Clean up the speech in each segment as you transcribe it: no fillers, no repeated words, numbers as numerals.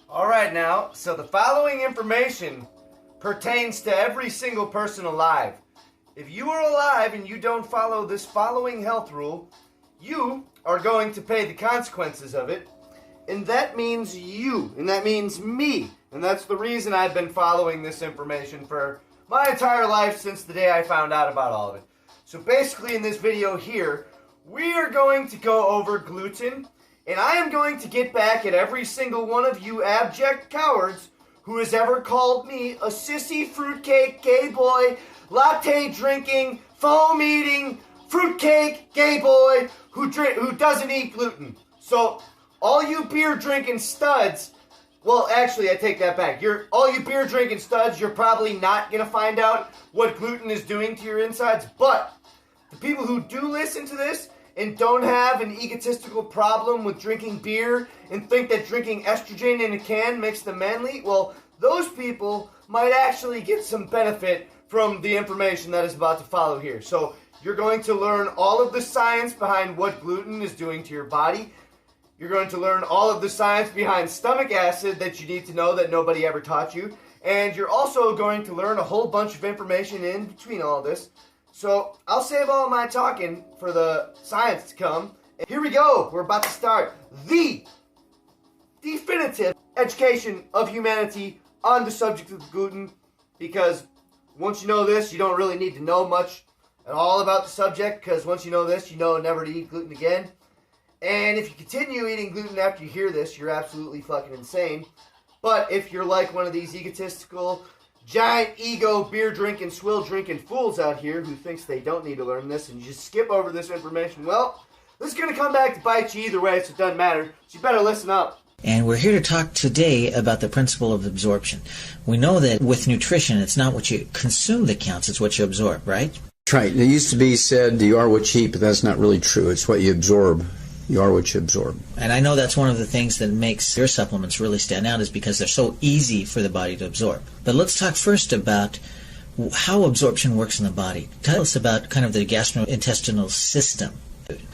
Alright now, so the following information pertains to every single person alive. If you are alive and you don't follow this following health rule, you are going to pay the consequences of it. And that means you, and that means me. And that's the reason I've been following this information for my entire life since the day I found out about all of it. So basically in this video here, we are going to go over gluten, and I am going to get back at every single one of you abject cowards who has ever called me a sissy, fruitcake, gay boy, latte drinking, foam eating, fruitcake, gay boy who doesn't eat gluten. So all you beer drinking studs, well, actually, I take that back. All you beer drinking studs, you're probably not going to find out what gluten is doing to your insides. But the people who do listen to this and don't have an egotistical problem with drinking beer and think that drinking estrogen in a can makes them manly, well, those people might actually get some benefit from the information that is about to follow here. So you're going to learn all of the science behind what gluten is doing to your body. You're going to learn all of the science behind stomach acid that you need to know that nobody ever taught you. And you're also going to learn a whole bunch of information in between all of this. So I'll save all my talking for the science to come. And here we go. We're about to start the definitive education of humanity on the subject of gluten. Because once you know this, you don't really need to know much at all about the subject. Because once you know this, you know never to eat gluten again. And if you continue eating gluten after you hear this, you're absolutely fucking insane. But if you're like one of these egotistical, giant ego, beer drinking, swill drinking fools out here who thinks they don't need to learn this and you just skip over this information, well, this is going to come back to bite you either way, so it doesn't matter. So you better listen up. And we're here to talk today about the principle of absorption. We know that with nutrition, it's not what you consume that counts, it's what you absorb, right? That's right. It used to be said, you are what you eat, but that's not really true. It's what you absorb. You are what you absorb. And I know that's one of the things that makes your supplements really stand out is because they're so easy for the body to absorb. But let's talk first about how absorption works in the body. Tell us about kind of the gastrointestinal system.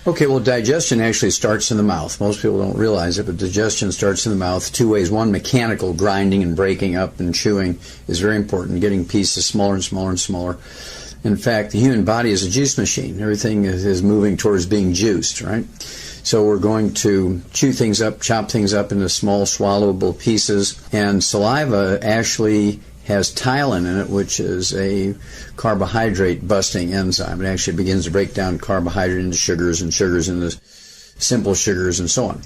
Okay, well, digestion actually starts in the mouth. Most people don't realize it, but digestion starts in the mouth two ways. One, mechanical, grinding and breaking up and chewing is very important, getting pieces smaller and smaller and smaller. In fact, the human body is a juice machine. Everything is moving towards being juiced, right? So we're going to chew things up, chop things up into small swallowable pieces. And saliva actually has ptyalin in it, which is a carbohydrate-busting enzyme. It actually begins to break down carbohydrate into sugars and sugars into simple sugars and so on.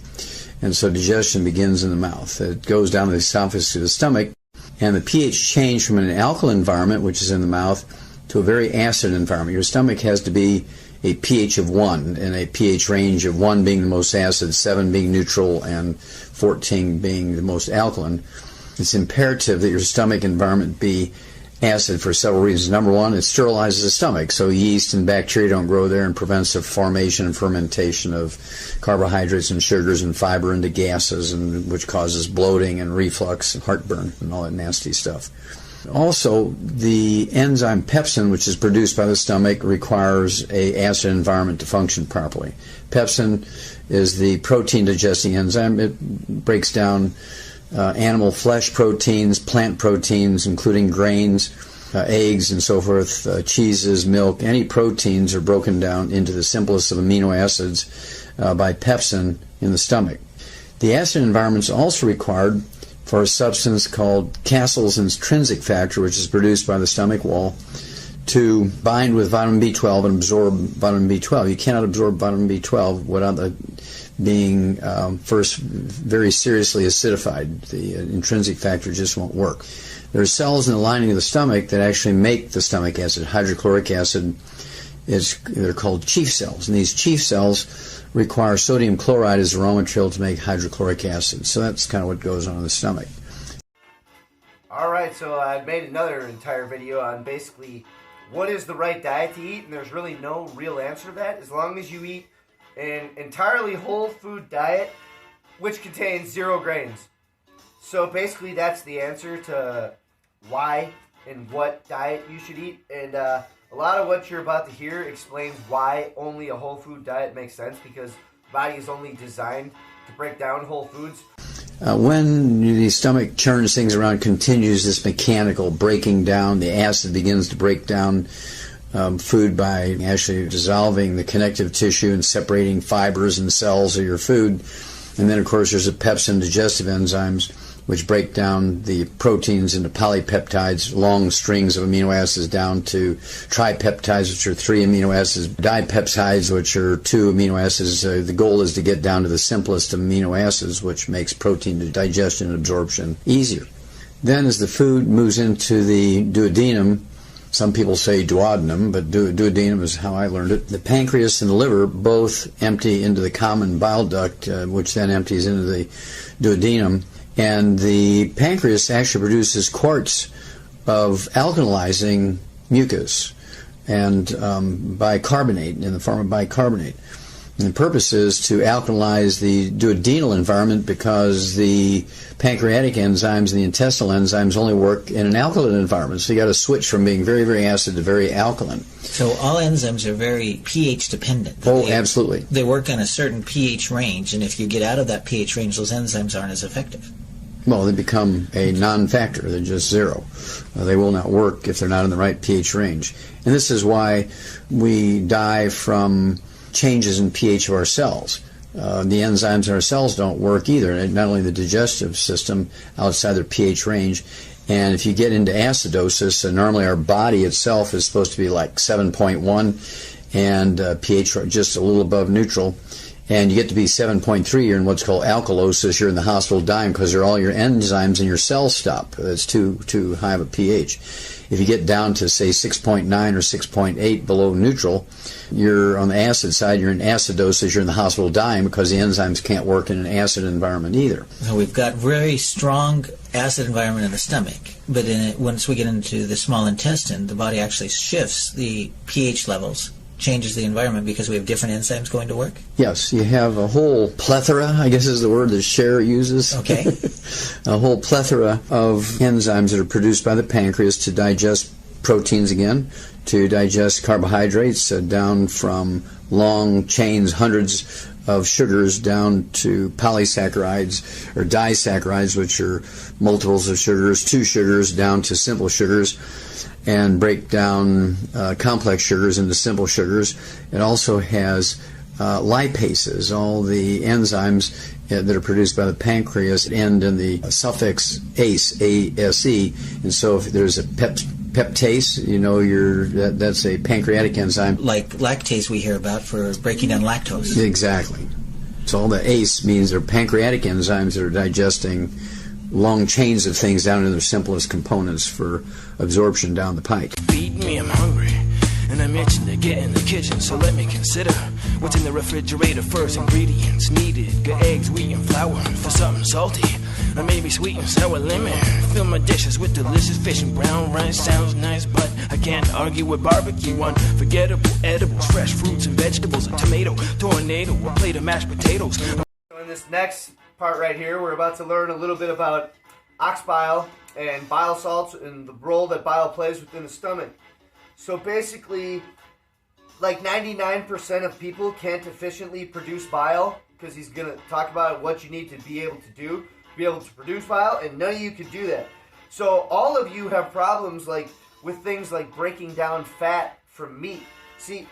And so digestion begins in the mouth. It goes down the esophagus to the stomach. And the pH change from an alkaline environment, which is in the mouth, to a very acid environment. Your stomach has to be a pH of 1, and a pH range of 1 being the most acid, 7 being neutral, and 14 being the most alkaline. It's imperative that your stomach environment be acid for several reasons. Number one, it sterilizes the stomach, so yeast and bacteria don't grow there and prevents the formation and fermentation of carbohydrates and sugars and fiber into gases, and which causes bloating and reflux and heartburn and all that nasty stuff. Also, the enzyme pepsin, which is produced by the stomach, requires an acid environment to function properly. Pepsin is the protein digesting enzyme. It breaks down animal flesh proteins, plant proteins, including grains, eggs and so forth, cheeses, milk. Any proteins are broken down into the simplest of amino acids by pepsin in the stomach. The acid environment is also required for a substance called Castle's intrinsic factor, which is produced by the stomach wall, to bind with vitamin B12 and absorb vitamin B12. You cannot absorb vitamin B12 without being first very seriously acidified. The intrinsic factor just won't work. There are cells in the lining of the stomach that actually make the stomach acid. Hydrochloric acid they're called chief cells, and these chief cells require sodium chloride as the raw material to make hydrochloric acid. So that's kind of what goes on in the stomach. Alright, so I made another entire video on basically what is the right diet to eat, and there's really no real answer to that. As long as you eat an entirely whole food diet, which contains 0 grains. So basically that's the answer to why and what diet you should eat. And a A lot of what you're about to hear explains why only a whole food diet makes sense, because the body is only designed to break down whole foods. When the stomach churns things around, continues this mechanical breaking down, the acid begins to break down food by actually dissolving the connective tissue and separating fibers and cells of your food. And then, of course, there's the pepsin digestive enzymes, which break down the proteins into polypeptides, long strings of amino acids, down to tripeptides, which are 3 amino acids, dipeptides, which are 2 amino acids. The goal is to get down to the simplest of amino acids, which makes protein digestion and absorption easier. Then as the food moves into the duodenum, some people say duodenum, but duodenum is how I learned it. The pancreas and the liver both empty into the common bile duct, which then empties into the duodenum. And the pancreas actually produces quarts of alkalizing mucus and bicarbonate, in the form of bicarbonate. And the purpose is to alkalize the duodenal environment, because the pancreatic enzymes and the intestinal enzymes only work in an alkaline environment. So you got to switch from being very, very acid to very alkaline. So all enzymes are very pH dependent. Oh, absolutely. They work on a certain pH range, and if you get out of that pH range, those enzymes aren't as effective. Well, they become a non-factor. They're just zero. They will not work if they're not in the right pH range. And this is why we die from changes in pH of our cells. The enzymes in our cells don't work either. Not only the digestive system outside their pH range. And if you get into acidosis, normally our body itself is supposed to be like 7.1 and pH just a little above neutral. And you get to be 7.3, you're in what's called alkalosis. You're in the hospital dying because all your enzymes in your cells stop. That's too high of a pH. If you get down to, say, 6.9 or 6.8 below neutral, you're on the acid side, you're in acidosis, you're in the hospital dying because the enzymes can't work in an acid environment either. So we've got very strong acid environment in the stomach, but once we get into the small intestine, the body actually shifts the pH levels, changes the environment, because we have different enzymes going to work? Yes, you have a whole plethora, I guess is the word that Cher uses. Okay. A whole plethora of enzymes that are produced by the pancreas to digest proteins again, to digest carbohydrates, down from long chains, hundreds of sugars, down to polysaccharides or disaccharides, which are multiples of sugars, 2 sugars, down to simple sugars, and break down complex sugars into simple sugars. It also has lipases, all the enzymes that are produced by the pancreas end in the suffix ase, A-S-E, and so if there's a peptase, you know, that's a pancreatic enzyme. Like lactase we hear about for breaking down lactose. Exactly. So all the ACE means they're pancreatic enzymes that are digesting long chains of things down to their simplest components for absorption down the pike. Feed me, I'm hungry, and I'm itching to get in the kitchen, so let me consider what's in the refrigerator first. Ingredients needed: good eggs, wheat, and flour. For something salty, or maybe sweet and sour lemon. Fill my dishes with delicious fish and brown rice. Sounds nice, but I can't argue with barbecue. Unforgettable edibles, fresh fruits and vegetables, a tomato, tornado, a plate of mashed potatoes. So in this next part right here, we're about to learn a little bit about ox bile and bile salts and the role that bile plays within the stomach. So basically, like 99% of people can't efficiently produce bile, because he's going to talk about what you need to be able to do to be able to produce bile, and none of you can do that. So all of you have problems like with things like breaking down fat from meat. See,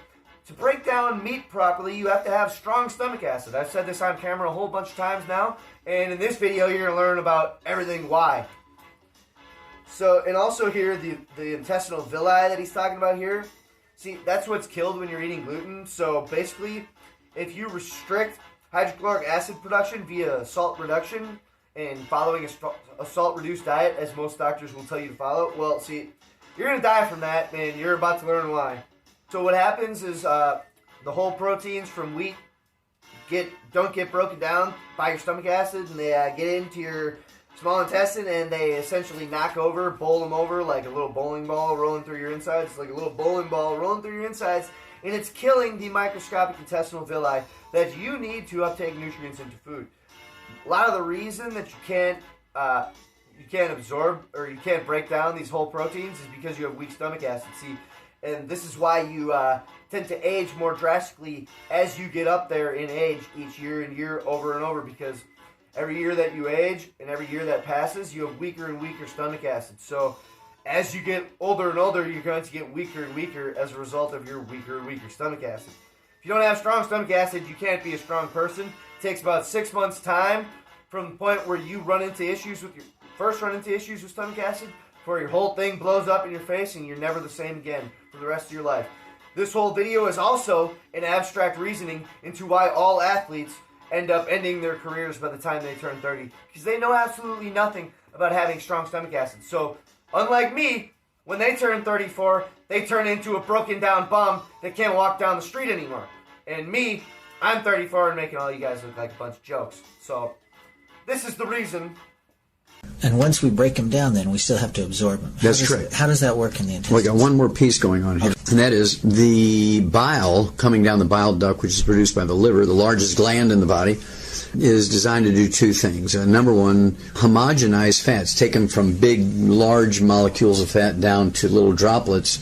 to break down meat properly, you have to have strong stomach acid. I've said this on camera a whole bunch of times now, and in this video you're going to learn about everything why. So, and also here, the intestinal villi that he's talking about here, see, that's what's killed when you're eating gluten. So basically, if you restrict hydrochloric acid production via salt reduction and following a salt-reduced diet, as most doctors will tell you to follow, well, see, you're going to die from that, and you're about to learn why. So what happens is the whole proteins from wheat don't get broken down by your stomach acid, and they get into your small intestine, and they essentially bowl them over like a little bowling ball rolling through your insides. It's like a little bowling ball rolling through your insides, and it's killing the microscopic intestinal villi that you need to uptake nutrients into food. A lot of the reason that you can't absorb or you can't break down these whole proteins is because you have weak stomach acid. See, And this is why you tend to age more drastically as you get up there in age each year and year over and over, because every year that you age and every year that passes, you have weaker and weaker stomach acid. So as you get older and older, you're going to get weaker and weaker as a result of your weaker and weaker stomach acid. If you don't have strong stomach acid, you can't be a strong person. It takes about 6 months' time from the point where you run into issues with stomach acid before your whole thing blows up in your face and you're never the same again for the rest of your life. This whole video is also an abstract reasoning into why all athletes end up ending their careers by the time they turn 30, because they know absolutely nothing about having strong stomach acid. So unlike me, when they turn 34, they turn into a broken down bum that can't walk down the street anymore. And me, I'm 34 and making all you guys look like a bunch of jokes. So this is the reason. And once we break them down, then we still have to absorb them. That's correct. How does that work in the intestine? Well, we got one more piece going on here, and that is the bile coming down the bile duct, which is produced by the liver, the largest gland in the body, is designed to do two things. Number one, homogenize fats, take them from big, large molecules of fat down to little droplets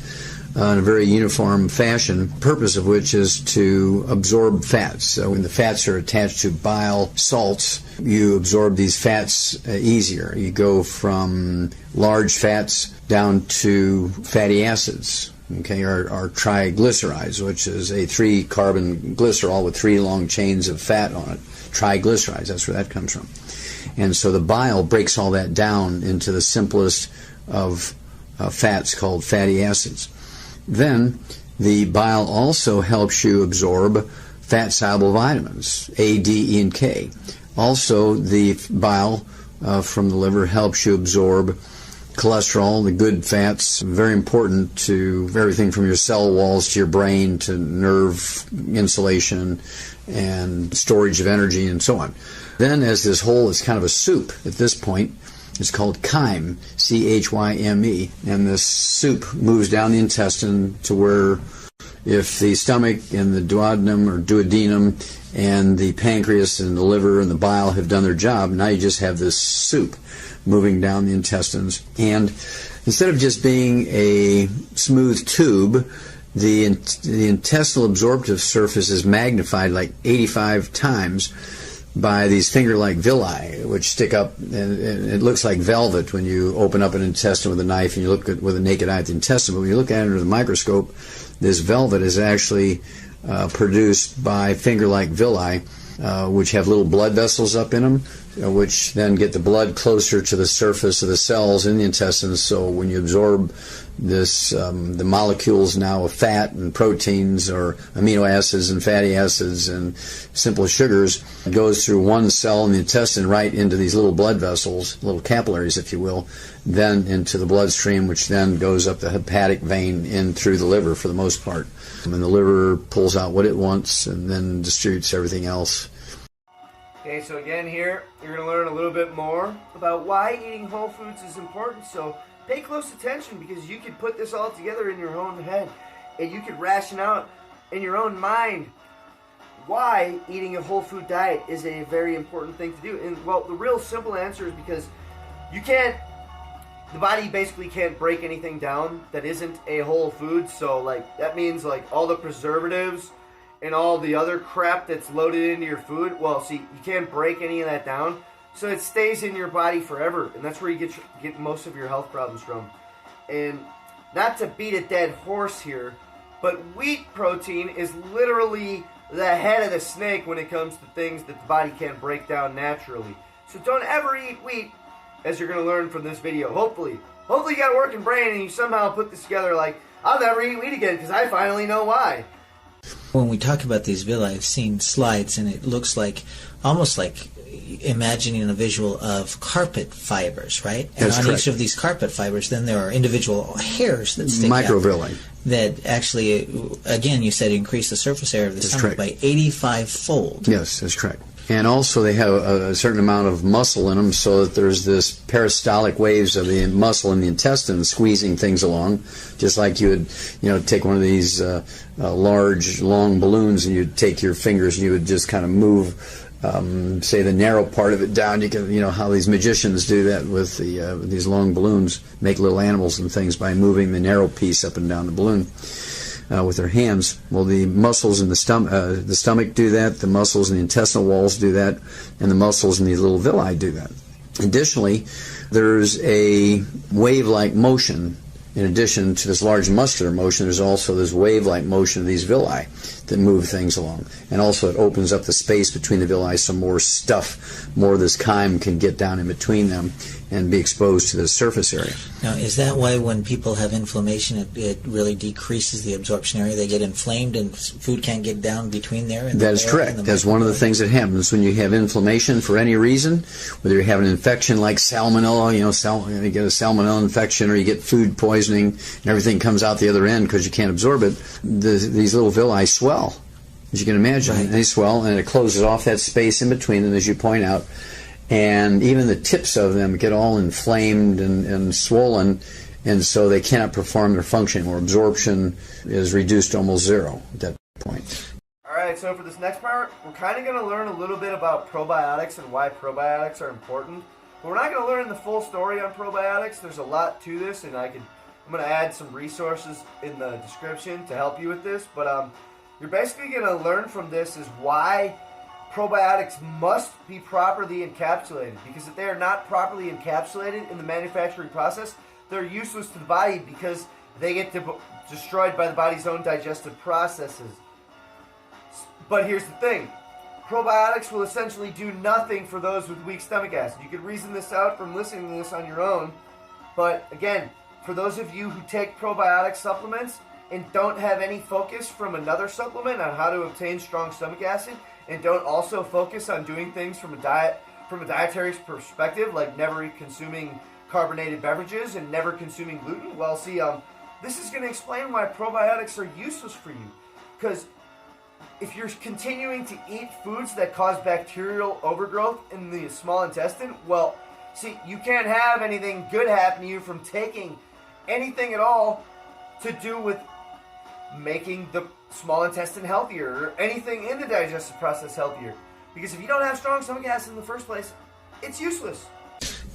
in a very uniform fashion, purpose of which is to absorb fats. So when the fats are attached to bile salts, you absorb these fats easier. You go from large fats down to fatty acids, okay, or triglycerides, which is a 3-carbon glycerol with 3 long chains of fat on it. Triglycerides, that's where that comes from. And so the bile breaks all that down into the simplest of fats called fatty acids. Then the bile also helps you absorb fat-soluble vitamins, A, D, E, and K. Also, the bile from the liver helps you absorb cholesterol, the good fats, very important to everything from your cell walls to your brain to nerve insulation and storage of energy and so on. Then, as this whole is kind of a soup at this point, it's called chyme, C-H-Y-M-E, and this soup moves down the intestine to where if the stomach and the duodenum or duodenum and the pancreas and the liver and the bile have done their job, now you just have this soup moving down the intestines. And instead of just being a smooth tube, the intestinal absorptive surface is magnified like 85 times by these finger-like villi, which stick up, and it looks like velvet when you open up an intestine with a knife and you look at with a naked eye at the intestine. But when you look at it under the microscope, this velvet is actually produced by finger-like villi, which have little blood vessels up in them, which then get the blood closer to the surface of the cells in the intestines. So when you absorb this, the molecules now of fat and proteins or amino acids and fatty acids and simple sugars, it goes through one cell in the intestine right into these little blood vessels, little capillaries if you will, then into the bloodstream, which then goes up the hepatic vein in through the liver for the most part. And the liver pulls out what it wants and then distributes everything else. Okay, so again here, you're going to learn a little bit more about why eating whole foods is important. So pay close attention, because you could put this all together in your own head and you could ration out in your own mind why eating a whole food diet is a very important thing to do. And well, the real simple answer is because the body basically can't break anything down that isn't a whole food. So like that means like all the preservatives and all the other crap that's loaded into your food, well, see, you can't break any of that down, so it stays in your body forever, and that's where you get most of your health problems from. And not to beat a dead horse here, but wheat protein is literally the head of the snake when it comes to things that the body can't break down naturally. So don't ever eat wheat, as you're going to learn from this video, hopefully. Hopefully you got a working brain and you somehow put this together like, I'll never eat wheat again because I finally know why. When we talk about these villi, I've seen slides, and it looks like almost like imagining a visual of carpet fibers, right? And That's on correct. each of these carpet fibers, then there are individual hairs that stick out. Microvilli. That actually, again, you said increase the surface area of the stomach by 85-fold. Yes, that's correct. And also they have a certain amount of muscle in them, so that there's this peristaltic waves of the muscle in the intestine squeezing things along, just like you would, take one of these large, long balloons, and you'd take your fingers and you would just kind of move say the narrow part of it down. You can, how these magicians do that with these long balloons, make little animals and things by moving the narrow piece up and down the balloon with their hands. Well, the muscles in the stomach do that, the muscles in the intestinal walls do that, and the muscles in these little villi do that. Additionally, there's a wave-like motion. In addition to this large muscular motion, there's also this wave-like motion of these villi that move things along. And also it opens up the space between the villi so more stuff, more of this chyme can get down in between them and be exposed to the surface area. Now, is that why when people have inflammation, it really decreases the absorption area? They get inflamed and food can't get down between there? That is correct. That's one of the things that happens when you have inflammation for any reason, whether you have an infection like salmonella, you get a salmonella infection, or you get food poisoning and everything comes out the other end because you can't absorb it. These little villi swell, as you can imagine. Right. They swell and it closes off that space in between them, as you point out. And even the tips of them get all inflamed and swollen, and so they cannot perform their function, or absorption is reduced to almost zero at that point. All right, so for this next part, we're kind of going to learn a little bit about probiotics and why probiotics are important. But we're not going to learn the full story on probiotics. There's a lot to this, and I'm going to add some resources in the description to help you with this. But you're basically going to learn from this is why probiotics must be properly encapsulated, because if they are not properly encapsulated in the manufacturing process, they're useless to the body because they get destroyed by the body's own digestive processes. But here's the thing. Probiotics will essentially do nothing for those with weak stomach acid. You can reason this out from listening to this on your own. But again, for those of you who take probiotic supplements and don't have any focus from another supplement on how to obtain strong stomach acid, and don't also focus on doing things from a dietary perspective, like never consuming carbonated beverages and never consuming gluten, well, see, this is going to explain why probiotics are useless for you. Because if you're continuing to eat foods that cause bacterial overgrowth in the small intestine, well, see, you can't have anything good happen to you from taking anything at all to do with making the small intestine healthier or anything in the digestive process healthier. Because if you don't have strong stomach acid in the first place, it's useless.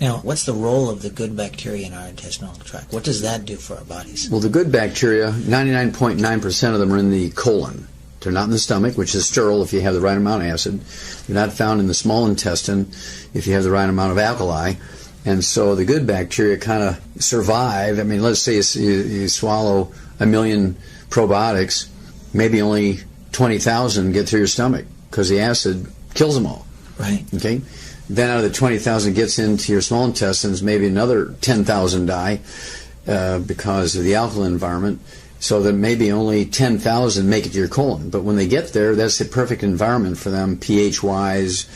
Now, what's the role of the good bacteria in our intestinal tract? What does that do for our bodies? Well, the good bacteria, 99.9% of them are in the colon. They're not in the stomach, which is sterile if you have the right amount of acid. They're not found in the small intestine if you have the right amount of alkali. And so the good bacteria kind of survive. I mean, let's say you swallow 1 million probiotics, maybe only 20,000 get through your stomach because the acid kills them all. Right. Okay? Then out of the 20,000 gets into your small intestines, maybe another 10,000 die because of the alkaline environment. So that maybe only 10,000 make it to your colon. But when they get there, that's the perfect environment for them, pH-wise,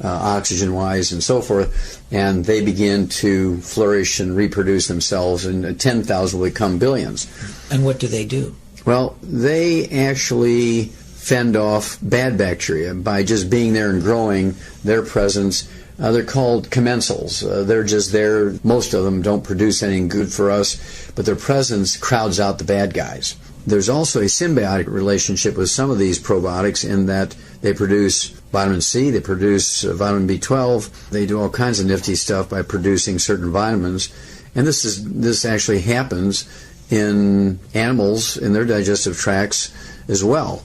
oxygen-wise, and so forth. And they begin to flourish and reproduce themselves, and 10,000 will become billions. And what do they do? Well, they actually fend off bad bacteria by just being there and growing their presence. They're called commensals. They're just there. Most of them don't produce anything good for us, but their presence crowds out the bad guys. There's also a symbiotic relationship with some of these probiotics in that they produce vitamin C, they produce vitamin B12, they do all kinds of nifty stuff by producing certain vitamins. And this actually happens in animals in their digestive tracts as well.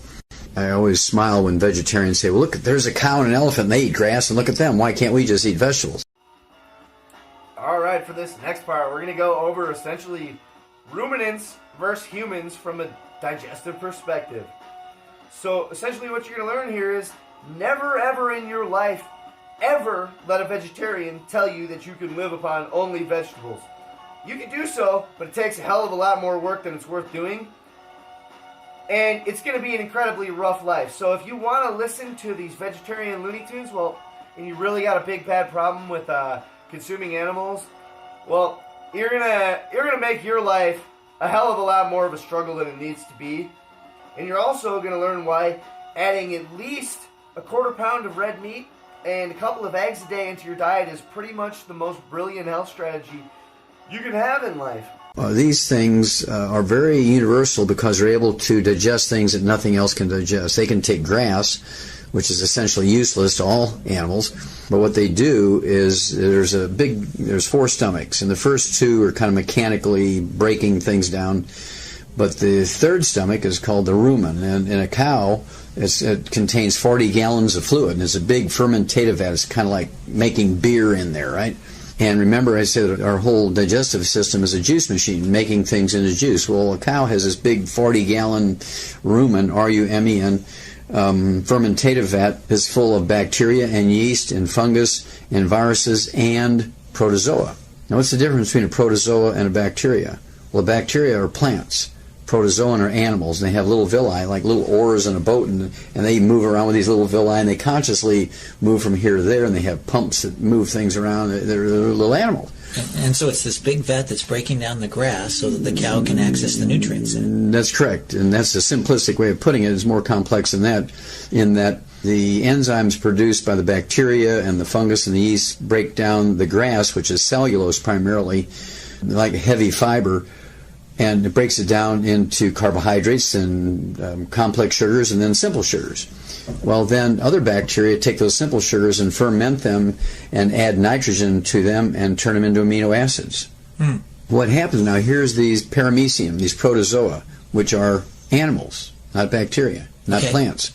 I always smile when vegetarians say, well, look, there's a cow and an elephant, and they eat grass, and look at them. Why can't we just eat vegetables? All right, for this next part, we're going to go over essentially ruminants versus humans from a digestive perspective. So essentially what you're going to learn here is never ever in your life ever let a vegetarian tell you that you can live upon only vegetables. You can do so, but it takes a hell of a lot more work than it's worth doing. And it's going to be an incredibly rough life. So if you want to listen to these vegetarian Looney Tunes, well, and you really got a big bad problem with consuming animals, well, you're gonna make your life a hell of a lot more of a struggle than it needs to be. And you're also going to learn why adding at least a quarter pound of red meat and a couple of eggs a day into your diet is pretty much the most brilliant health strategy you can have in life. These things are very universal because they're able to digest things that nothing else can digest. They can take grass, which is essentially useless to all animals. But what they do is there's 4 stomachs, and the first 2 are kind of mechanically breaking things down. But the 3rd stomach is called the rumen, and in a cow, it contains 40 gallons of fluid, and it's a big fermentative vat. It's kind of like making beer in there, right? And remember, I said that our whole digestive system is a juice machine, making things into juice. Well, a cow has this big 40-gallon rumen, R-U-M-E-N, fermentative vat is full of bacteria and yeast and fungus and viruses and protozoa. Now, what's the difference between a protozoa and a bacteria? Well, bacteria are plants. Protozoan are animals, and they have little villi, like little oars in a boat, and they move around with these little villi, and they consciously move from here to there, and they have pumps that move things around. They're little animals. And so it's this big vat that's breaking down the grass so that the cow can access the nutrients in it. That's correct, and that's a simplistic way of putting it. It's more complex than that, in that the enzymes produced by the bacteria and the fungus and the yeast break down the grass, which is cellulose primarily, like a heavy fiber, and it breaks it down into carbohydrates and complex sugars and then simple sugars. Well, then other bacteria take those simple sugars and ferment them and add nitrogen to them and turn them into amino acids. What happens now, here's these paramecium, these protozoa, which are animals, not bacteria, not plants.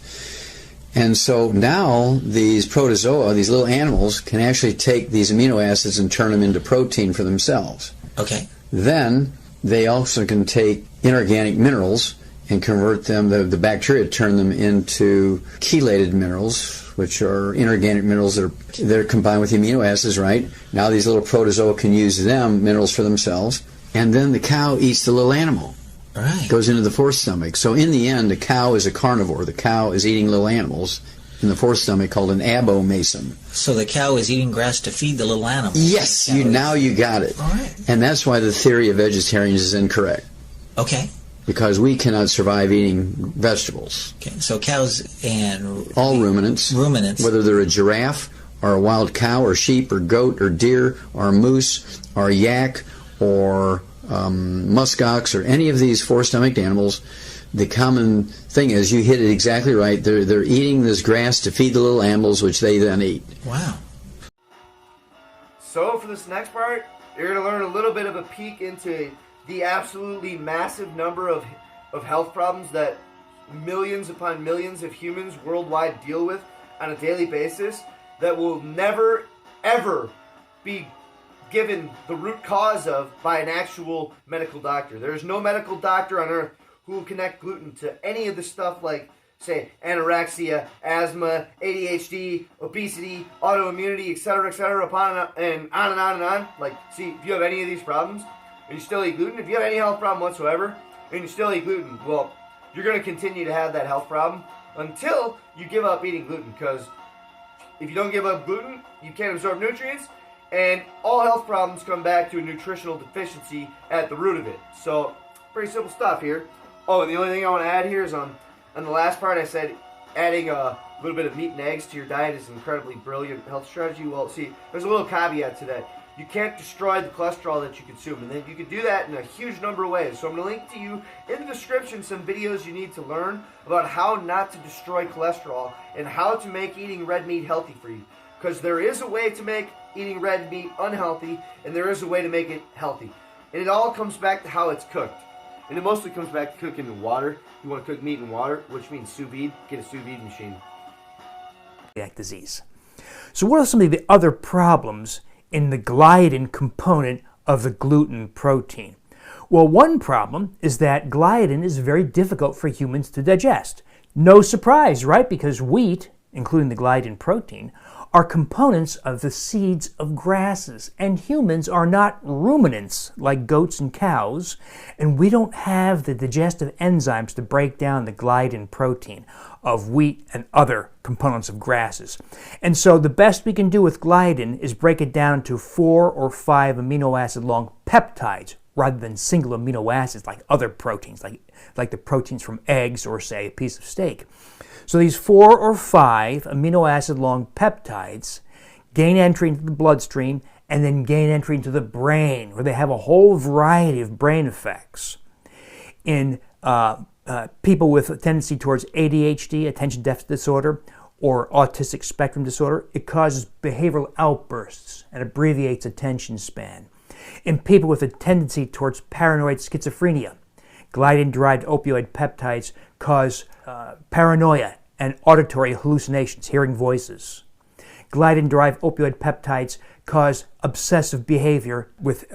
And so now these protozoa, these little animals, can actually take these amino acids and turn them into protein for themselves. Okay. Then they also can take inorganic minerals and convert them, the bacteria turn them into chelated minerals, which are inorganic minerals that are combined with the amino acids, right? Now these little protozoa can use them, minerals for themselves, and then the cow eats the little animal. Right. Goes into the 4th stomach. So in the end, the cow is a carnivore. The cow is eating little animals in the 4th stomach called an abomasum. So the cow is eating grass to feed the little animals. Yes, now you got it. All right. And that's why the theory of vegetarians is incorrect. Okay. Because we cannot survive eating vegetables. Okay. So cows and all ruminants, whether they're a giraffe or a wild cow or sheep or goat or deer or a moose or a yak or muskox or any of these 4-stomached animals, the common thing is, you hit it exactly right. They're eating this grass to feed the little animals, which they then eat. Wow. So for this next part, you're going to learn a little bit of a peek into the absolutely massive number of health problems that millions upon millions of humans worldwide deal with on a daily basis that will never, ever be given the root cause of by an actual medical doctor. There is no medical doctor on earth who will connect gluten to any of the stuff like, say, anorexia, asthma, ADHD, obesity, autoimmunity, etc., on and on. Like, see, if you have any of these problems and you still eat gluten, if you have any health problem whatsoever and you still eat gluten, well, you're going to continue to have that health problem until you give up eating gluten, because if you don't give up gluten, you can't absorb nutrients, and all health problems come back to a nutritional deficiency at the root of it. So, pretty simple stuff here. Oh, and the only thing I want to add here is on the last part I said adding a little bit of meat and eggs to your diet is an incredibly brilliant health strategy. Well, see, there's a little caveat to that. You can't destroy the cholesterol that you consume, and then you can do that in a huge number of ways. So I'm going to link to you in the description some videos you need to learn about how not to destroy cholesterol and how to make eating red meat healthy for you. Because there is a way to make eating red meat unhealthy, and there is a way to make it healthy. And it all comes back to how it's cooked. And it mostly comes back to cooking in water. You want to cook meat in water, which means sous vide. Get a sous vide machine. Disease. So what are some of the other problems in the gliadin component of the gluten protein? Well, one problem is that gliadin is very difficult for humans to digest. No surprise, right? Because wheat, including the gliadin protein, are components of the seeds of grasses, and humans are not ruminants like goats and cows, and we don't have the digestive enzymes to break down the gliadin protein of wheat and other components of grasses. And so the best we can do with gliadin is break it down to 4 or 5 amino acid long peptides rather than single amino acids like other proteins, like the proteins from eggs or, say, a piece of steak. So these 4 or 5 amino acid long peptides gain entry into the bloodstream and then gain entry into the brain, where they have a whole variety of brain effects. In people with a tendency towards ADHD, attention deficit disorder, or autistic spectrum disorder, it causes behavioral outbursts and abbreviates attention span. In people with a tendency towards paranoid schizophrenia, gliadin-derived opioid peptides cause paranoia and auditory hallucinations, hearing voices. Gliadin-derived opioid peptides cause obsessive behavior with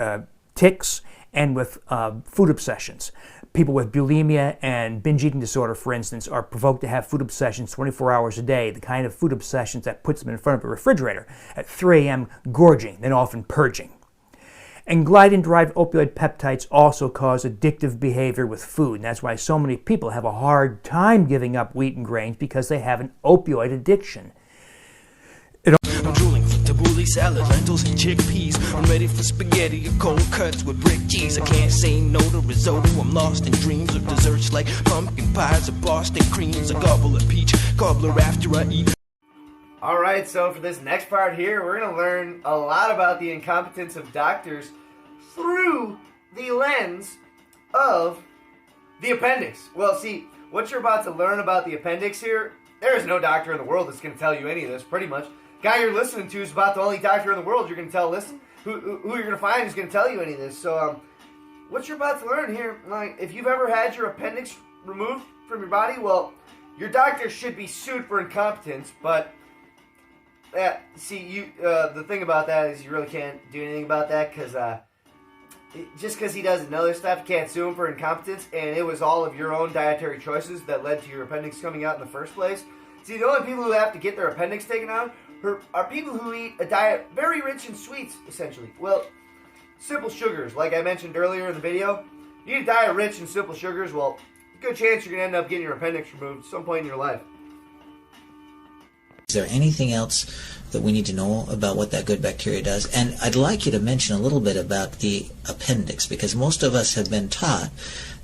tics and with food obsessions. People with bulimia and binge eating disorder, for instance, are provoked to have food obsessions 24 hours a day, the kind of food obsessions that puts them in front of a refrigerator at 3 a.m. gorging, then often purging. And gliadin-derived opioid peptides also cause addictive behavior with food, and that's why so many people have a hard time giving up wheat and grains, because they have an opioid addiction. I'm drooling for tabbouleh salad, lentils and chickpeas. I'm ready for spaghetti or cold cuts with brick cheese. I can't say no to risotto. I'm lost in dreams of desserts like pumpkin pies or Boston creams. I gobble a peach cobbler after I eat. Alright, so for this next part here, we're going to learn a lot about the incompetence of doctors through the lens of the appendix. Well, see, what you're about to learn about the appendix here, there is no doctor in the world that's going to tell you any of this, pretty much. Guy you're listening to is about the only doctor in the world you're going to tell, listen, who you're going to find is going to tell you any of this. So, what you're about to learn here, like, if you've ever had your appendix removed from your body, well, your doctor should be sued for incompetence, but the thing about that is you really can't do anything about that, because just because he doesn't know this stuff, you can't sue him for incompetence, and it was all of your own dietary choices that led to your appendix coming out in the first place. See, the only people who have to get their appendix taken out are people who eat a diet very rich in sweets, essentially. Well, simple sugars, like I mentioned earlier in the video. You eat a diet rich in simple sugars, well, good chance you're going to end up getting your appendix removed at some point in your life. Is there anything else that we need to know about what that good bacteria does? And I'd like you to mention a little bit about the appendix, because most of us have been taught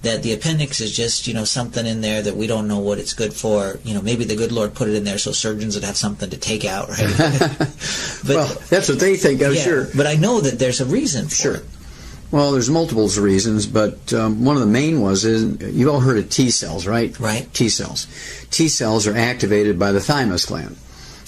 that the appendix is just, something in there that we don't know what it's good for. Maybe the good Lord put it in there so surgeons would have something to take out, right? But, well, that's what they think, I'm sure. But I know that there's a reason for it. Well, there's multiples of reasons, but one of the main ones is, you've all heard of T cells, right? Right. T cells. T cells are activated by the thymus gland.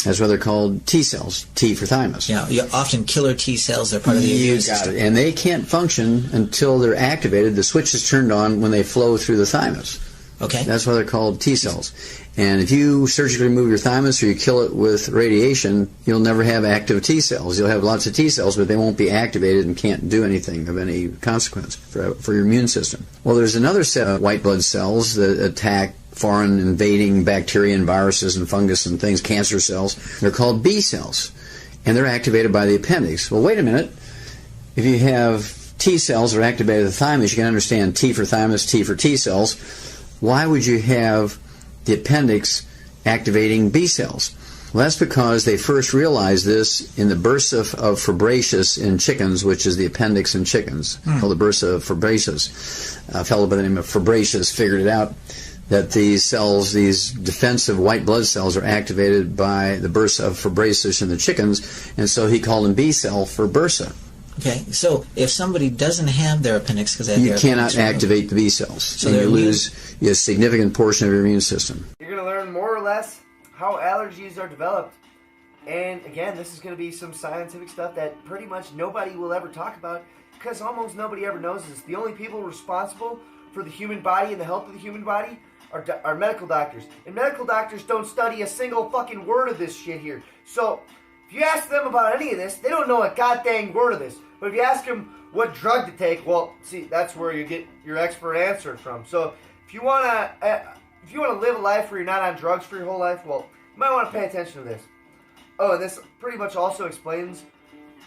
That's why they're called T cells, T for thymus. Yeah, often killer T cells are part of the immune system. You got it. And they can't function until they're activated. The switch is turned on when they flow through the thymus. Okay. That's why they're called T cells. And if you surgically remove your thymus or you kill it with radiation, you'll never have active T cells. You'll have lots of T cells, but they won't be activated and can't do anything of any consequence for your immune system. Well, there's another set of white blood cells that attack foreign invading bacteria and viruses and fungus and things, cancer cells. They're called B cells, and they're activated by the appendix. Well, wait a minute. If you have T cells that are activated by the thymus, you can understand T for thymus, T for T cells. Why would you have the appendix activating B cells? Well, that's because they first realized this in the bursa of Fabricius in chickens, which is the appendix in chickens, called the bursa of Fabricius. A fellow by the name of Fabricius figured it out, that these cells, these defensive white blood cells, are activated by the bursa of Fabricius in the chickens, and so he called them B cell for bursa. Okay, so if somebody doesn't have their appendix because they have you cannot activate the B cells, so you lose a significant portion of your immune system. You're going to learn more or less how allergies are developed, and again, this is going to be some scientific stuff that pretty much nobody will ever talk about, because almost nobody ever knows this. The only people responsible for the human body and the health of the human body are medical doctors. And medical doctors don't study a single fucking word of this shit here. So, if you ask them about any of this, they don't know a goddamn word of this. But if you ask them what drug to take, well, see, that's where you get your expert answer from. So, if you want to live a life where you're not on drugs for your whole life, well, you might want to pay attention to this. Oh, and this pretty much also explains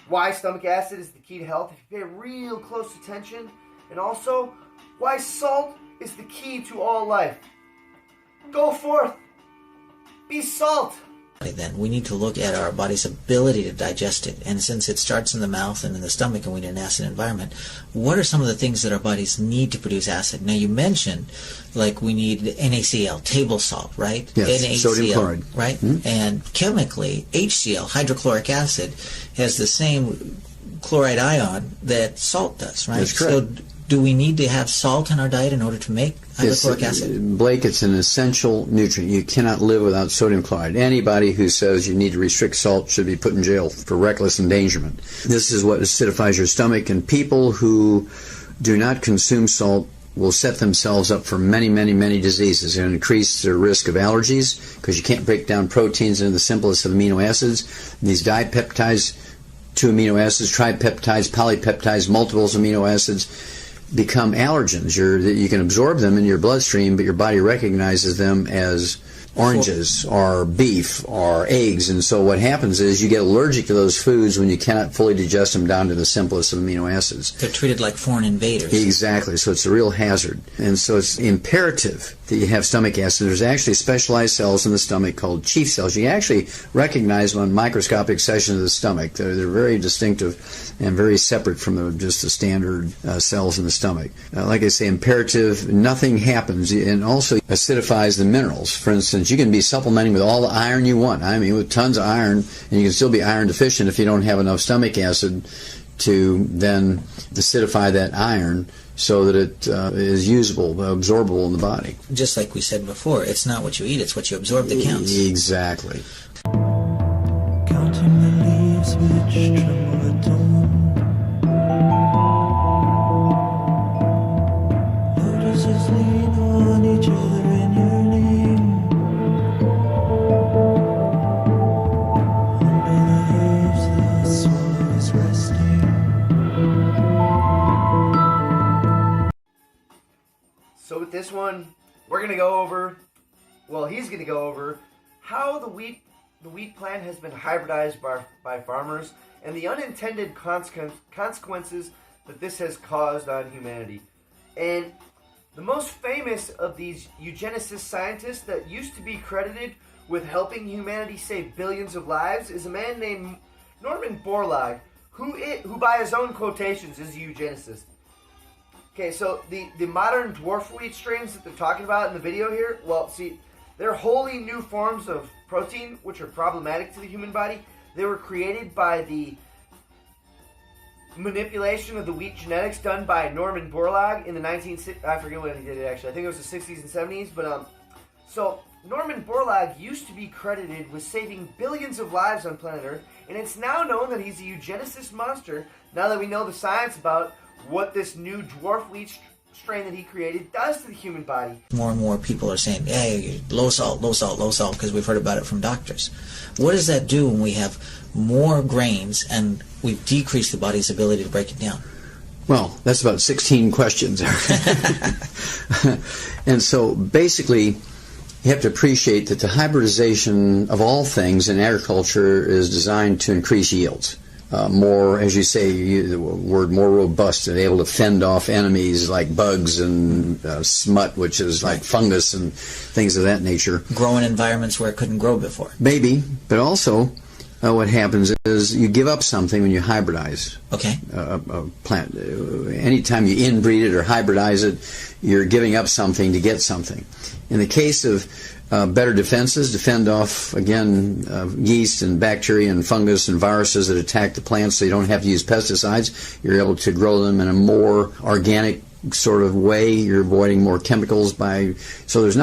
why stomach acid is the key to health, if you pay real close attention, and also why salt is the key to all life. Go forth. Be salt. Then we need to look at our body's ability to digest it. And since it starts in the mouth and in the stomach and we need an acid environment, what are some of the things that our bodies need to produce acid? Now you mentioned, like, we need NaCl, table salt, right? Yes, NaCl, sodium chloride. Right? Mm-hmm. And chemically, HCl, hydrochloric acid, has the same chloride ion that salt does, right? That's correct. So Do we need to have salt in our diet in order to make hydrochloric acid? Blake, it's an essential nutrient. You cannot live without sodium chloride. Anybody who says you need to restrict salt should be put in jail for reckless endangerment. This is what acidifies your stomach, and people who do not consume salt will set themselves up for many, many, many diseases and increase their risk of allergies because you can't break down proteins into the simplest of amino acids. These dipeptides, 2 amino acids, tripeptides, polypeptides, multiples amino acids become allergens. You can absorb them in your bloodstream, but your body recognizes them as oranges or beef or eggs, and so what happens is you get allergic to those foods when you cannot fully digest them down to the simplest of amino acids. They're treated like foreign invaders. Exactly, so it's a real hazard. And so it's imperative that you have stomach acid. There's actually specialized cells in the stomach called chief cells. You actually recognize them on microscopic sections of the stomach. They're very distinctive and very separate from just the standard cells in the stomach. Like I say, imperative, nothing happens, and also acidifies the minerals. For instance, you can be supplementing with all the iron you want. I mean, with tons of iron, and you can still be iron deficient if you don't have enough stomach acid to then acidify that iron so that it is usable, absorbable in the body. Just like we said before, it's not what you eat, it's what you absorb that counts. Exactly. Counting the leaves which tremble at dawn. Lotuses lean on each other in yearning. Under the leaves the swallow is resting. So with this one, we're going to go over, well, he's going to go over how the wheat plant has been hybridized by farmers and the unintended consequences that this has caused on humanity. And the most famous of these eugenicist scientists that used to be credited with helping humanity save billions of lives is a man named Norman Borlaug, who by his own quotations is a eugenicist. Okay, so the modern dwarf wheat strains that they're talking about in the video here, well, see, they're wholly new forms of protein which are problematic to the human body. They were created by the manipulation of the wheat genetics done by Norman Borlaug in the I forget when he did it actually. I think it was the 60s and 70s, but so Norman Borlaug used to be credited with saving billions of lives on planet Earth, and it's now known that he's a eugenicist monster now that we know the science about what this new dwarf wheat strain that he created does to the human body. More and more people are saying, hey, low salt, low salt, low salt, because we've heard about it from doctors. What does that do when we have more grains and we've decreased the body's ability to break it down? Well, that's about 16 questions. And so basically, you have to appreciate that the hybridization of all things in agriculture is designed to increase yields. More, as you say, the word more robust and able to fend off enemies like bugs and smut, which is like fungus and things of that nature. Grow in environments where it couldn't grow before. Maybe, but also what happens is you give up something when you hybridize a plant. Anytime you inbreed it or hybridize it, you're giving up something to get something. In the case of better defenses, defend off, again, yeast and bacteria and fungus and viruses that attack the plants so you don't have to use pesticides. You're able to grow them in a more organic sort of way. You're avoiding more chemicals so it's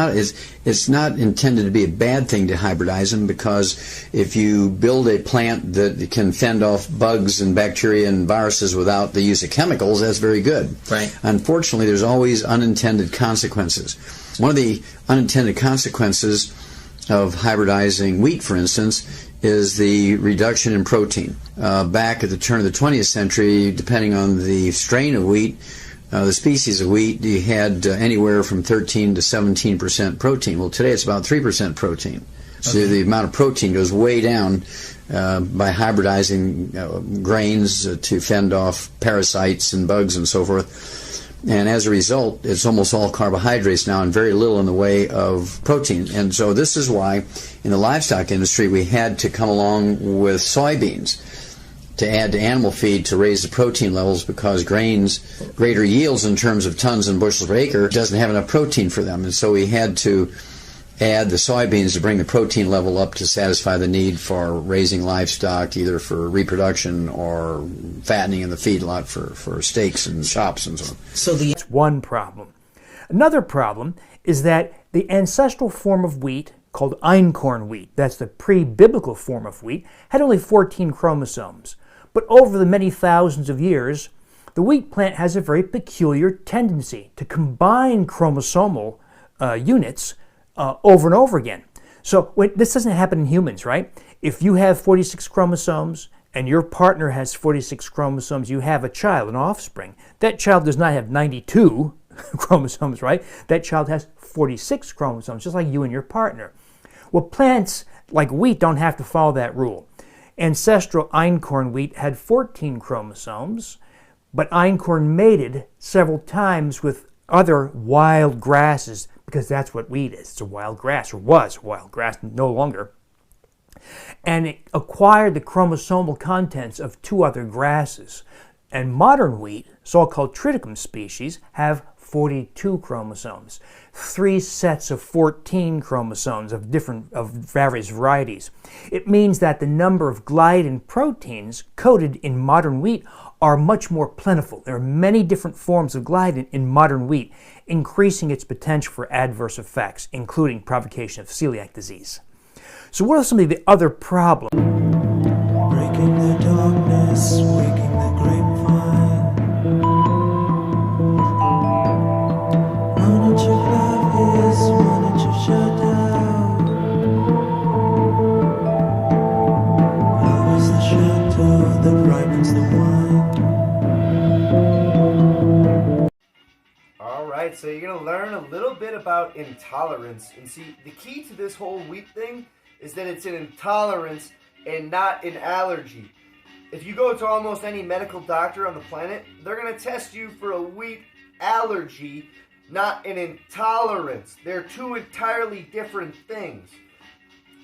not intended to be a bad thing to hybridize them, because if you build a plant that can fend off bugs and bacteria and viruses without the use of chemicals, that's very good. Right. Unfortunately, there's always unintended consequences. One of the unintended consequences of hybridizing wheat, for instance, is the reduction in protein. Back at the turn of the 20th century, depending on the strain of wheat, the species of wheat, you had anywhere from 13 to 17% protein. Well, today it's about 3% protein. So the amount of protein goes way down by hybridizing grains to fend off parasites and bugs and so forth. And as a result, it's almost all carbohydrates now and very little in the way of protein. And so this is why in the livestock industry we had to come along with soybeans to add to animal feed to raise the protein levels, because grains, greater yields in terms of tons and bushels per acre, doesn't have enough protein for them. And so we had to add the soybeans to bring the protein level up to satisfy the need for raising livestock, either for reproduction or fattening in the feedlot for steaks and chops and so on. So That's one problem. Another problem is that the ancestral form of wheat, called einkorn wheat, that's the pre-biblical form of wheat, had only 14 chromosomes. But over the many thousands of years, the wheat plant has a very peculiar tendency to combine chromosomal units over and over again. So this doesn't happen in humans, right? If you have 46 chromosomes and your partner has 46 chromosomes, you have a child, an offspring. That child does not have 92 chromosomes, right? That child has 46 chromosomes, just like you and your partner. Well, plants like wheat don't have to follow that rule. Ancestral einkorn wheat had 14 chromosomes, but einkorn mated several times with other wild grasses, because that's what wheat is. It's a wild grass, or was a wild grass, no longer. And it acquired the chromosomal contents of 2 other grasses. And modern wheat, so-called triticum species, have 42 chromosomes, 3 sets of 14 chromosomes of various varieties. It means that the number of gliadin proteins coded in modern wheat are much more plentiful. There are many different forms of gliadin in modern wheat, increasing its potential for adverse effects, including provocation of celiac disease. So what are some of the other problems? Breaking the darkness, waking the grapevine. One inch of love is 1 inch of shadow. Love is the shadow that ripens the wine. Alright, so you're going to learn a little bit about intolerance. And see, the key to this whole wheat thing is that it's an intolerance and not an allergy. If you go to almost any medical doctor on the planet, they're going to test you for a wheat allergy, not an intolerance. They're 2 entirely different things.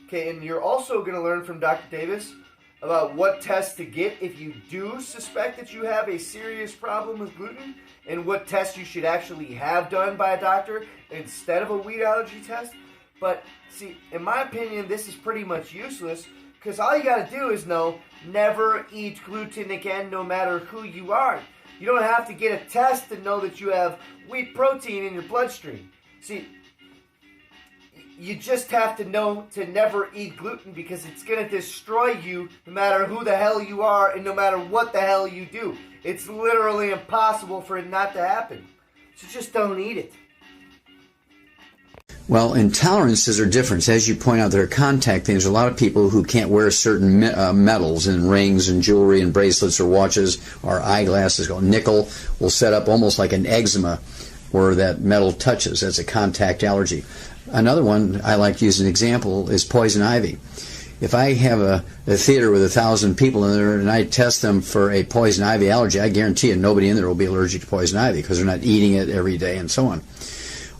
Okay, and you're also going to learn from Dr. Davis about what tests to get if you do suspect that you have a serious problem with gluten, and what tests you should actually have done by a doctor instead of a wheat allergy test. But see, in my opinion, this is pretty much useless, because all you got to do is know, never eat gluten again, no matter who you are. You don't have to get a test to know that you have wheat protein in your bloodstream. See, you just have to know to never eat gluten, because it's going to destroy you no matter who the hell you are and no matter what the hell you do. It's literally impossible for it not to happen. So just don't eat it. Well, intolerances are different. As you point out, there are contact things. A lot of people who can't wear certain metals in rings and jewelry and bracelets or watches or eyeglasses, called nickel, will set up almost like an eczema where that metal touches. That's a contact allergy. Another one I like to use as an example is poison ivy. If I have a theater with 1,000 people in there and I test them for a poison ivy allergy, I guarantee you nobody in there will be allergic to poison ivy, because they're not eating it every day and so on.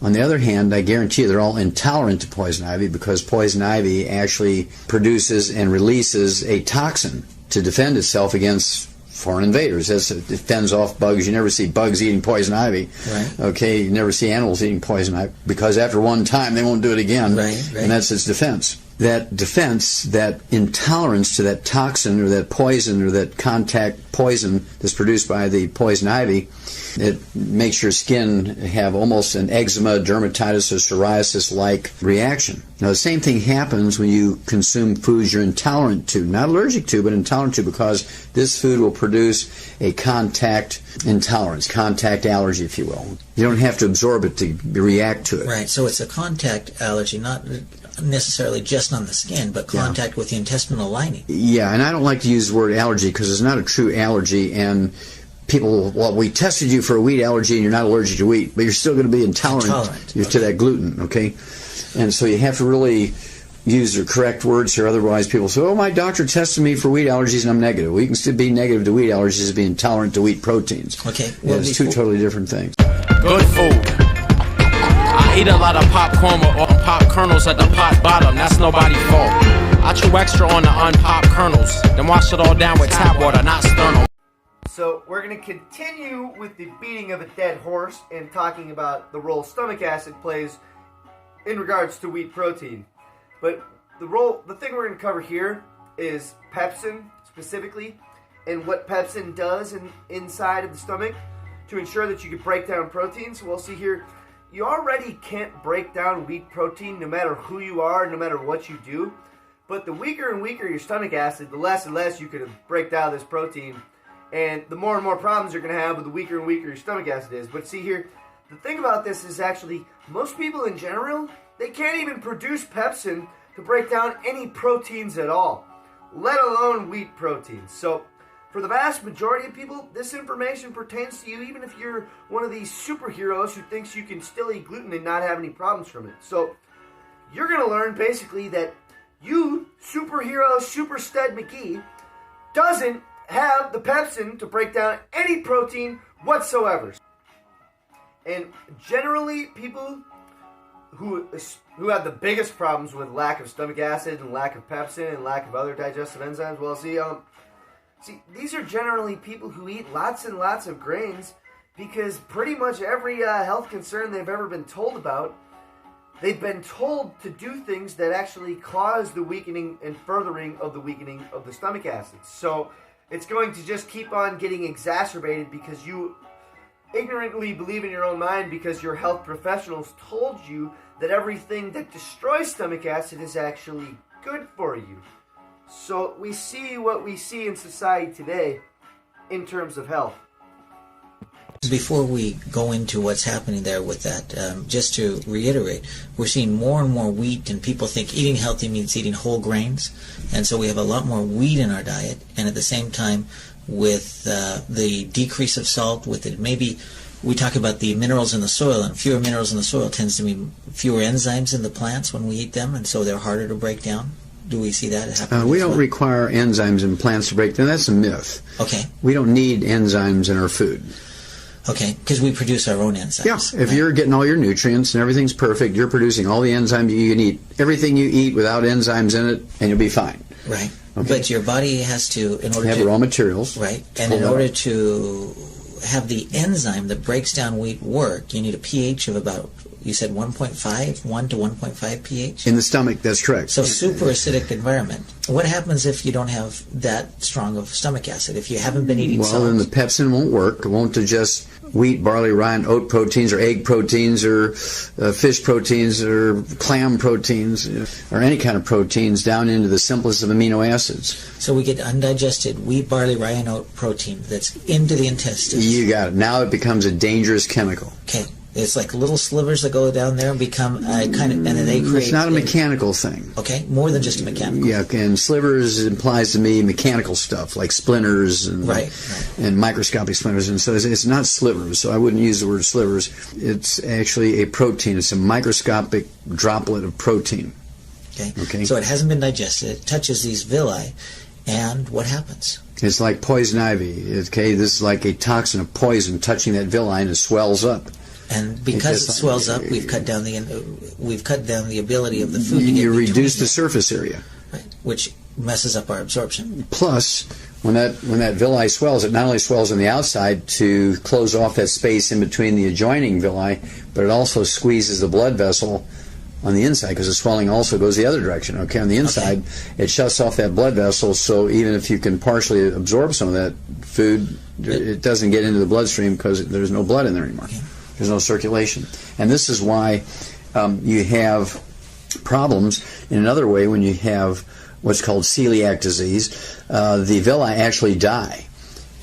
On the other hand, I guarantee you they're all intolerant to poison ivy, because poison ivy actually produces and releases a toxin to defend itself against foreign invaders. It fends off bugs. You never see bugs eating poison ivy. Right. Okay, you never see animals eating poison ivy, because after one time they won't do it again. Right. And that's its defense. That defense, that intolerance to that toxin or that poison or that contact poison that's produced by the poison ivy, it makes your skin have almost an eczema, dermatitis, or psoriasis-like reaction. Now, the same thing happens when you consume foods you're intolerant to. Not allergic to, but intolerant to, because this food will produce a contact intolerance, contact allergy, if you will. You don't have to absorb it to react to it. Right, so it's a contact allergy, not necessarily just on the skin, but contact with the intestinal lining. Yeah, and I don't like to use the word allergy, because it's not a true allergy, and people, well, we tested you for a wheat allergy and you're not allergic to wheat, but you're still going to be intolerant to that gluten, okay? And so you have to really use the correct words here, otherwise people say, oh, my doctor tested me for wheat allergies and I'm negative. Well, you can still be negative to wheat allergies and be intolerant to wheat proteins. Okay. Well, it's 2 totally different things. Good food. I eat a lot of popcorn or pop kernels at the pot bottom. That's nobody's fault. I chew extra on the unpopped kernels, then wash it all down with tap water, not sternal. So we're going to continue with the beating of a dead horse and talking about the role stomach acid plays in regards to wheat protein. But the thing we're going to cover here is pepsin specifically, and what pepsin does inside of the stomach to ensure that you can break down protein. So we'll see here, you already can't break down wheat protein no matter who you are, no matter what you do. But the weaker and weaker your stomach acid, the less and less you can break down this protein. And the more and more problems you're going to have with the weaker and weaker your stomach acid is. But see here, the thing about this is actually, most people in general, they can't even produce pepsin to break down any proteins at all, let alone wheat proteins. So for the vast majority of people, this information pertains to you, even if you're one of these superheroes who thinks you can still eat gluten and not have any problems from it. So you're going to learn basically that you, superhero Supersted McGee, doesn't have the pepsin to break down any protein whatsoever. And generally, people who have the biggest problems with lack of stomach acid and lack of pepsin and lack of other digestive enzymes, well, see, these are generally people who eat lots and lots of grains, because pretty much every health concern they've ever been told about, they've been told to do things that actually cause the weakening and furthering of the weakening of the stomach acids. So it's going to just keep on getting exacerbated because you ignorantly believe in your own mind, because your health professionals told you that everything that destroys stomach acid is actually good for you. So we see what we see in society today in terms of health. Before we go into what's happening there with that, just to reiterate, we're seeing more and more wheat, and people think eating healthy means eating whole grains, and so we have a lot more wheat in our diet, and at the same time, with the decrease of salt, with it, maybe we talk about the minerals in the soil, and fewer minerals in the soil tends to mean fewer enzymes in the plants when we eat them, and so they're harder to break down. Do we see that happen? We don't require enzymes in plants to break down. That's a myth. Okay. We don't need enzymes in our food. Okay, because we produce our own enzymes. Yeah, if you're getting all your nutrients and everything's perfect, you're producing all the enzymes you can eat. Everything you eat without enzymes in it, and you'll be fine. Right. Okay. But your body has to, in order have to raw materials. Right. And in order to have the enzyme that breaks down wheat work, you need a pH of about, you said 1.5, 1 to 1.5 pH? In the stomach, that's correct. So super acidic environment. What happens if you don't have that strong of stomach acid, if you haven't been eating salt? Well, then the pepsin won't work. It won't digest wheat, barley, rye, and oat proteins, or egg proteins, or fish proteins, or clam proteins, or any kind of proteins down into the simplest of amino acids. So we get undigested wheat, barley, rye, and oat protein that's into the intestines. You got it. Now it becomes a dangerous chemical. Okay. It's like little slivers that go down there and become kind of, and then they create. It's not a mechanical thing. Okay, more than just a mechanical. Yeah, and slivers implies to me mechanical stuff like splinters and and microscopic splinters, and so it's not slivers. So I wouldn't use the word slivers. It's actually a protein. It's a microscopic droplet of protein. Okay. So it hasn't been digested. It touches these villi, and what happens? It's like poison ivy. Okay, this is like a toxin of poison touching that villi, and it swells up. And because it swells up, we've cut down the ability of the food to get you reduce the surface area, right, which messes up our absorption. Plus, when that villi swells, it not only swells on the outside to close off that space in between the adjoining villi, but it also squeezes the blood vessel on the inside, because the swelling also goes the other direction. Okay, on the inside, it shuts off that blood vessel, so even if you can partially absorb some of that food, it doesn't get into the bloodstream because there's no blood in there anymore. There's no circulation. And this is why you have problems in another way when you have what's called celiac disease. The villi actually die,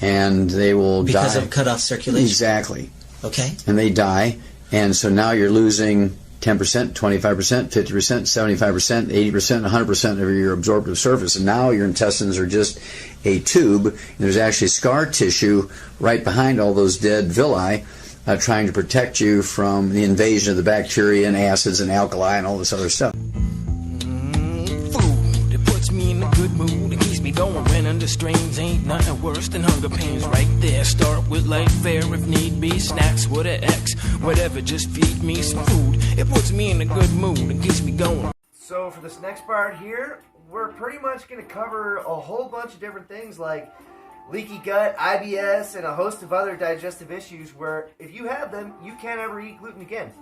and they will die. Because of cut off circulation? Exactly. Okay. And they die, and so now you're losing 10%, 25%, 50%, 75%, 80%, 100% of your absorptive surface. And now your intestines are just a tube, and there's actually scar tissue right behind all those dead villi, trying to protect you from the invasion of the bacteria and acids and alkali and all this other stuff. Food, it puts me in a good mood. It keeps me going when under strains. Ain't nothing worse than hunger pains right there. Start with light fare if need be. Snacks with an X. Whatever, just feed me some food. It puts me in a good mood. It keeps me going. So for this next part here, we're pretty much going to cover a whole bunch of different things like leaky gut, IBS, and a host of other digestive issues where if you have them, you can't ever eat gluten again.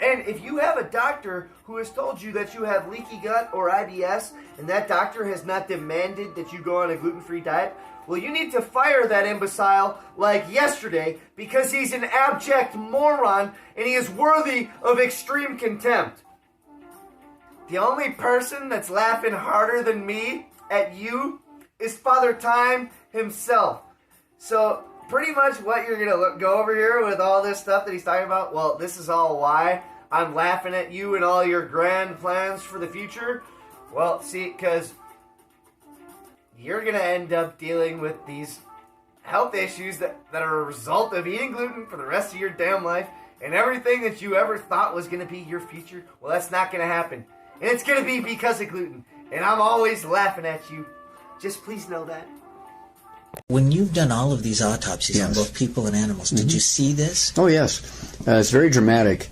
And if you have a doctor who has told you that you have leaky gut or IBS, and that doctor has not demanded that you go on a gluten-free diet, well, you need to fire that imbecile like yesterday, because he's an abject moron and he is worthy of extreme contempt. The only person that's laughing harder than me at you is Father Time himself. So pretty much what you're going to go over here with all this stuff that he's talking about, well, this is all why I'm laughing at you and all your grand plans for the future. Well, see, because you're going to end up dealing with these health issues that are a result of eating gluten for the rest of your damn life, and everything that you ever thought was going to be your future, well, that's not going to happen. And it's going to be because of gluten. And I'm always laughing at you. Just please know that. When you've done all of these autopsies on both people and animals, did you see this? Oh, yes. It's very dramatic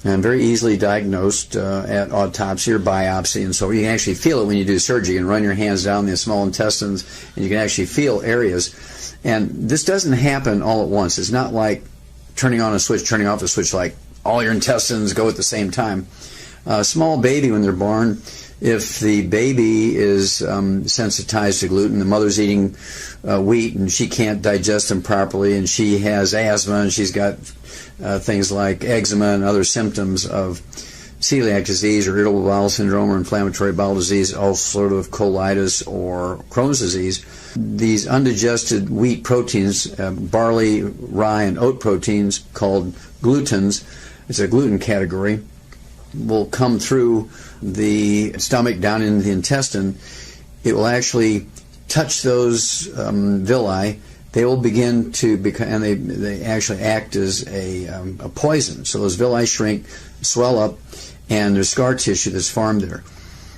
and very easily diagnosed at autopsy or biopsy. And so you can actually feel it when you do surgery. You can run your hands down the small intestines, and you can actually feel areas. And this doesn't happen all at once. It's not like turning on a switch, turning off a switch, like all your intestines go at the same time. A small baby, when they're born, if the baby is sensitized to gluten, the mother's eating wheat and she can't digest them properly, and she has asthma, and she's got things like eczema and other symptoms of celiac disease or irritable bowel syndrome or inflammatory bowel disease, all sort of colitis or Crohn's disease. These undigested wheat proteins, barley, rye, and oat proteins called glutens, it's a gluten category, will come through the stomach down into the intestine. It will actually touch those villi. They will begin to become, and they actually act as a poison. So those villi shrink, swell up, and there's scar tissue that's formed there.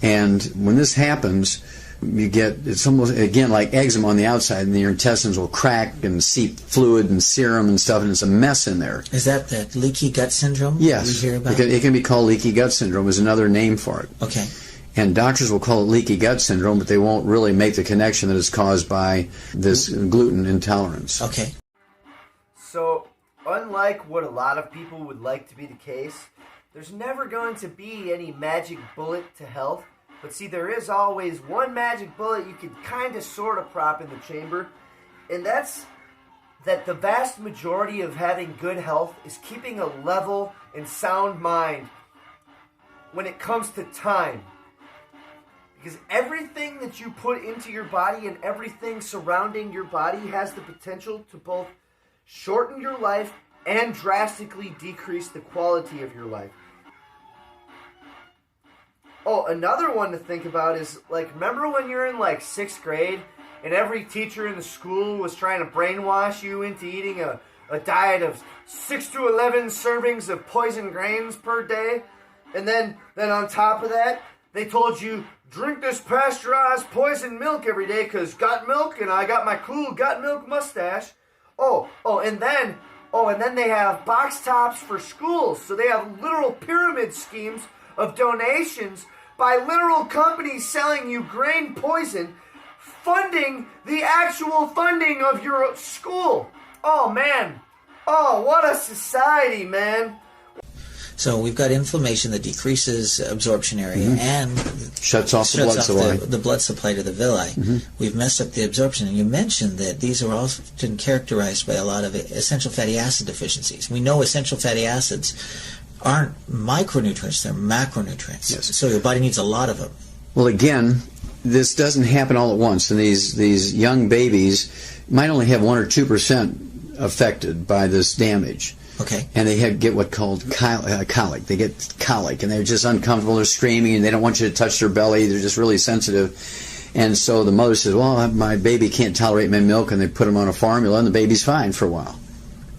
And when this happens, you get, it's almost, again, like eczema on the outside, and your intestines will crack and seep fluid and serum and stuff, and it's a mess in there. Is that leaky gut syndrome? Yes. We hear about? It can be called leaky gut syndrome, is another name for it. Okay. And doctors will call it leaky gut syndrome, but they won't really make the connection that it's caused by this gluten intolerance. Okay. So, unlike what a lot of people would like to be the case, there's never going to be any magic bullet to health. But see, there is always one magic bullet you can kind of sort of prop in the chamber, and that's that the vast majority of having good health is keeping a level and sound mind when it comes to time. Because everything that you put into your body and everything surrounding your body has the potential to both shorten your life and drastically decrease the quality of your life. Oh, another one to think about is, like, remember when you're in, like, 6th grade and every teacher in the school was trying to brainwash you into eating a diet of 6 to 11 servings of poison grains per day? And then on top of that, they told you, drink this pasteurized poison milk every day because got milk and I got my cool got milk mustache. And then they have box tops for schools. So they have literal pyramid schemes of donations by literal companies selling you grain poison, funding the actual funding of your school. Oh, man. Oh, what a society, man. So we've got inflammation that decreases absorption area and shuts off the blood supply. The blood supply to the villi. We've messed up the absorption. And you mentioned that these are often characterized by a lot of essential fatty acid deficiencies. We know essential fatty acids aren't micronutrients, they're macronutrients. Yes. So your body needs a lot of them. Well, again, this doesn't happen all at once. And these young babies might only have 1 or 2% affected by this damage. Okay. And they get what's called colic. They get colic, and they're just uncomfortable. They're screaming, and they don't want you to touch their belly. They're just really sensitive. And so the mother says, well, my baby can't tolerate my milk, and they put them on a formula, and the baby's fine for a while.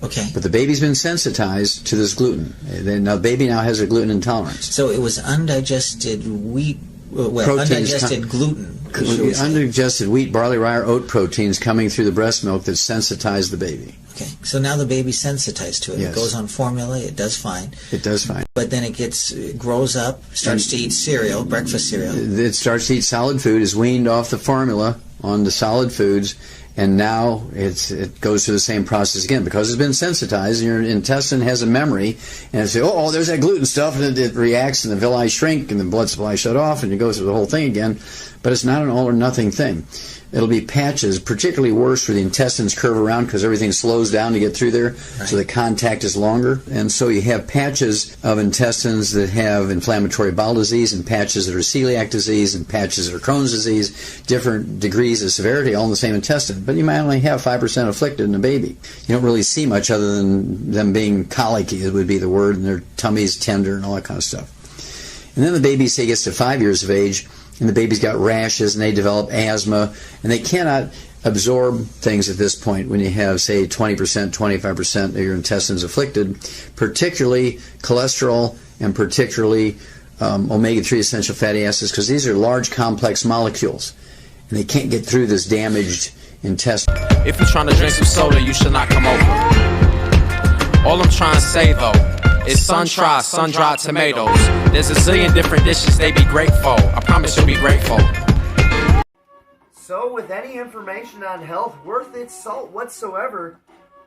Okay. But the baby's been sensitized to this gluten. Now, the baby now has a gluten intolerance. So it was undigested wheat, undigested gluten. Undigested wheat, barley, rye, or oat proteins coming through the breast milk that sensitized the baby. Okay, so now the baby's sensitized to it. Yes. It goes on formula, it does fine. It does fine. But then it grows up, starts to eat cereal, breakfast cereal. It starts to eat solid food, is weaned off the formula onto solid foods, And now it goes through the same process again because it's been sensitized. Your intestine has a memory, and it says, oh, there's that gluten stuff, and it reacts, and the villi shrink, and the blood supply shut off, and you go through the whole thing again. But it's not an all or nothing thing. It'll be patches, particularly worse where the intestines curve around because everything slows down to get through there, so the contact is longer. And so you have patches of intestines that have inflammatory bowel disease, and patches that are celiac disease, and patches that are Crohn's disease, different degrees of severity, all in the same intestine. But you might only have 5% afflicted in a baby. You don't really see much other than them being colicky, it would be the word, and their tummy's tender and all that kind of stuff. And then the baby, say, gets to 5 years of age, and the baby's got rashes, and they develop asthma, and they cannot absorb things at this point when you have, say, 20%, 25% of your intestines afflicted, particularly cholesterol and particularly omega-3 essential fatty acids, because these are large, complex molecules, and they can't get through this damaged intestine. If you're trying to drink some soda, you should not come over. All I'm trying to say, though, is sun-dried tomatoes. There's a zillion different dishes they be great for. I promise you'll be grateful. So with any information on health worth its salt whatsoever,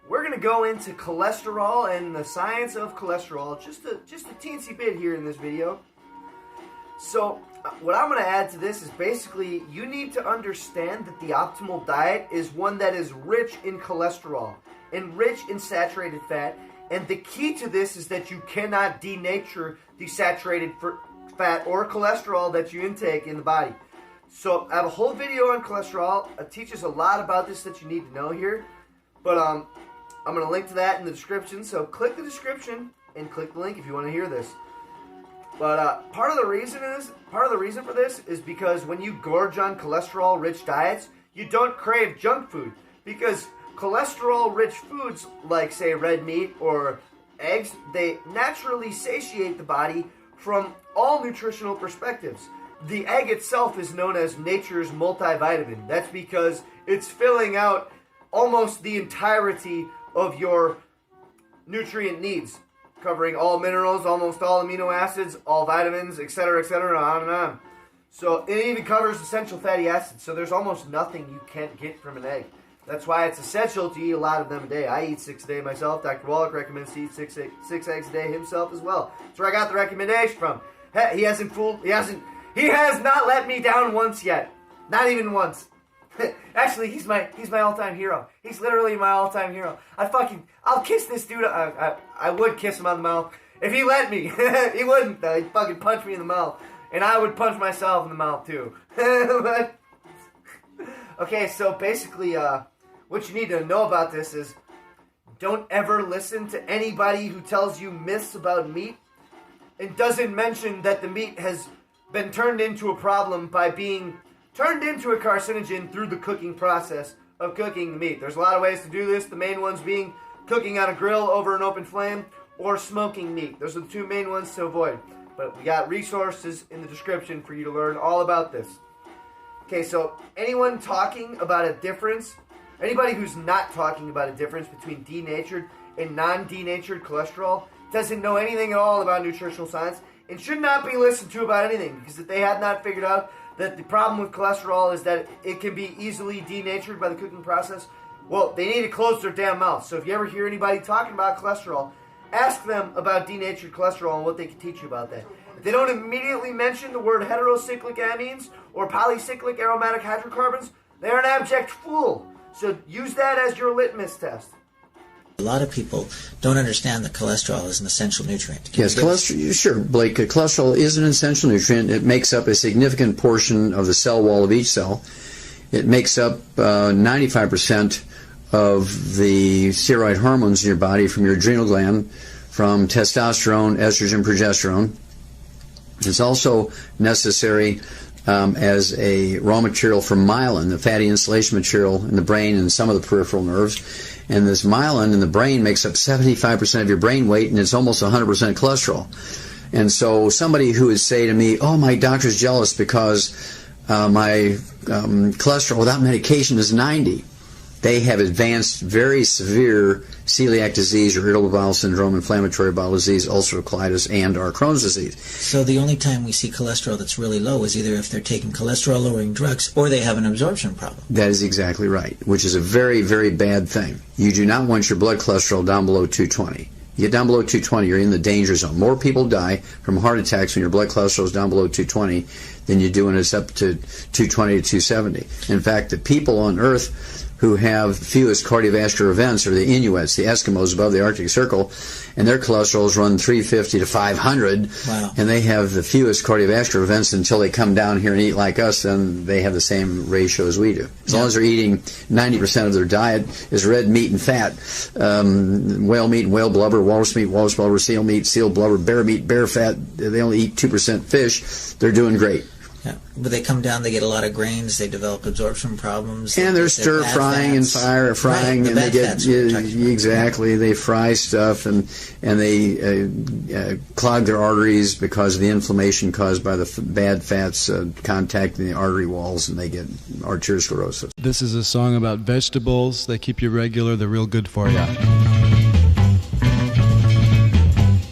we're going to go into cholesterol and the science of cholesterol just a teensy bit here in this video. So what I'm going to add to this is basically you need to understand that the optimal diet is one that is rich in cholesterol and rich in saturated fat. And the key to this is that you cannot denature the saturated fat or cholesterol that you intake in the body. So I have a whole video on cholesterol. It teaches a lot about this that you need to know here. This I'm going to link to that in the description. So click the description and click the link if you want to hear this. But part of the reason for this is because when you gorge on cholesterol-rich diets, you don't crave junk food, because cholesterol-rich foods like, say, red meat or eggs, they naturally satiate the body from all nutritional perspectives. The egg itself is known as nature's multivitamin. That's because it's filling out almost the entirety of your nutrient needs, covering all minerals, almost all amino acids, all vitamins, etc., on and on. So it even covers essential fatty acids, so there's almost nothing you can't get from an egg. That's why it's essential to eat a lot of them a day. I eat 6 a day myself. Dr. Wallach recommends to eat six eggs a day himself as well. That's where I got the recommendation from. He has not let me down once yet. Not even once. Actually, he's my all-time hero. He's literally my all-time hero. I'll kiss this dude. I would kiss him on the mouth if he let me. He wouldn't though. He'd fucking punch me in the mouth, and I would punch myself in the mouth too. Okay, so basically, what you need to know about this is don't ever listen to anybody who tells you myths about meat and doesn't mention that the meat has been turned into a problem by being turned into a carcinogen through the cooking process of cooking the meat. There's a lot of ways to do this, the main ones being cooking on a grill over an open flame or smoking meat. Those are the two main ones to avoid. But we got resources in the description for you to learn all about this. Okay, so anyone talking about a difference, anybody who's not talking about a difference between denatured and non-denatured cholesterol doesn't know anything at all about nutritional science and should not be listened to about anything, because if they have not figured out that the problem with cholesterol is that it can be easily denatured by the cooking process, well, they need to close their damn mouth. So if you ever hear anybody talking about cholesterol, ask them about denatured cholesterol and what they can teach you about that. If they don't immediately mention the word heterocyclic amines or polycyclic aromatic hydrocarbons, they're an abject fool. So use that as your litmus test. A lot of people don't understand that cholesterol is an essential nutrient. Yes, cholesterol. Sure, Blake. Cholesterol is an essential nutrient. It makes up a significant portion of the cell wall of each cell. It makes up 95% of the steroid hormones in your body, from your adrenal gland, from testosterone, estrogen, progesterone. It's also necessary as a raw material for myelin, the fatty insulation material in the brain and some of the peripheral nerves. And this myelin in the brain makes up 75% of your brain weight, and it's almost 100% cholesterol. And so somebody who would say to me, oh, my doctor's jealous because my cholesterol without medication is 90. they have advanced very severe celiac disease or irritable bowel syndrome, inflammatory bowel disease, ulcerative colitis, and or Crohn's disease. So the only time we see cholesterol that's really low is either if they're taking cholesterol-lowering drugs or they have an absorption problem. That is exactly right, which is a very, very bad thing. You do not want your blood cholesterol down below 220. You get down below 220, you're in the danger zone. More people die from heart attacks when your blood cholesterol is down below 220 than you do when it's up to 220 to 270. In fact, the people on Earth who have fewest cardiovascular events are the Inuits, the Eskimos above the Arctic Circle, and their cholesterols run 350 to 500, Wow. and they have the fewest cardiovascular events until they come down here and eat like us, then they have the same ratio as we do. As long as they're eating 90% of their diet is red meat and fat, whale meat and whale blubber, walrus meat, walrus blubber, seal meat, seal blubber, bear meat, bear fat, they only eat 2% fish, they're doing great. Yeah. But they come down, they get a lot of grains, they develop absorption problems. And they're stir frying and frying, right, and they get exactly. They fry stuff and they clog their arteries because of the inflammation caused by the bad fats contacting the artery walls, and they get arteriosclerosis. This is a song about vegetables. They keep you regular. They're real good for you.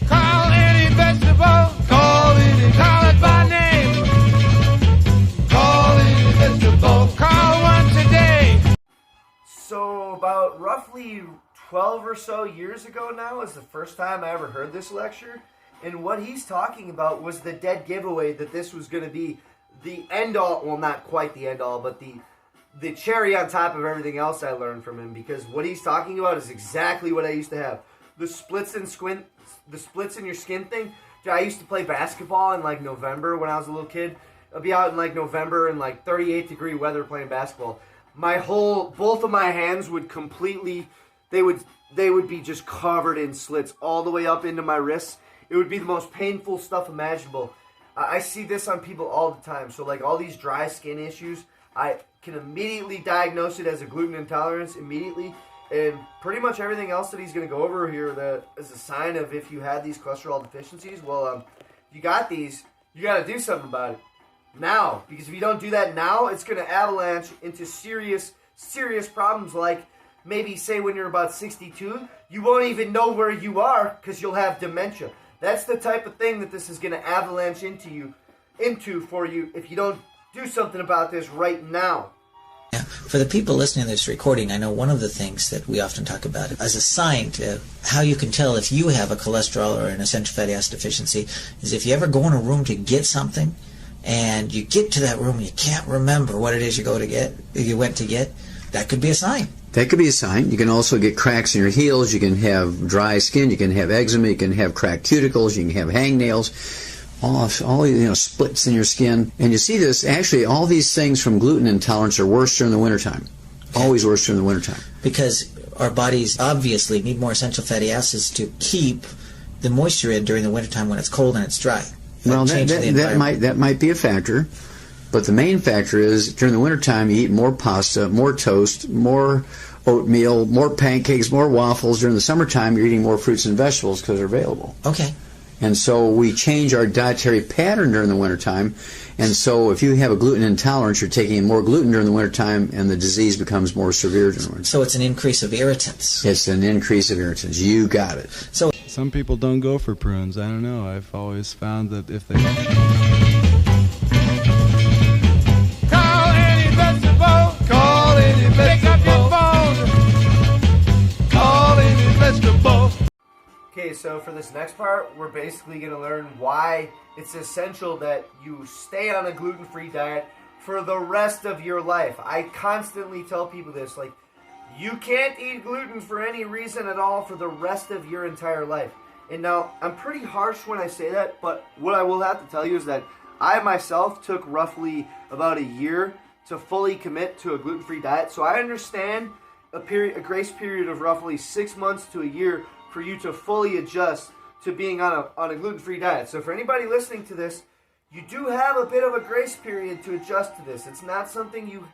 Call any vegetable, call it by name. Call one today. So about roughly 12 or so years ago now is the first time I ever heard this lecture. And what he's talking about was the dead giveaway that this was going to be the end-all, well, not quite the end-all, but the cherry on top of everything else I learned from him. Because what he's talking about is exactly what I used to have. The splits in your skin thing. I used to play basketball in like November when I was a little kid. I'd be out in like November in like 38-degree weather playing basketball. Both of my hands would completely, they would be just covered in slits all the way up into my wrists. It would be the most painful stuff imaginable. I see this on people all the time. So like all these dry skin issues, I can immediately diagnose it as a gluten intolerance immediately. And pretty much everything else that he's going to go over here that is a sign of if you had these cholesterol deficiencies, well, you got these, you got to do something about it. Now, because if you don't do that now, it's going to avalanche into serious problems like maybe say when you're about 62, you won't even know where you are because you'll have dementia. That's the type of thing that this is going to avalanche into for you if you don't do something about this right now. Yeah. For the people listening to this recording, I know one of the things that we often talk about as a sign to how you can tell if you have a cholesterol or an essential fatty acid deficiency is if you ever go in a room to get something, and you get to that room and you can't remember what it is you went to get, that could be a sign. That could be a sign. You can also get cracks in your heels. You can have dry skin. You can have eczema. You can have cracked cuticles. You can have hangnails. All splits in your skin. And you see this, actually, all these things from gluten intolerance are worse during the wintertime. Always worse during the wintertime. Because our bodies obviously need more essential fatty acids to keep the moisture in during the wintertime when it's cold and it's dry. Well, that might be a factor, but the main factor is during the wintertime you eat more pasta, more toast, more oatmeal, more pancakes, more waffles. During the summertime you're eating more fruits and vegetables because they're available. Okay. And so we change our dietary pattern during the wintertime, and so if you have a gluten intolerance, you're taking in more gluten during the wintertime, and the disease becomes more severe during the winter. So it's an increase of irritants. It's an increase of irritants. You got it. So some people don't go for prunes. I don't know. I've always found that if they... Call any vegetable. Call any vegetable. Pick up your phone. Call any vegetable. Okay, so for this next part, we're basically going to learn why it's essential that you stay on a gluten-free diet for the rest of your life. I constantly tell people this, like, you can't eat gluten for any reason at all for the rest of your entire life. And now, I'm pretty harsh when I say that, but what I will have to tell you is that I myself took roughly about a year to fully commit to a gluten-free diet. So I understand a grace period of roughly 6 months to a year for you to fully adjust to being on a gluten-free diet. So for anybody listening to this, you do have a bit of a grace period to adjust to this. It's not something you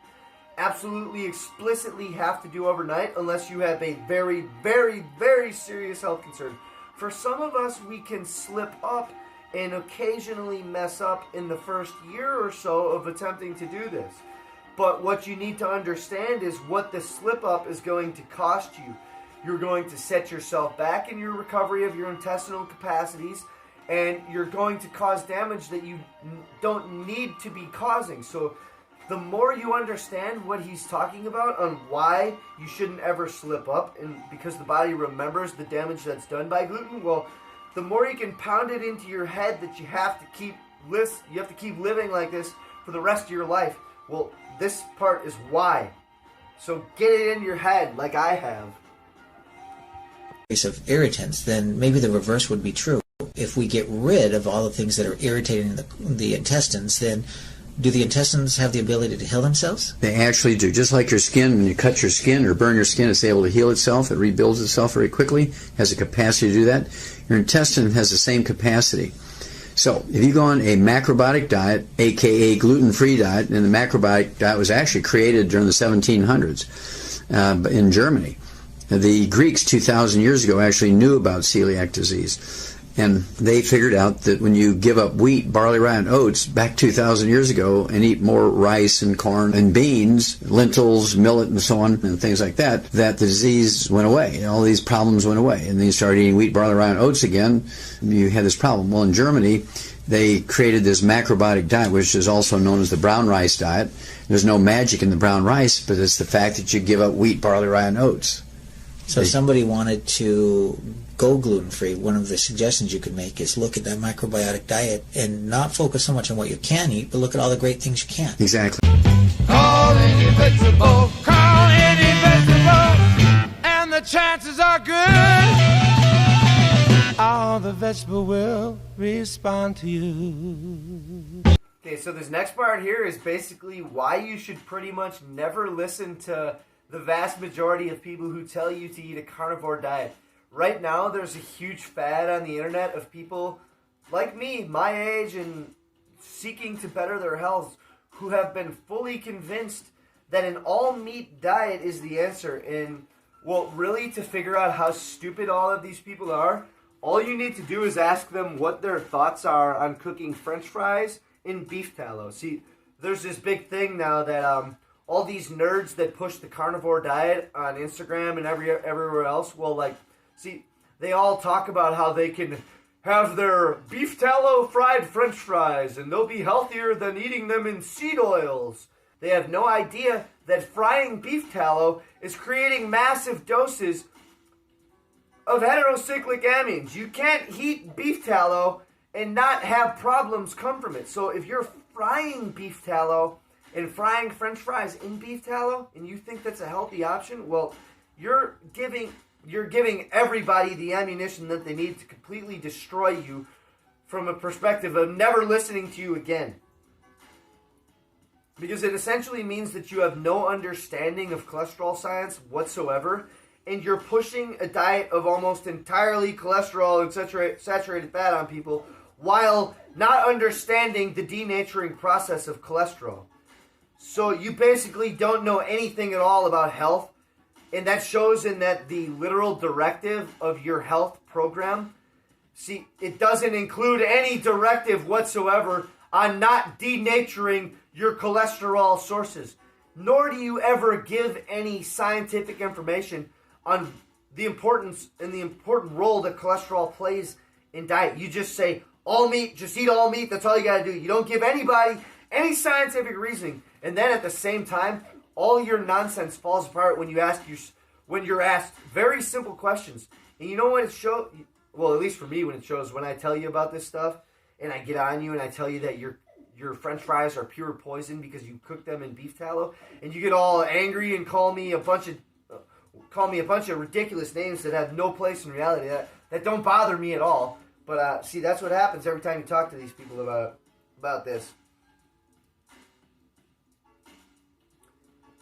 absolutely explicitly have to do overnight unless you have a very, very, very serious health concern. For some of us, we can slip up and occasionally mess up in the first year or so of attempting to do this. But what you need to understand is what the slip up is going to cost you. You're going to set yourself back in your recovery of your intestinal capacities, and you're going to cause damage that you don't need to be causing. So the more you understand what he's talking about on why you shouldn't ever slip up, and because the body remembers the damage that's done by gluten, well, the more you can pound it into your head that you have to keep living like this for the rest of your life. Well, this part is why. So get it in your head like I have. Of irritants, then maybe the reverse would be true. If we get rid of all the things that are irritating the intestines, then do the intestines have the ability to heal themselves? They actually do. Just like your skin, when you cut your skin or burn your skin, it's able to heal itself. It rebuilds itself very quickly, has the capacity to do that. Your intestine has the same capacity. So if you go on a macrobiotic diet, aka gluten-free diet, and the macrobiotic diet was actually created during the 1700s in Germany. The Greeks 2,000 years ago actually knew about celiac disease. And they figured out that when you give up wheat, barley, rye, and oats back 2,000 years ago and eat more rice and corn and beans, lentils, millet, and so on, and things like that, that the disease went away. All these problems went away. And then you started eating wheat, barley, rye, and oats again, you had this problem. Well, in Germany, they created this macrobiotic diet, which is also known as the brown rice diet. There's no magic in the brown rice, but it's the fact that you give up wheat, barley, rye, and oats. So if somebody wanted to go gluten-free, one of the suggestions you could make is look at that macrobiotic diet and not focus so much on what you can eat, but look at all the great things you can. Exactly. Call any vegetable, call any vegetable, and the chances are good. All the vegetable will respond to you. Okay, so this next part here is basically why you should pretty much never listen to the vast majority of people who tell you to eat a carnivore diet. Right now, there's a huge fad on the internet of people like me, my age, and seeking to better their health, who have been fully convinced that an all-meat diet is the answer. And, well, really, to figure out how stupid all of these people are, all you need to do is ask them what their thoughts are on cooking French fries in beef tallow. See, there's this big thing now that all these nerds that push the carnivore diet on Instagram and everywhere else, well, like, see, they all talk about how they can have their beef tallow fried French fries and they'll be healthier than eating them in seed oils. They have no idea that frying beef tallow is creating massive doses of heterocyclic amines. You can't heat beef tallow and not have problems come from it. So if you're frying beef tallow and frying French fries in beef tallow, and you think that's a healthy option, well, you're giving everybody the ammunition that they need to completely destroy you from a perspective of never listening to you again. Because it essentially means that you have no understanding of cholesterol science whatsoever, and you're pushing a diet of almost entirely cholesterol and saturated fat on people while not understanding the denaturing process of cholesterol. So you basically don't know anything at all about health, and that shows in that the literal directive of your health program, see, it doesn't include any directive whatsoever on not denaturing your cholesterol sources, nor do you ever give any scientific information on the importance and the important role that cholesterol plays in diet. You just say, all meat, just eat all meat, that's all you gotta do. You don't give anybody any scientific reasoning. And then at the same time, all your nonsense falls apart when you're asked very simple questions. And you know when it shows, well, at least for me, when it shows, when I tell you about this stuff, and I get on you and I tell you that your French fries are pure poison because you cook them in beef tallow, and you get all angry and call me a bunch of ridiculous names that have no place in reality, that don't bother me at all. But see, that's what happens every time you talk to these people about this.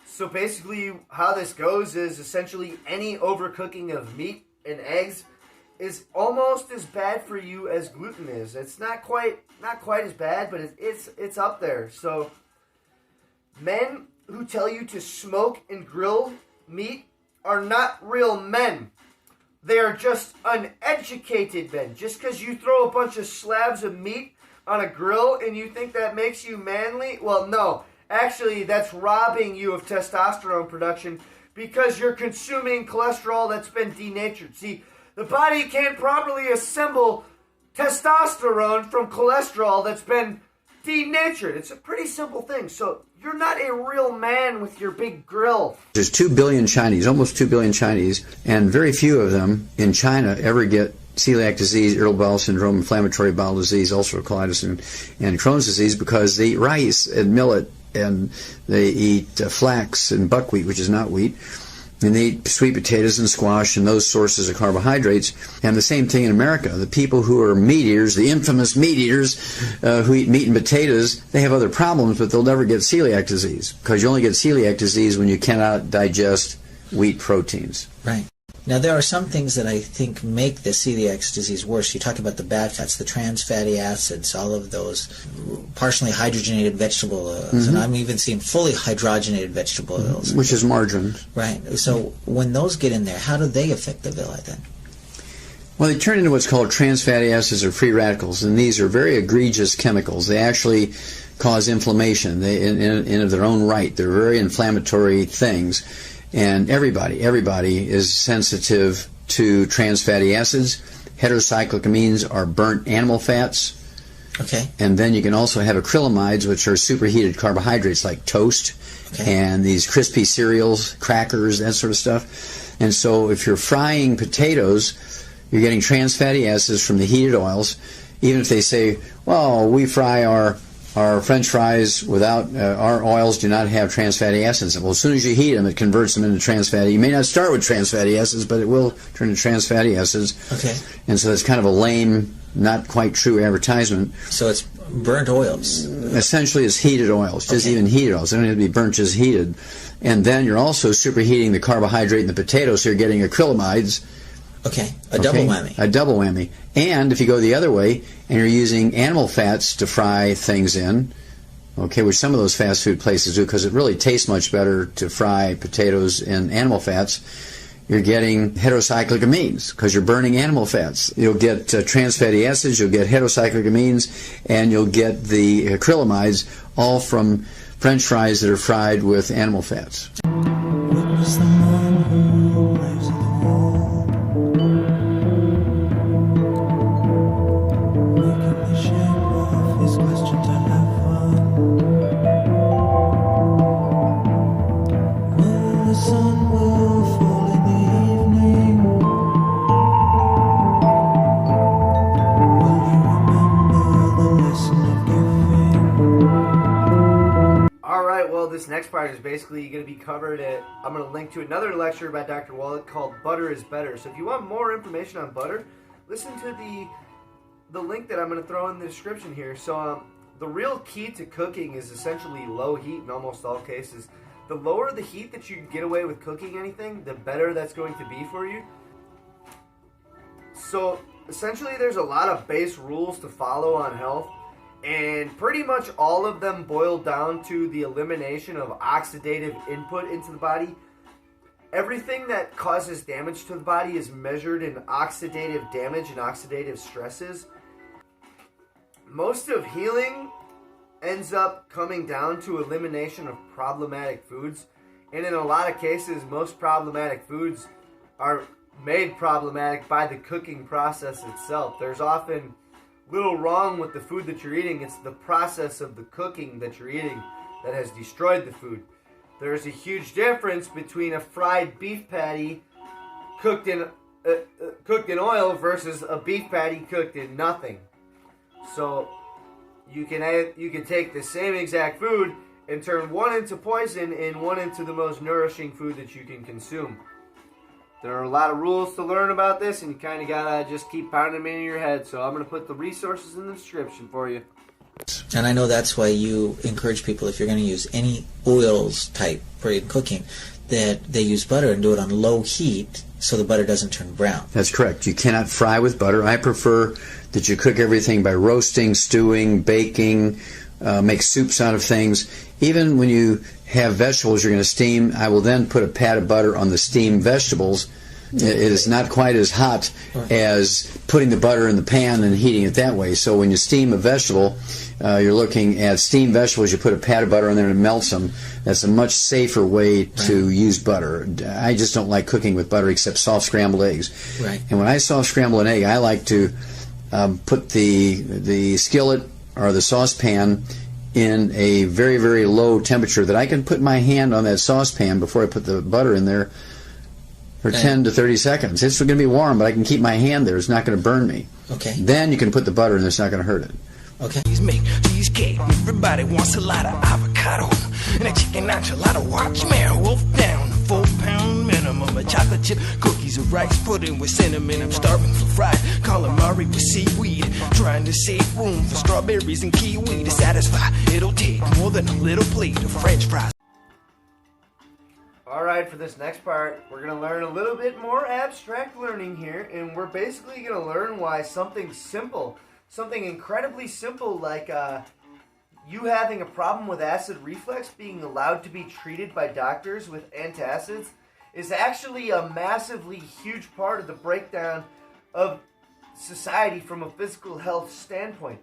So basically, how this goes is essentially any overcooking of meat and eggs is almost as bad for you as gluten is. It's not quite as bad, but it's up there. So men who tell you to smoke and grill meat are not real men. They are just uneducated men. Just because you throw a bunch of slabs of meat on a grill and you think that makes you manly, well, no. actually that's robbing you of testosterone production because you're consuming cholesterol that's been denatured. See, the body can't properly assemble testosterone from cholesterol that's been denatured. It's a pretty simple thing. So you're not a real man with your big grill. There's 2 billion Chinese, almost 2 billion Chinese, and very few of them in China ever get celiac disease, irritable bowel syndrome, inflammatory bowel disease, ulcerative colitis, and Crohn's disease because they eat rice and millet, and they eat flax and buckwheat, which is not wheat, and they eat sweet potatoes and squash and those sources of carbohydrates. And the same thing in America. The people who are meat eaters, the infamous meat eaters who eat meat and potatoes, they have other problems, but they'll never get celiac disease because you only get celiac disease when you cannot digest wheat proteins. Right. Now, there are some things that I think make the celiac disease worse. You talk about the bad fats, the trans fatty acids, all of those partially hydrogenated vegetable oils, and I'm even seeing fully hydrogenated vegetable oils. Which is margarine. Right. So when those get in there, how do they affect the villi then? Well, they turn into what's called trans fatty acids or free radicals, and these are very egregious chemicals. They actually cause inflammation in of their own right. They're very inflammatory things. And everybody is sensitive to trans fatty acids. Heterocyclic amines are burnt animal fats. Okay. And then you can also have acrylamides, which are superheated carbohydrates like toast and these crispy cereals, crackers, that sort of stuff. And so if you're frying potatoes, you're getting trans fatty acids from the heated oils. Even if they say, well, we fry our French fries without, our oils do not have trans fatty acids. Well, as soon as you heat them, it converts them into trans fatty. You may not start with trans fatty acids, but it will turn into trans fatty acids. Okay. And so it's kind of a lame, not quite true advertisement. So it's burnt oils. Essentially, it's heated oils, just even heated oils. They don't have to be burnt, just heated. And then you're also superheating the carbohydrate in the potato, so you're getting acrylamides. Okay, a double whammy. A double whammy. And if you go the other way and you're using animal fats to fry things in, okay, which some of those fast food places do because it really tastes much better to fry potatoes in animal fats, you're getting heterocyclic amines because you're burning animal fats. You'll get trans fatty acids, you'll get heterocyclic amines, and you'll get the acrylamides all from French fries that are fried with animal fats. Witness the man who lives at the wall, making the shape of his question to have fun. When the sun will fall in the evening, will you remember the lesson of giving? Alright, well, this next part is basically going to be covered at, I'm going to link to another lecture by Dr. Wallet called Butter is Better. So if you want more information on butter, listen to the link that I'm going to throw in the description here. So the real key to cooking is essentially low heat in almost all cases. The lower the heat that you can get away with cooking anything, the better that's going to be for you. So essentially there's a lot of base rules to follow on health, and pretty much all of them boil down to the elimination of oxidative input into the body. Everything that causes damage to the body is measured in oxidative damage and oxidative stresses. Most of healing ends up coming down to elimination of problematic foods, and in a lot of cases most problematic foods are made problematic by the cooking process itself. There's often little wrong with the food that you're eating. It's the process of the cooking that you're eating that has destroyed the food. There's a huge difference between a fried beef patty cooked in oil versus a beef patty cooked in nothing. So you can take the same exact food and turn one into poison and one into the most nourishing food that you can consume. There are a lot of rules to learn about this, and you kind of gotta just keep pounding them in your head. So I'm gonna put the resources in the description for you. And I know that's why you encourage people, if you're going to use any oils type for cooking, that they use butter and do it on low heat so the butter doesn't turn brown. That's correct. You cannot fry with butter. I prefer that you cook everything by roasting, stewing, baking, make soups out of things. Even when you have vegetables you're going to steam, I will then put a pat of butter on the steamed vegetables. It is not quite as hot as putting the butter in the pan and heating it that way. So when you steam a vegetable, You're looking at steamed vegetables. You put a pat of butter on there and it melts them. That's a much safer way to use butter. I just don't like cooking with butter except soft scrambled eggs. Right. And when I soft scramble an egg, I like to put the skillet or the saucepan in a very, very low temperature that I can put my hand on that saucepan before I put the butter in there for 10 to 30 seconds. It's going to be warm, but I can keep my hand there. It's not going to burn me. Okay. Then you can put the butter in. It's not going to hurt it. Okay. Make cheesecake. Everybody wants a lot of avocado. And a chicken enchilada. Watch man wolf down. 4-pound minimum. A chocolate chip cookies, a rice pudding with cinnamon. I'm starving for fried calamari with seaweed. Trying to save room for strawberries and kiwi to satisfy. It'll take more than a little plate of French fries. Alright, for this next part, we're going to learn a little bit more abstract learning here, and we're basically going to learn why something simple, something incredibly simple like you having a problem with acid reflux being allowed to be treated by doctors with antacids is actually a massively huge part of the breakdown of society from a physical health standpoint.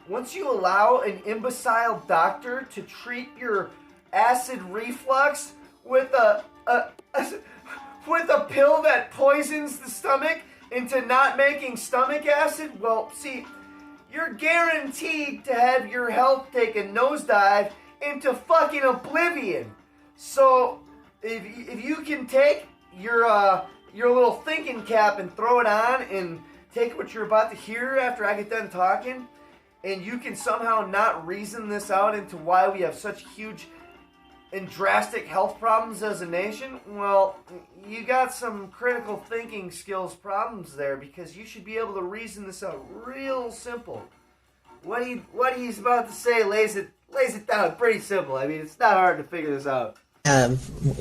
Once you allow an imbecile doctor to treat your acid reflux with a pill that poisons the stomach into not making stomach acid, well, see, you're guaranteed to have your health take a nosedive into fucking oblivion. So, if you can take your little thinking cap and throw it on and take what you're about to hear after I get done talking, and you can somehow not reason this out into why we have such huge and drastic health problems as a nation, well, you got some critical thinking skills problems there, because you should be able to reason this out real simple. What he's about to say lays it down pretty simple. I mean, it's not hard to figure this out.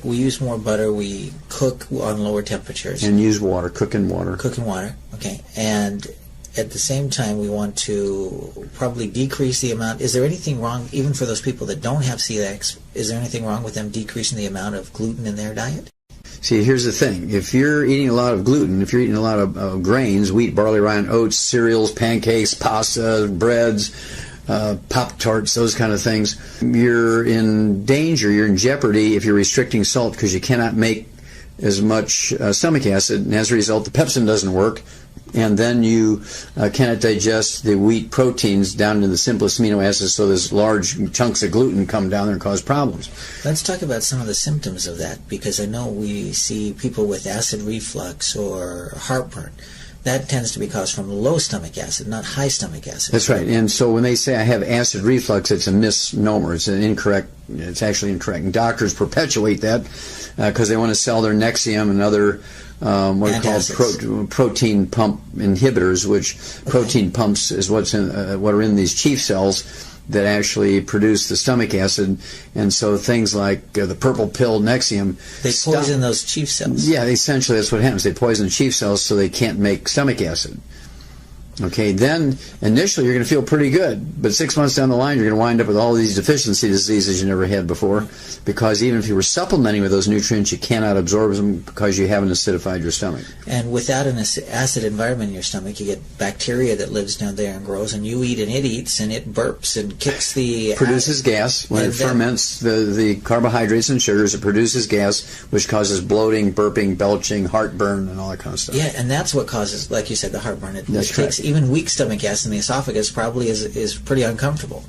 We use more butter. We cook on lower temperatures. And use water, cook in water. Cook in water, okay. And at the same time, we want to probably decrease the amount. Is there anything wrong, even for those people that don't have celiac, is there anything wrong with them decreasing the amount of gluten in their diet? See, here's the thing. If you're eating a lot of gluten, if you're eating a lot of grains, wheat, barley, rye, and oats, cereals, pancakes, pasta, breads, Pop-Tarts, those kind of things, you're in danger, you're in jeopardy if you're restricting salt, because you cannot make as much stomach acid, and as a result, the pepsin doesn't work, and then you cannot digest the wheat proteins down to the simplest amino acids, so those large chunks of gluten come down there and cause problems. Let's talk about some of the symptoms of that, because I know we see people with acid reflux or heartburn. That tends to be caused from low stomach acid, not high stomach acid. That's right. And so when they say I have acid reflux, it's a misnomer. It's actually incorrect. And doctors perpetuate that because they want to sell their Nexium and other what are called protein pump inhibitors, which protein pumps is what are in these chief cells that actually produce the stomach acid. And so things like the purple pill Nexium, they poison those chief cells. Yeah, essentially that's what happens. They poison the chief cells so they can't make stomach acid. Okay, then initially you're going to feel pretty good, but 6 months down the line you're going to wind up with all these deficiency diseases you never had before, because even if you were supplementing with those nutrients, you cannot absorb them because you haven't acidified your stomach. And without an acid environment in your stomach, you get bacteria that lives down there and grows, and you eat and it eats and it burps and kicks the... Produces gas. When it ferments the carbohydrates and sugars, it produces gas, which causes bloating, burping, belching, heartburn, and all that kind of stuff. Yeah, and that's what causes, like you said, the heartburn. That's correct. Even weak stomach acid in the esophagus probably is pretty uncomfortable.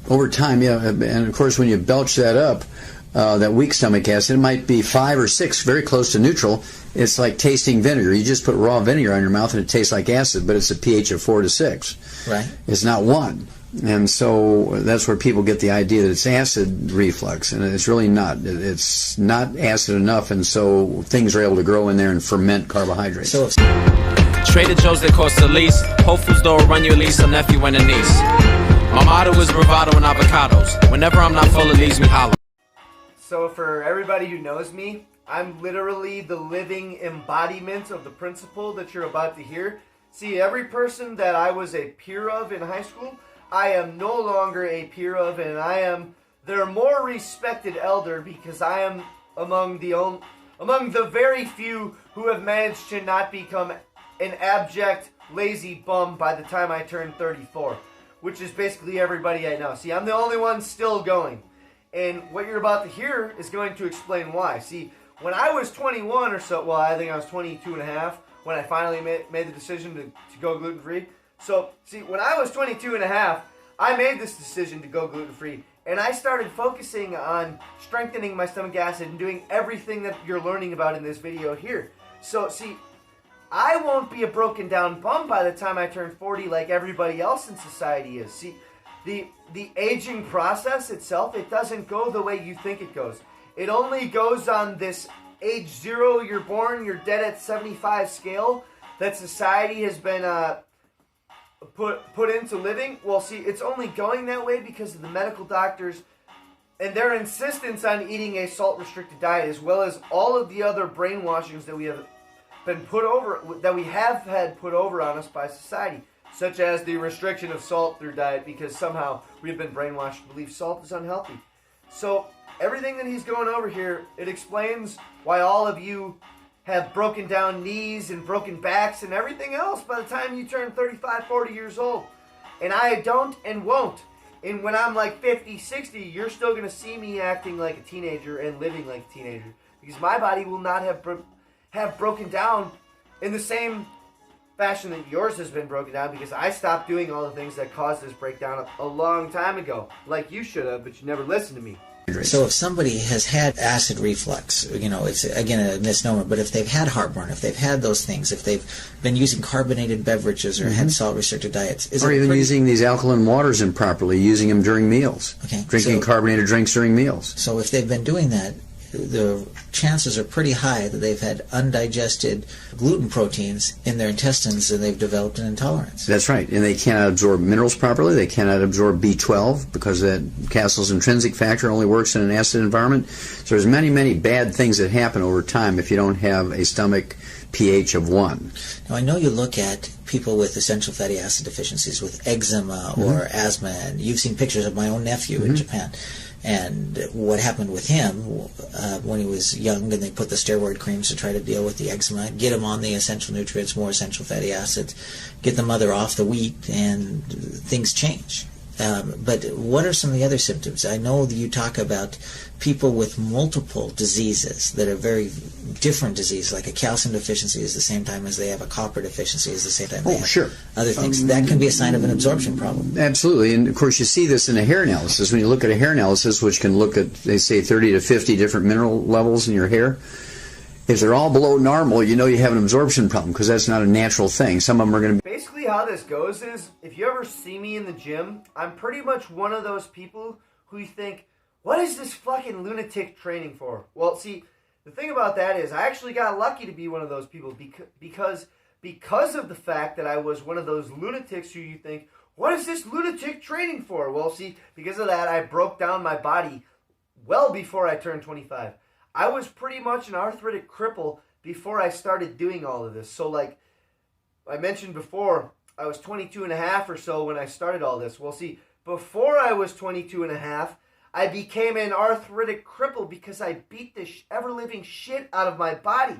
Over time, yeah, and of course when you belch that up, that weak stomach acid, it might be 5 or 6, very close to neutral. It's like tasting vinegar. You just put raw vinegar on your mouth and it tastes like acid, but it's a pH of 4 to 6. Right. It's not 1. And so that's where people get the idea that it's acid reflux, and it's really not. It's not acid enough, and so things are able to grow in there and ferment carbohydrates. So Trader Joe's that cost the least. Whole Foods though run you at least a nephew and a niece. My motto is bravado and avocados. Whenever I'm not full, it leaves me hollow. So for everybody who knows me, I'm literally the living embodiment of the principle that you're about to hear. See, every person that I was a peer of in high school, I am no longer a peer of, and I am their more respected elder, because I am among the very few who have managed to not become an abject, lazy bum by the time I turn 34. which is basically everybody I know. See, I'm the only one still going. And what you're about to hear is going to explain why. See, when I was 21 or so, well, I think I was 22 and a half when I finally made the decision to go gluten-free. So, see, when I was 22 and a half, I made this decision to go gluten-free. And I started focusing on strengthening my stomach acid and doing everything that you're learning about in this video here. So, see, I won't be a broken down bum by the time I turn 40 like everybody else in society is. See, the aging process itself, it doesn't go the way you think it goes. It only goes on this age 0, you're born, you're dead at 75 scale that society has been put into living. Well, see, it's only going that way because of the medical doctors and their insistence on eating a salt-restricted diet, as well as all of the other brainwashings that we have had put over on us by society, such as the restriction of salt through diet, because somehow we've been brainwashed to believe salt is unhealthy. So everything that he's going over here, it explains why all of you have broken down knees and broken backs and everything else by the time you turn 35, 40 years old. And I don't and won't. And when I'm like 50, 60, you're still going to see me acting like a teenager and living like a teenager, because my body will not have broken down in the same fashion that yours has been broken down, because I stopped doing all the things that caused this breakdown a long time ago, like you should have, but you never listened to me. So if somebody has had acid reflux, it's again a misnomer, but if they've had heartburn, if they've had those things, if they've been using carbonated beverages or had salt-restricted diets, or even using these alkaline waters improperly, using them during meals, drinking carbonated drinks during meals. So if they've been doing that, the chances are pretty high that they've had undigested gluten proteins in their intestines and they've developed an intolerance. That's right. And they cannot absorb minerals properly. They cannot absorb B12 because that Castle's intrinsic factor only works in an acid environment. So there's many, many bad things that happen over time if you don't have a stomach pH of 1. Now, I know you look at people with essential fatty acid deficiencies with eczema or asthma, and you've seen pictures of my own nephew in Japan. And what happened with him when he was young, and they put the steroid creams to try to deal with the eczema, get him on the essential nutrients, more essential fatty acids, get the mother off the wheat, and things change. But what are some of the other symptoms? I know that you talk about people with multiple diseases that are very different diseases, like a calcium deficiency is the same time as they have a copper deficiency is the same time they have other things. That can be a sign of an absorption problem. Absolutely. And of course you see this in a hair analysis. When you look at a hair analysis, which can look at, they say, 30 to 50 different mineral levels in your hair, if they're all below normal, you know you have an absorption problem, because that's not a natural thing. Some of them are going to be... Basically how this goes is, if you ever see me in the gym, I'm pretty much one of those people who you think, what is this fucking lunatic training for? Well, see, the thing about that is I actually got lucky to be one of those people because of the fact that I was one of those lunatics who you think, what is this lunatic training for? Well, see, because of that, I broke down my body well before I turned 25. I was pretty much an arthritic cripple before I started doing all of this. So like I mentioned before, I was 22 and a half or so when I started all this. Well, see, before I was 22 and a half, I became an arthritic cripple because I beat the ever-living shit out of my body.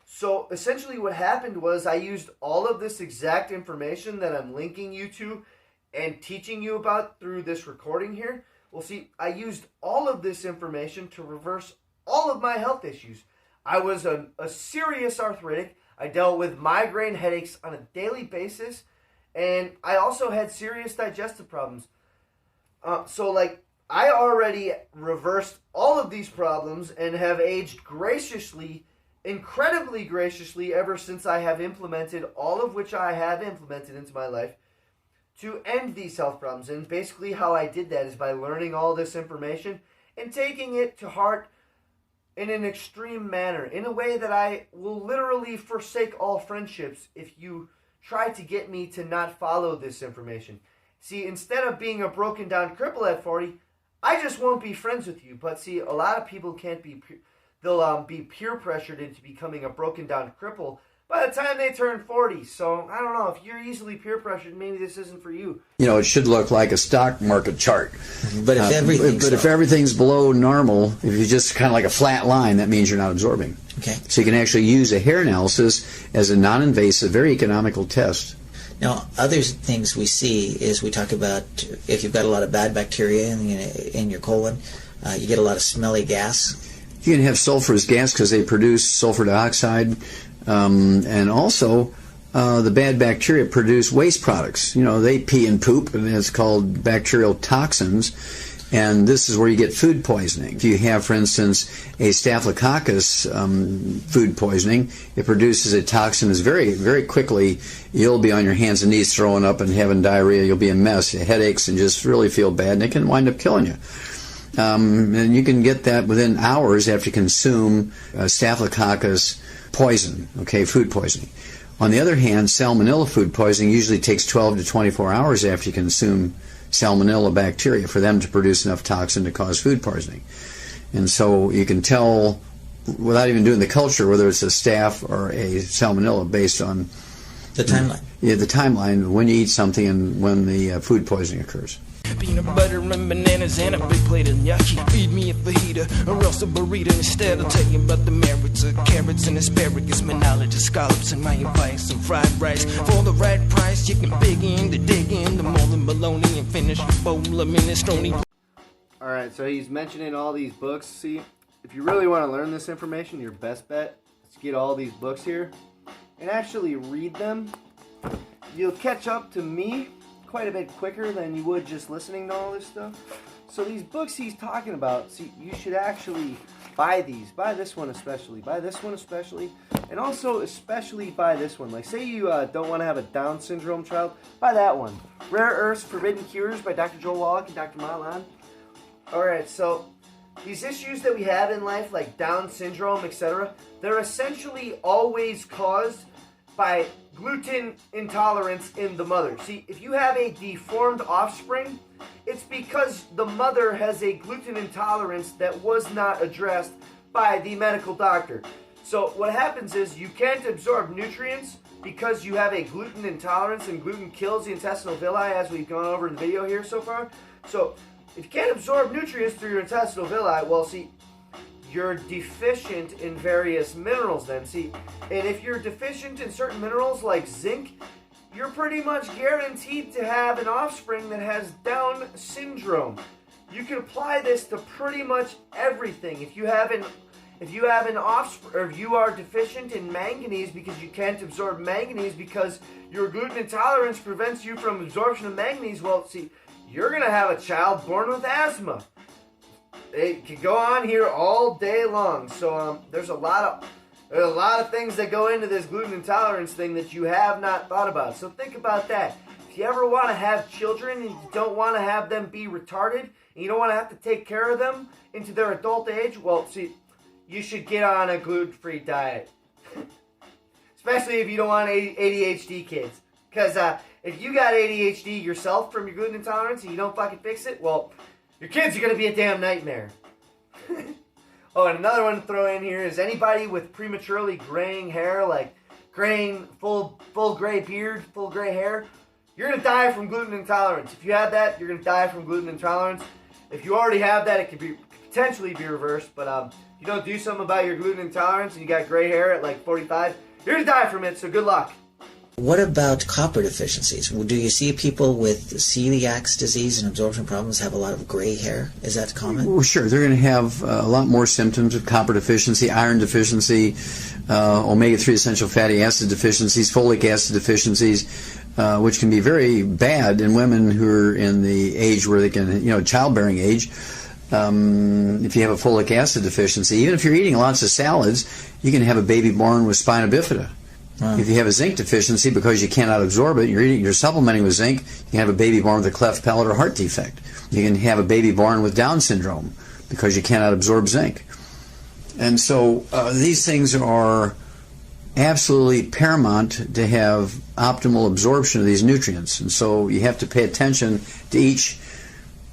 So essentially what happened was I used all of this exact information that I'm linking you to and teaching you about through this recording here. Well, see, I used all of this information to reverse all of my health issues. I was a serious arthritic. I dealt with migraine headaches on a daily basis, and I also had serious digestive problems. So like, I already reversed all of these problems and have aged graciously, incredibly graciously, ever since I have implemented all of which I have implemented into my life to end these health problems. And basically how I did that is by learning all this information and taking it to heart in an extreme manner, in a way that I will literally forsake all friendships if you try to get me to not follow this information. See, instead of being a broken down cripple at 40, I just won't be friends with you. But see, a lot of people can't be, they'll be peer pressured into becoming a broken down cripple by the time they turn 40. So, I don't know, if you're easily peer pressured, maybe this isn't for you. You know, it should look like a stock market chart. But if everything's below normal, if you're just kind of like a flat line, that means you're not absorbing. Okay. So you can actually use a hair analysis as a non-invasive, very economical test. Now, other things we see is we talk about if you've got a lot of bad bacteria in your colon, you get a lot of smelly gas. You can have sulfurous gas because they produce sulfur dioxide, and also the bad bacteria produce waste products. You know, they pee and poop, and it's called bacterial toxins. And this is where you get food poisoning. If you have, for instance, a Staphylococcus food poisoning, it produces a toxin that's very, very quickly, you'll be on your hands and knees throwing up and having diarrhea. You'll be a mess, headaches, and just really feel bad, and it can wind up killing you. And you can get that within hours after you consume Staphylococcus poison, okay, food poisoning. On the other hand, salmonella food poisoning usually takes 12 to 24 hours after you consume salmonella bacteria for them to produce enough toxin to cause food poisoning. And so you can tell without even doing the culture whether it's a staph or a salmonella based on the timeline. Yeah, the timeline when you eat something and when the food poisoning occurs. Peanut butter and bananas and a big plate of gnocchi. Feed me a fajita or else a burrito. Instead I'll tell you about the merits of carrots and asparagus, my knowledge of scallops and my advice on fried rice. For the right price you can dig in the mold and bologna and finish a bowl of minestrone. Alright, so he's mentioning all these books. See, if you really want to learn this information, your best bet is to get all these books here and actually read them. You'll catch up to me quite a bit quicker than you would just listening to all this stuff. So these books he's talking about, see, you should actually buy these. Buy this one especially. Buy this one especially. And also especially buy this one. Like say you don't want to have a Down syndrome child, buy that one. Rare Earths, Forbidden Cures by Dr. Joel Wallach and Dr. Malan. Alright, so these issues that we have in life, like Down syndrome, etc., they're essentially always caused by gluten intolerance in the mother. See, if you have a deformed offspring, it's because the mother has a gluten intolerance that was not addressed by the medical doctor. So what happens is you can't absorb nutrients because you have a gluten intolerance, and gluten kills the intestinal villi, as we've gone over in the video here so far. So if you can't absorb nutrients through your intestinal villi, well, see, you're deficient in various minerals then. See, and if you're deficient in certain minerals like zinc, you're pretty much guaranteed to have an offspring that has Down syndrome. You can apply this to pretty much everything. If you have an offspring, or if you are deficient in manganese because you can't absorb manganese because your gluten intolerance prevents you from absorption of manganese, well, see, you're going to have a child born with asthma. It could go on here all day long. So there's a lot of things that go into this gluten intolerance thing that you have not thought about. So think about that. If you ever want to have children and you don't want to have them be retarded, and you don't want to have to take care of them into their adult age, well, see, you should get on a gluten-free diet. Especially if you don't want ADHD kids. Because if you got ADHD yourself from your gluten intolerance and you don't fucking fix it, well, your kids are going to be a damn nightmare. Oh, and another one to throw in here is anybody with prematurely graying hair, like graying, full gray beard, full gray hair, you're going to die from gluten intolerance. If you have that, you're going to die from gluten intolerance. If you already have that, it could potentially be reversed. But if you don't do something about your gluten intolerance and you got gray hair at like 45, you're going to die from it, so good luck. What about copper deficiencies? Do you see people with celiac disease and absorption problems have a lot of gray hair? Is that common? Well, sure. They're going to have a lot more symptoms of copper deficiency, iron deficiency, omega-3 essential fatty acid deficiencies, folic acid deficiencies, which can be very bad in women who are in the age where they can, childbearing age. If you have a folic acid deficiency, even if you're eating lots of salads, you can have a baby born with spina bifida. Wow. If you have a zinc deficiency because you cannot absorb it, you're supplementing with zinc, you can have a baby born with a cleft palate or heart defect. You can have a baby born with Down syndrome because you cannot absorb zinc. And so these things are absolutely paramount to have optimal absorption of these nutrients. And so you have to pay attention to each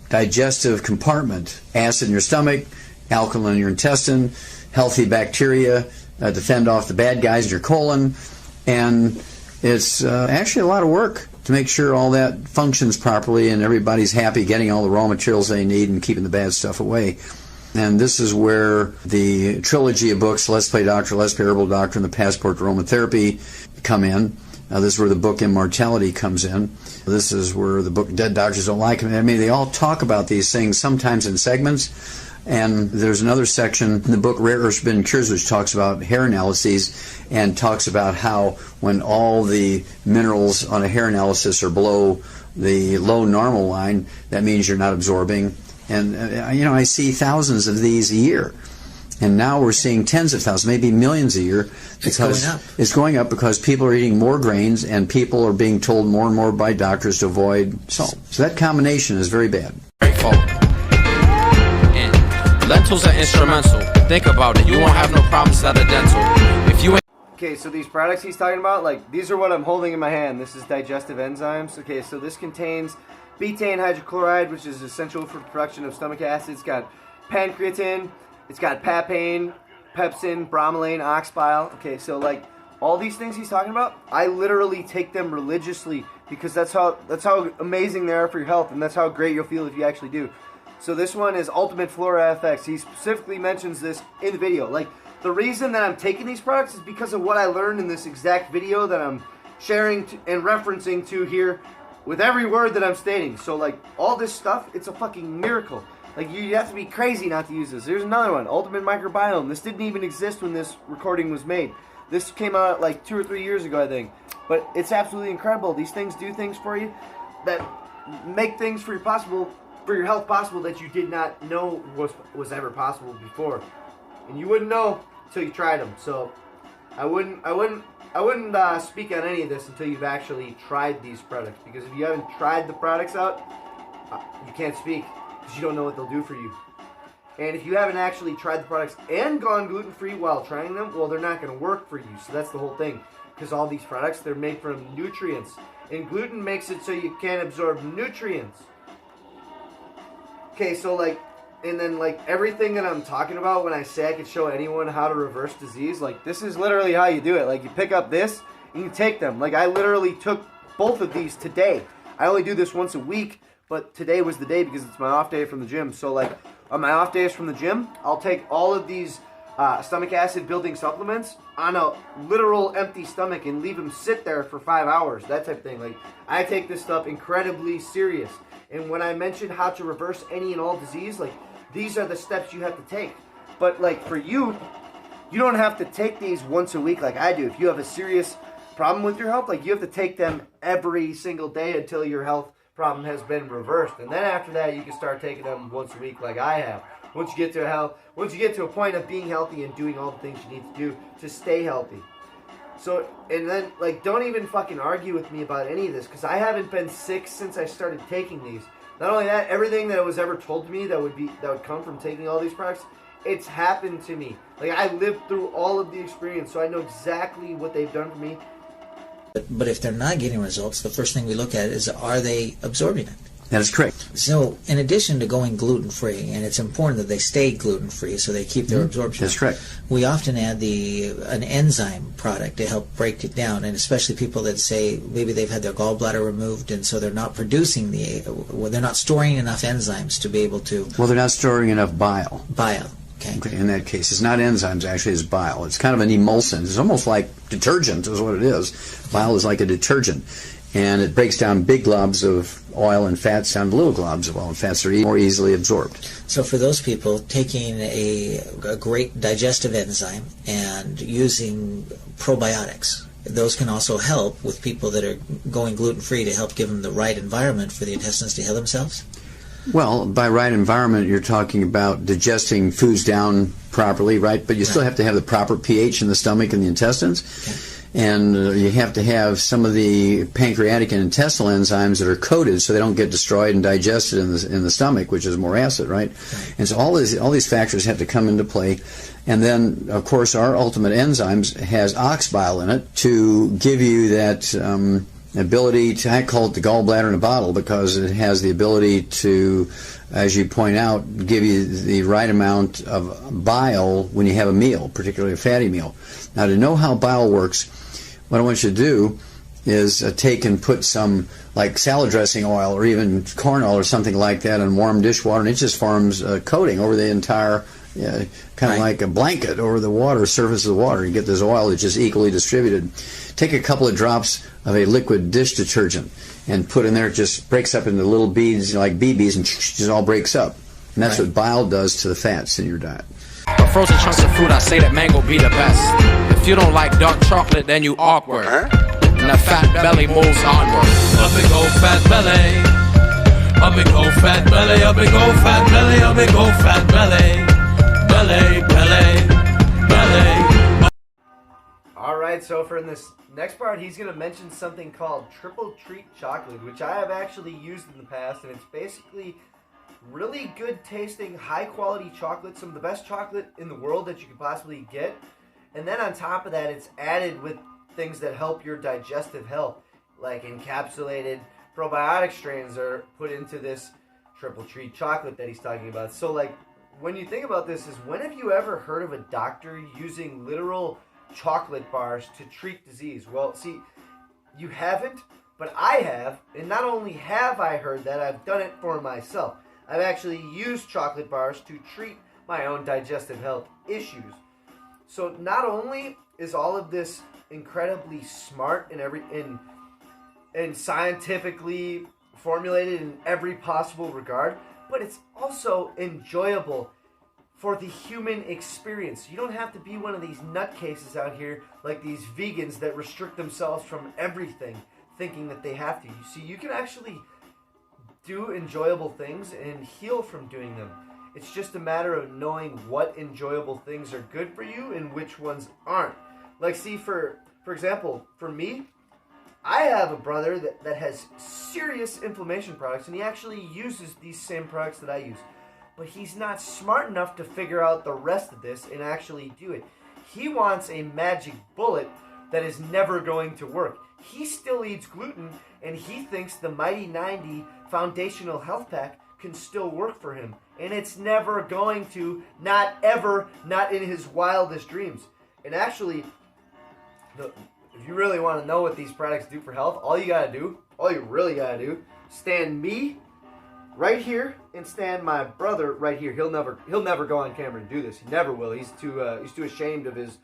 digestive compartment: acid in your stomach, alkaline in your intestine, healthy bacteria to fend off the bad guys in your colon. And it's actually a lot of work to make sure all that functions properly and everybody's happy getting all the raw materials they need and keeping the bad stuff away. And this is where the trilogy of books, Let's Play Doctor, Let's Play Herbal Doctor, and the Passport to Aromatherapy come in. This is where the book Immortality comes in. This is where the book Dead Doctors Don't Like Him. I mean, they all talk about these things sometimes in segments. And there's another section in the book Rare Earths Forbidden Cures, which talks about hair analyses and talks about how when all the minerals on a hair analysis are below the low normal line, that means you're not absorbing. And, I see thousands of these a year. And now we're seeing tens of thousands, maybe millions a year. Because it's going up because people are eating more grains and people are being told more and more by doctors to avoid salt. So that combination is very bad. Lentils are instrumental. Think about it. You won't have no problems that are dental. If you ain't... Okay, so these products he's talking about, like, these are what I'm holding in my hand. This is digestive enzymes. Okay, so this contains betaine hydrochloride, which is essential for the production of stomach acid. It's got pancreatin, it's got papain, pepsin, bromelain, ox bile. Okay, so, like, all these things he's talking about, I literally take them religiously because that's how amazing they are for your health, and that's how great you'll feel if you actually do. So this one is Ultimate Flora FX. He specifically mentions this in the video. Like, the reason that I'm taking these products is because of what I learned in this exact video that I'm sharing and referencing to here with every word that I'm stating. So, like, all this stuff, it's a fucking miracle. Like, you have to be crazy not to use this. There's another one, Ultimate Microbiome. This didn't even exist when this recording was made. This came out like 2 or 3 years ago, I think. But it's absolutely incredible. These things do things for you that make things for your health possible that you did not know was ever possible before, and you wouldn't know until you tried them. So I wouldn't speak on any of this until you've actually tried these products, because if you haven't tried the products out, you can't speak because you don't know what they'll do for you. And if you haven't actually tried the products and gone gluten-free while trying them, well, they're not going to work for you. So that's the whole thing, because all these products, they're made from nutrients, and gluten makes it so you can't absorb nutrients. Okay, so and then everything that I'm talking about when I say I could show anyone how to reverse disease, like, this is literally how you do it. Like, you pick up this and you take them. Like, I literally took both of these today. I only do this once a week, but today was the day because it's my off day from the gym. So, like, on my off days from the gym, I'll take all of these stomach acid building supplements on a literal empty stomach and leave them sit there for 5 hours, that type of thing. Like, I take this stuff incredibly serious. And when I mentioned how to reverse any and all disease, like, these are the steps you have to take. But, like, for you, you don't have to take these once a week like I do. If you have a serious problem with your health, like, you have to take them every single day until your health problem has been reversed. And then after that, you can start taking them once a week like I have. Once you get to a point of being healthy and doing all the things you need to do to stay healthy. So, and then, like, don't even fucking argue with me about any of this, because I haven't been sick since I started taking these. Not only that, everything that was ever told to me that would come from taking all these products, it's happened to me. Like, I lived through all of the experience, so I know exactly what they've done for me. But if they're not getting results, the first thing we look at is, are they absorbing it? That is correct. So, in addition to going gluten-free, and it's important that they stay gluten-free so they keep their absorption. That's correct. We often add an enzyme product to help break it down, and especially people that say maybe they've had their gallbladder removed, and so they're not producing they're not storing enough enzymes to be able to. Well, they're not storing enough bile. Bile. Okay. In that case, it's not enzymes, actually, it's bile. It's kind of an emulsant. It's almost like detergent is what it is. Bile is like a detergent. And it breaks down big globs of oil and fats down to little globs of oil and fats that are more easily absorbed. So for those people, taking a great digestive enzyme and using probiotics, those can also help with people that are going gluten-free to help give them the right environment for the intestines to heal themselves? Well, by right environment, you're talking about digesting foods down properly, right? But you still have to have the proper pH in the stomach and the intestines. Okay. And you have to have some of the pancreatic and intestinal enzymes that are coated so they don't get destroyed and digested in the stomach, which is more acid, right? And so all these factors have to come into play. And then, of course, our Ultimate Enzymes has ox bile in it to give you that ability to, I call it the gallbladder in a bottle, because it has the ability to, as you point out, give you the right amount of bile when you have a meal, particularly a fatty meal. Now, to know how bile works, what I want you to do is take and put some, like, salad dressing oil or even corn oil or something like that in warm dishwater, and it just forms a coating over the entire Yeah, kind of like a blanket over the water, surface of the water. You get this oil that's just equally distributed. Take a couple of drops of a liquid dish detergent and put in there. It just breaks up into little beads, like BBs, and just all breaks up. And that's what bile does to the fats in your diet. For frozen chunks of fruit, I say that mango be the best. If you don't like dark chocolate, then you awkward. And the fat belly moves onward. A big old fat belly. A big old fat belly. A big old fat belly. A big old fat belly. Belly, belly, belly. All right, so for this next part, he's going to mention something called triple treat chocolate, which I have actually used in the past, and it's basically really good tasting, high quality chocolate, some of the best chocolate in the world that you could possibly get. And then on top of that, it's added with things that help your digestive health, like encapsulated probiotic strains are put into this triple treat chocolate that he's talking about. So like, when you think about this, is when have you ever heard of a doctor using literal chocolate bars to treat disease? Well, see, you haven't, but I have, and not only have I heard that, I've done it for myself. I've actually used chocolate bars to treat my own digestive health issues. So not only is all of this incredibly smart and scientifically formulated in every possible regard, but it's also enjoyable for the human experience. You don't have to be one of these nutcases out here like these vegans that restrict themselves from everything, thinking that they have to. You see, you can actually do enjoyable things and heal from doing them. It's just a matter of knowing what enjoyable things are good for you and which ones aren't. Like, see, for example, for me, I have a brother that has serious inflammation products, and he actually uses these same products that I use. But he's not smart enough to figure out the rest of this and actually do it. He wants a magic bullet that is never going to work. He still eats gluten, and he thinks the Mighty 90 Foundational Health Pack can still work for him. And it's never going to, not ever, not in his wildest dreams. And actually, if you really want to know what these products do for health, all you really gotta do, stand me right here and stand my brother right here. He'll never go on camera and do this. He never will. He's too ashamed of his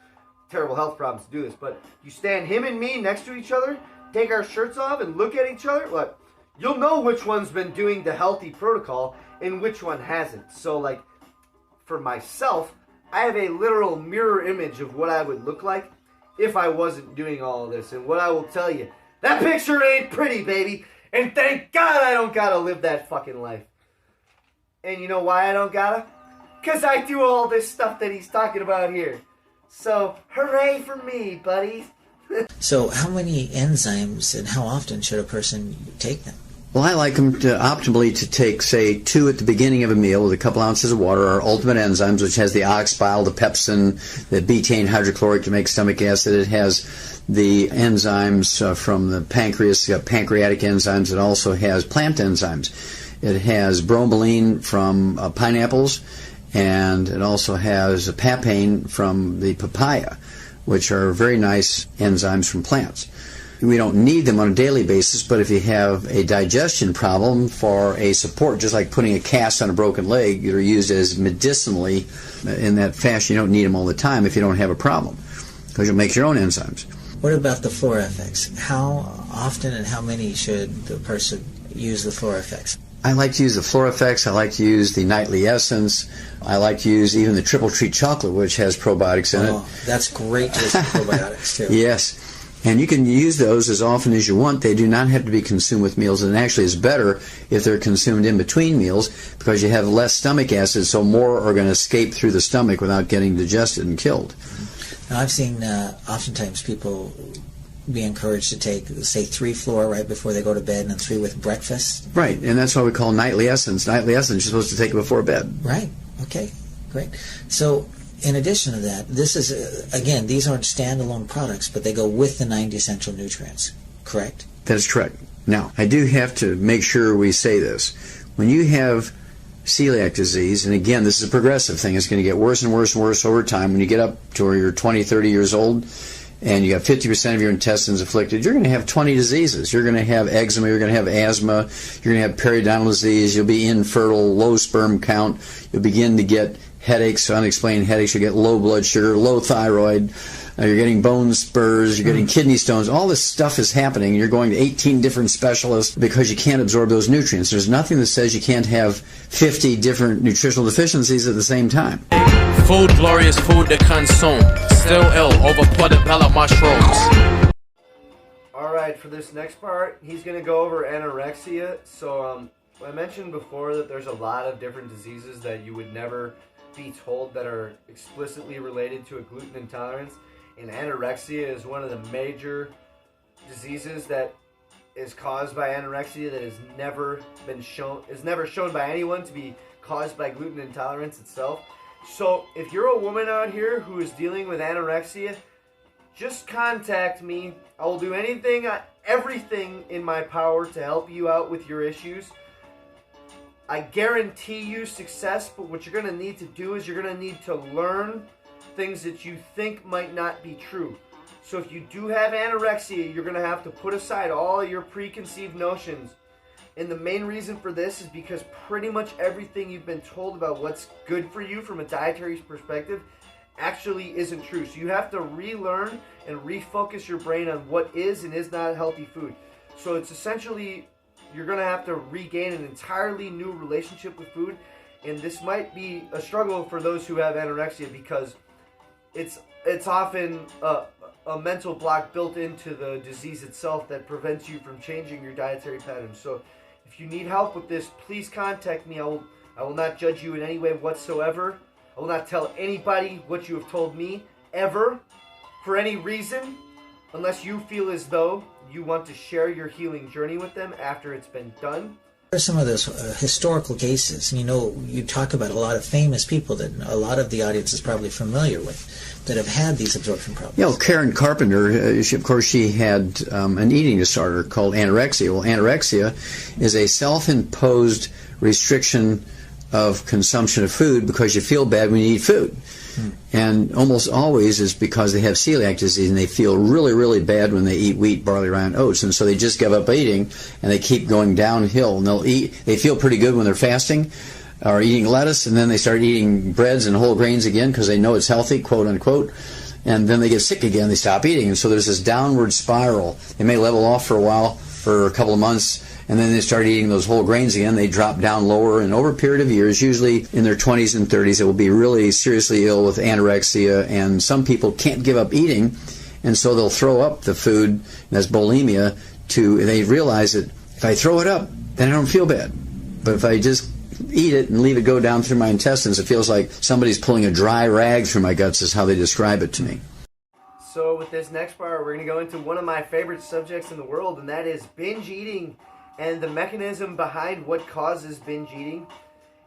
terrible health problems to do this. But you stand him and me next to each other, take our shirts off, and look at each other. Look, you'll know which one's been doing the healthy protocol and which one hasn't. So, like, for myself, I have a literal mirror image of what I would look like if I wasn't doing all of this. And what I will tell you, that picture ain't pretty, baby. And thank God I don't gotta live that fucking life. And you know why I don't gotta? Because I do all this stuff that he's talking about here. So, hooray for me, buddies. So how many enzymes and how often should a person take them? Well, I like them to optimally to take, say, 2 at the beginning of a meal with a couple ounces of water. Our ultimate enzymes, which has the ox bile, the pepsin, the betaine hydrochloric to make stomach acid. It has the enzymes from the pancreas, pancreatic enzymes. It also has plant enzymes. It has bromelain from pineapples, and it also has papain from the papaya, which are very nice enzymes from plants. We don't need them on a daily basis, but if you have a digestion problem for a support, just like putting a cast on a broken leg, they're used as medicinally in that fashion. You don't need them all the time if you don't have a problem, because you'll make your own enzymes. What about the FlorFX? How often and how many should the person use the FlorFX? I like to use the FlorFX. I like to use the Nightly Essence. I like to use even the Triple Treat Chocolate, which has probiotics in it. That's great to use the probiotics, too. Yes. And you can use those as often as you want. They do not have to be consumed with meals, and actually it's better if they're consumed in between meals because you have less stomach acid, so more are going to escape through the stomach without getting digested and killed. Now, I've seen oftentimes people be encouraged to take, say, 3 Flora right before they go to bed and 3 with breakfast. Right, and that's why we call Nightly Essence. Nightly Essence, you're supposed to take it before bed. Right, okay, great. So, in addition to that, this is, again, these aren't standalone products, but they go with the 90 essential nutrients, correct? That is correct. Now, I do have to make sure we say this. When you have celiac disease, and again, this is a progressive thing, it's going to get worse and worse and worse over time. When you get up to where you're 20, 30 years old, and you got 50% of your intestines afflicted, you're going to have 20 diseases. You're going to have eczema, you're going to have asthma, you're going to have periodontal disease, you'll be infertile, low sperm count, you'll begin to get headaches, unexplained headaches. You get low blood sugar, low thyroid. You're getting bone spurs. You're getting kidney stones. All this stuff is happening. You're going to 18 different specialists because you can't absorb those nutrients. There's nothing that says you can't have 50 different nutritional deficiencies at the same time. Food, glorious food to consume. Still ill over portobello mushrooms. All right, for this next part, he's going to go over anorexia. So I mentioned before that there's a lot of different diseases that you would never be told that are explicitly related to a gluten intolerance. And anorexia is one of the major diseases that is caused by anorexia that has never been shown, is never shown by anyone to be caused by gluten intolerance itself. So if you're a woman out here who is dealing with anorexia, just contact me. I will do everything in my power to help you out with your issues. I guarantee you success, but what you're going to need to do is you're going to need to learn things that you think might not be true. So if you do have anorexia, you're going to have to put aside all your preconceived notions. And the main reason for this is because pretty much everything you've been told about what's good for you from a dietary perspective actually isn't true. So you have to relearn and refocus your brain on what is and is not healthy food. So it's essentially, you're going to have to regain an entirely new relationship with food. And this might be a struggle for those who have anorexia because it's often a mental block built into the disease itself that prevents you from changing your dietary patterns. So if you need help with this, please contact me. I will not judge you in any way whatsoever. I will not tell anybody what you have told me, ever, for any reason, unless you feel as though you want to share your healing journey with them after it's been done. What are some of those historical cases? You talk about a lot of famous people that a lot of the audience is probably familiar with that have had these absorption problems. Karen Carpenter, she had an eating disorder called anorexia. Well, anorexia is a self-imposed restriction of consumption of food because you feel bad when you eat food. And almost always is because they have celiac disease and they feel really, really bad when they eat wheat, barley, rye, and oats. And so they just give up eating and they keep going downhill. And they feel pretty good when they're fasting or eating lettuce, and then they start eating breads and whole grains again because they know it's healthy, quote unquote. And then they get sick again, they stop eating. And so there's this downward spiral. They may level off for a while, for a couple of months, and then they start eating those whole grains again. They drop down lower, and over a period of years, usually in their 20s and 30s, they will be really seriously ill with anorexia, and some people can't give up eating, and so they'll throw up the food, and that's bulimia, they realize that if I throw it up, then I don't feel bad. But if I just eat it and leave it go down through my intestines, it feels like somebody's pulling a dry rag through my guts, is how they describe it to me. So with this next part, we're going to go into one of my favorite subjects in the world, and that is binge eating and the mechanism behind what causes binge eating.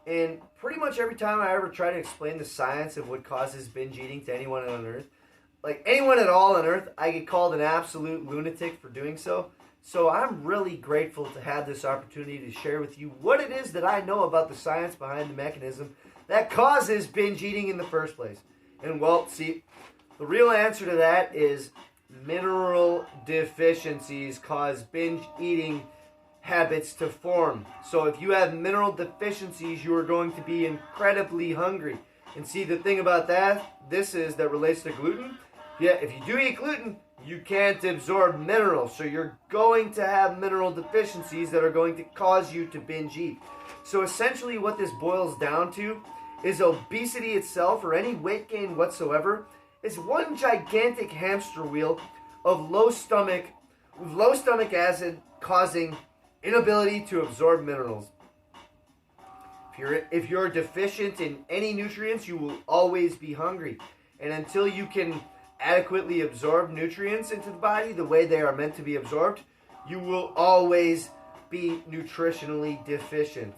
And pretty much every time I ever try to explain the science of what causes binge eating to anyone on earth, like anyone at all on earth, I get called an absolute lunatic for doing so. So I'm really grateful to have this opportunity to share with you what it is that I know about the science behind the mechanism that causes binge eating in the first place. And well, see, the real answer to that is mineral deficiencies cause binge eating habits to form. So if you have mineral deficiencies, you are going to be incredibly hungry. And see, the thing about that relates to gluten, if you do eat gluten, you can't absorb minerals. So you're going to have mineral deficiencies that are going to cause you to binge eat. So essentially what this boils down to is obesity itself, or any weight gain whatsoever, is one gigantic hamster wheel of low stomach acid causing inability to absorb minerals. If you're deficient in any nutrients, you will always be hungry. And until you can adequately absorb nutrients into the body the way they are meant to be absorbed, you will always be nutritionally deficient.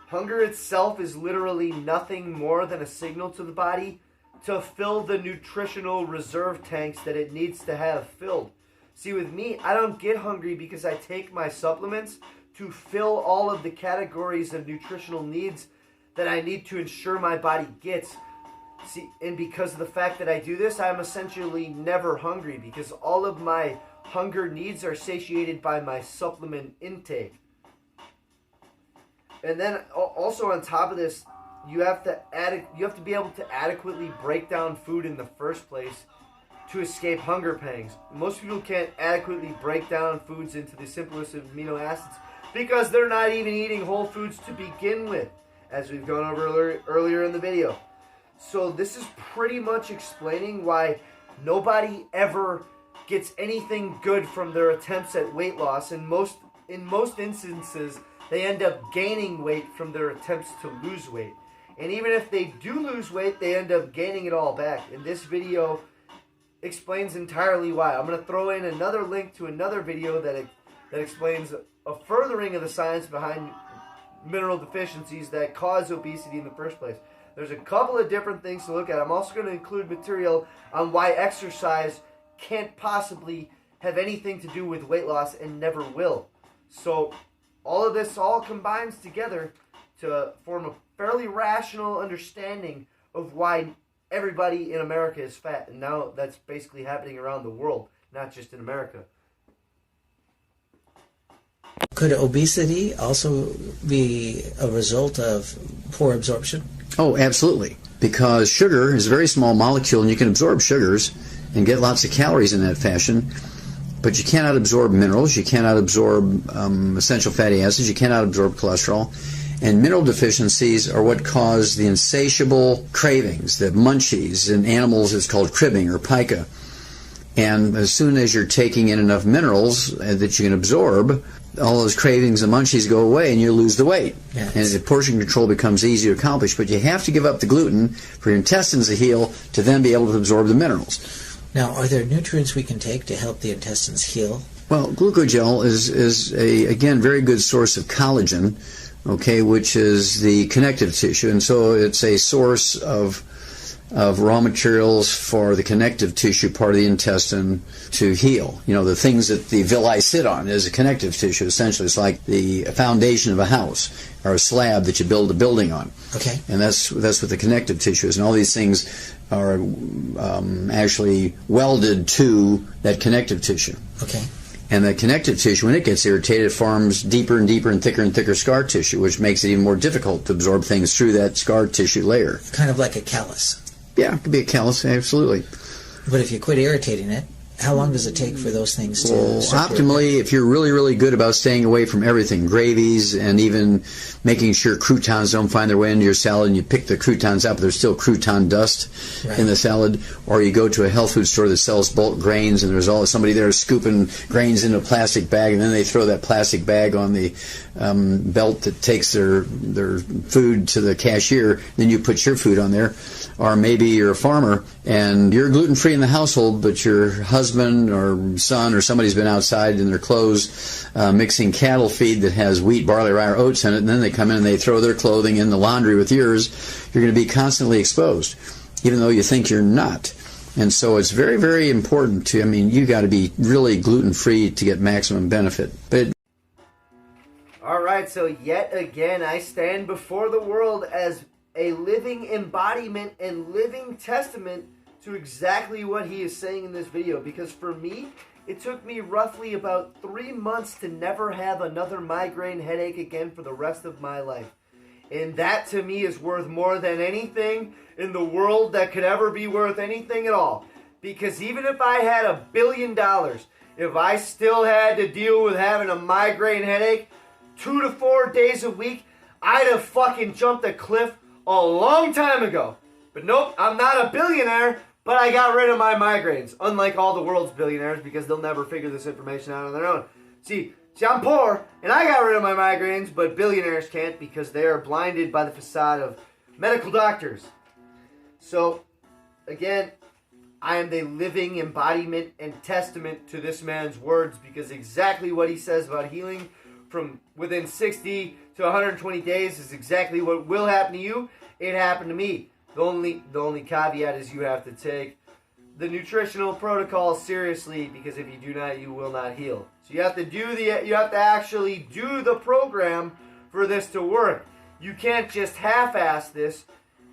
Hunger itself is literally nothing more than a signal to the body to fill the nutritional reserve tanks that it needs to have filled. See, with me, I don't get hungry because I take my supplements to fill all of the categories of nutritional needs that I need to ensure my body gets. See, and because of the fact that I do this, I'm essentially never hungry because all of my hunger needs are satiated by my supplement intake. And then also on top of this, you have to be able to adequately break down food in the first place to escape hunger pangs. Most people can't adequately break down foods into the simplest of amino acids because they're not even eating whole foods to begin with, as we've gone over earlier in the video. So this is pretty much explaining why nobody ever gets anything good from their attempts at weight loss. In most instances, they end up gaining weight from their attempts to lose weight. And even if they do lose weight, they end up gaining it all back. And this video explains entirely why. I'm going to throw in another link to another video that explains a furthering of the science behind mineral deficiencies that cause obesity in the first place. There's a couple of different things to look at. I'm also going to include material on why exercise can't possibly have anything to do with weight loss and never will. So all of this all combines together to form a fairly rational understanding of why everybody in America is fat. And now that's basically happening around the world, not just in America. Could obesity also be a result of poor absorption? Oh, absolutely. Because sugar is a very small molecule, and you can absorb sugars and get lots of calories in that fashion, but you cannot absorb minerals, you cannot absorb essential fatty acids, you cannot absorb cholesterol. And mineral deficiencies are what cause the insatiable cravings, the munchies. In animals, it's called cribbing or pica. And as soon as you're taking in enough minerals that you can absorb, all those cravings and munchies go away and you lose the weight. Yes. And the portion control becomes easy to accomplish. But you have to give up the gluten for your intestines to heal to then be able to absorb the minerals. Now, are there nutrients we can take to help the intestines heal? Well, glucogel is a, again, very good source of collagen, okay, which is the connective tissue. And so it's a source of raw materials for the connective tissue part of the intestine to heal. You know, the things that the villi sit on is a connective tissue, essentially. It's like the foundation of a house or a slab that you build a building on. Okay. And that's what the connective tissue is. And all these things are actually welded to that connective tissue. Okay. And the connective tissue, when it gets irritated, it forms deeper and deeper and thicker scar tissue, which makes it even more difficult to absorb things through that scar tissue layer. Kind of like a callus. Yeah, it could be a callus, absolutely. But if you quit irritating it, how long does it take for those things to optimally, if you're really, really good about staying away from everything, gravies, and even making sure croutons don't find their way into your salad, and you pick the croutons out, but there's still crouton dust in the salad, or you go to a health food store that sells bulk grains, and there's always somebody there scooping grains into a plastic bag, and then they throw that plastic bag on the belt that takes their food to the cashier, then you put your food on there. Or maybe you're a farmer and you're gluten-free in the household, but your husband or son or somebody's been outside in their clothes mixing cattle feed that has wheat, barley, rye, or oats in it, and then they come in and they throw their clothing in the laundry with yours. You're going to be constantly exposed, even though you think you're not. And so it's very, very important to, you got to be really gluten-free to get maximum benefit. But Alright, so yet again, I stand before the world as a living embodiment and living testament to exactly what he is saying in this video. Because for me, it took me roughly about 3 months to never have another migraine headache again for the rest of my life. And that to me is worth more than anything in the world that could ever be worth anything at all. Because even if I had $1 billion, if I still had to deal with having a migraine headache 2 to 4 days a week, I'd have fucking jumped a cliff a long time ago. But nope, I'm not a billionaire, but I got rid of my migraines. Unlike all the world's billionaires, because they'll never figure this information out on their own. See, I'm poor, and I got rid of my migraines, but billionaires can't because they are blinded by the facade of medical doctors. So, again, I am the living embodiment and testament to this man's words, because exactly what he says about healing from within 60 to 120 days is exactly what will happen to you. It happened to me. The only caveat is you have to take the nutritional protocol seriously, because if you do not, you will not heal. So you have to actually do the program for this to work. You can't just half-ass this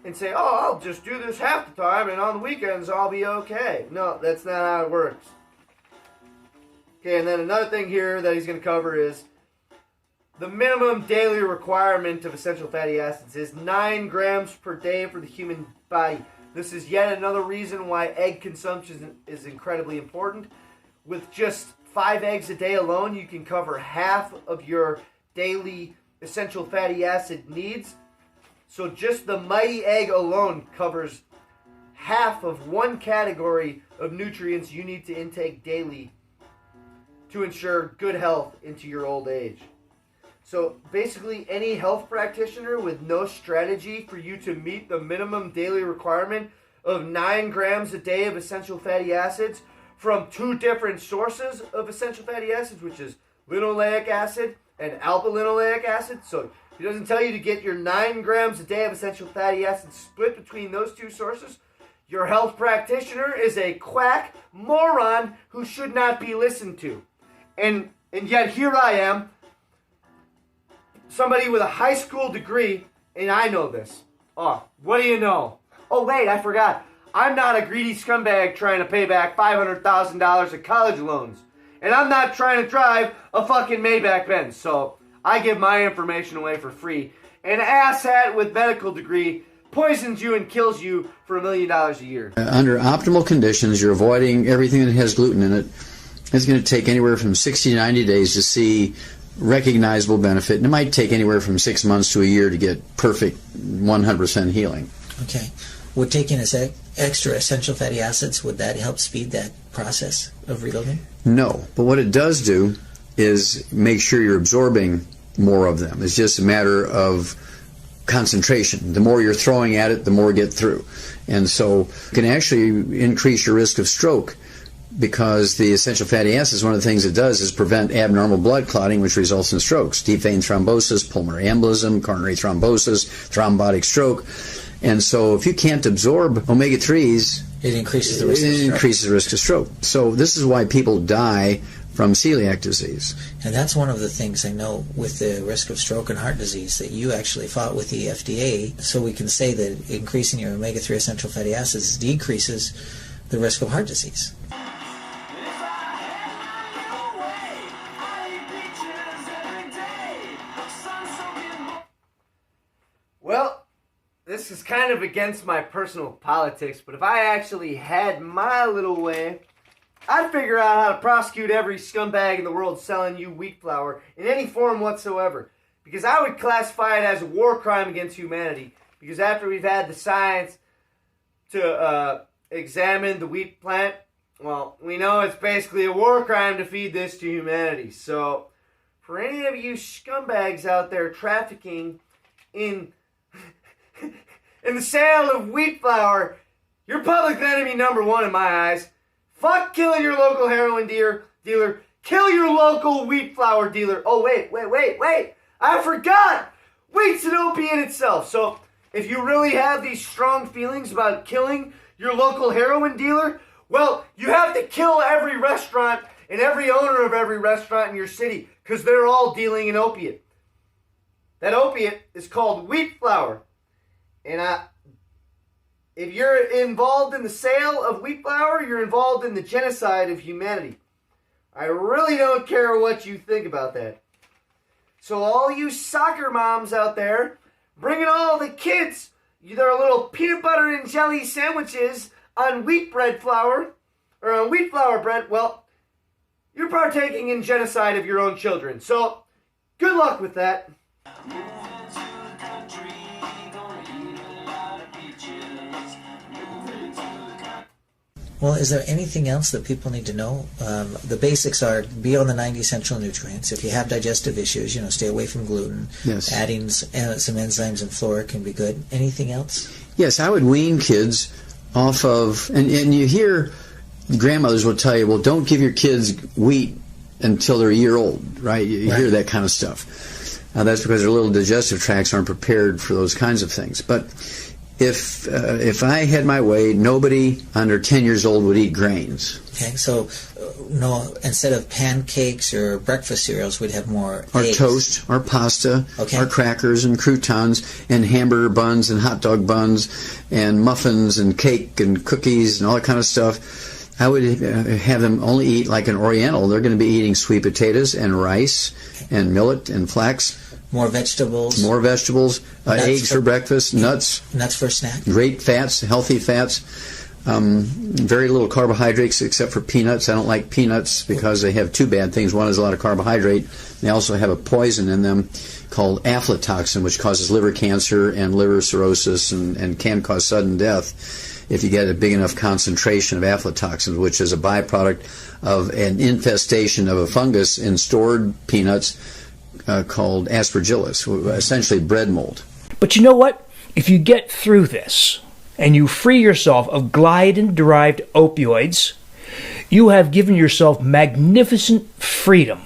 and say, "Oh, I'll just do this half the time, and on the weekends I'll be okay." No, that's not how it works. Okay, and then another thing here that he's going to cover is the minimum daily requirement of essential fatty acids is 9 grams per day for the human body. This is yet another reason why egg consumption is incredibly important. With just 5 eggs a day alone, you can cover half of your daily essential fatty acid needs. So just the mighty egg alone covers half of one category of nutrients you need to intake daily to ensure good health into your old age. So basically, any health practitioner with no strategy for you to meet the minimum daily requirement of 9 grams a day of essential fatty acids from 2 different sources of essential fatty acids, which is linoleic acid and alpha-linoleic acid. So he doesn't tell you to get your 9 grams a day of essential fatty acids split between those 2 sources. Your health practitioner is a quack moron who should not be listened to. And yet here I am, somebody with a high school degree, and I know this. Oh, what do you know? Oh, wait, I forgot. I'm not a greedy scumbag trying to pay back $500,000 of college loans. And I'm not trying to drive a fucking Maybach Benz. So I give my information away for free. An asshat with medical degree poisons you and kills you for $1 million a year. Under optimal conditions, you're avoiding everything that has gluten in it. It's going to take anywhere from 60 to 90 days to see recognizable benefit. And it might take anywhere from 6 months to a year to get perfect 100% healing. Okay. Would taking extra essential fatty acids, would that help speed that process of reloading? No. But what it does do is make sure you're absorbing more of them. It's just a matter of concentration. The more you're throwing at it, the more you get through. And so it can actually increase your risk of stroke, because the essential fatty acids, one of the things it does is prevent abnormal blood clotting, which results in strokes, deep vein thrombosis, pulmonary embolism, coronary thrombosis, thrombotic stroke. And so if you can't absorb omega-3s, it increases the risk of stroke. It increases the risk of stroke. So this is why people die from celiac disease. And that's one of the things I know with the risk of stroke and heart disease, that you actually fought with the FDA, so we can say that increasing your omega-3 essential fatty acids decreases the risk of heart disease. Well, this is kind of against my personal politics, but if I actually had my little way, I'd figure out how to prosecute every scumbag in the world selling you wheat flour in any form whatsoever. Because I would classify it as a war crime against humanity. Because after we've had the science to examine the wheat plant, well, we know it's basically a war crime to feed this to humanity. So, for any of you scumbags out there trafficking in the sale of wheat flour, you're public enemy number 1 in my eyes. Fuck killing your local heroin dealer. Kill your local wheat flour dealer. Oh, wait. I forgot. Wheat's an opiate itself. So if you really have these strong feelings about killing your local heroin dealer, well, you have to kill every restaurant and every owner of every restaurant in your city, because they're all dealing in opiate. That opiate is called wheat flour. And if you're involved in the sale of wheat flour, you're involved in the genocide of humanity. I really don't care what you think about that. So all you soccer moms out there, bringing all the kids their little peanut butter and jelly sandwiches on wheat bread flour, or on wheat flour bread, well, you're partaking in genocide of your own children. So good luck with that. Well, is there anything else that people need to know? The basics are be on the 90 essential nutrients. If you have digestive issues, stay away from gluten. Yes. Adding some enzymes and flora can be good. Anything else? Yes, I would wean kids off of, and you hear grandmothers will tell you, well, don't give your kids wheat until they're a year old, right? You hear that kind of stuff. That's because their little digestive tracts aren't prepared for those kinds of things. But if I had my way, nobody under 10 years old would eat grains. Okay, so no, instead of pancakes or breakfast cereals, we'd have more Or eggs. toast, or pasta, or crackers and croutons, and hamburger buns and hot dog buns, and muffins and cake and cookies and all that kind of stuff. I would have them only eat like an Oriental. They're going to be eating sweet potatoes and rice and millet and flax. More vegetables. More vegetables. Eggs for breakfast. Nuts. Nuts for a snack. Great fats, healthy fats. Very little carbohydrates except for peanuts. I don't like peanuts because they have two bad things. One is a lot of carbohydrate. They also have a poison in them called aflatoxin, which causes liver cancer and liver cirrhosis and can cause sudden death if you get a big enough concentration of aflatoxin, which is a byproduct of an infestation of a fungus in stored peanuts called aspergillus, essentially bread mold. But you know what? If you get through this and you free yourself of gliadin-derived opioids, you have given yourself magnificent freedom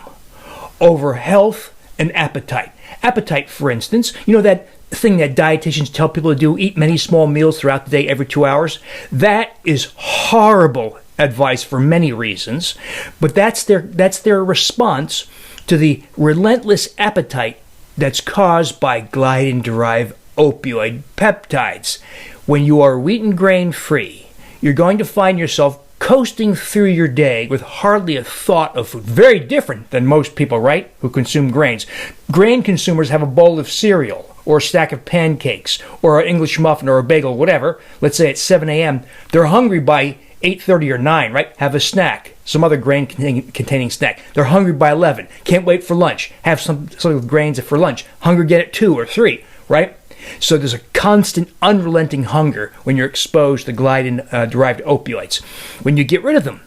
over health and appetite. Appetite, for instance, you know that thing that dietitians tell people to do, eat many small meals throughout the day every 2 hours? That is horrible advice for many reasons, but that's their response to the relentless appetite that's caused by gliadin-derived opioid peptides. When you are wheat and grain free, you're going to find yourself coasting through your day with hardly a thought of food. Very different than most people, right, who consume grains. Grain consumers have a bowl of cereal or a stack of pancakes or an English muffin or a bagel, whatever. Let's say at 7 a.m. They're hungry by 8:30 or 9, right? Have a snack, some other grain-containing snack. They're hungry by 11. Can't wait for lunch. Have something with grains for lunch. Hungry again at 2 or 3, right? So there's a constant, unrelenting hunger when you're exposed to gliadin-derived opioids. When you get rid of them,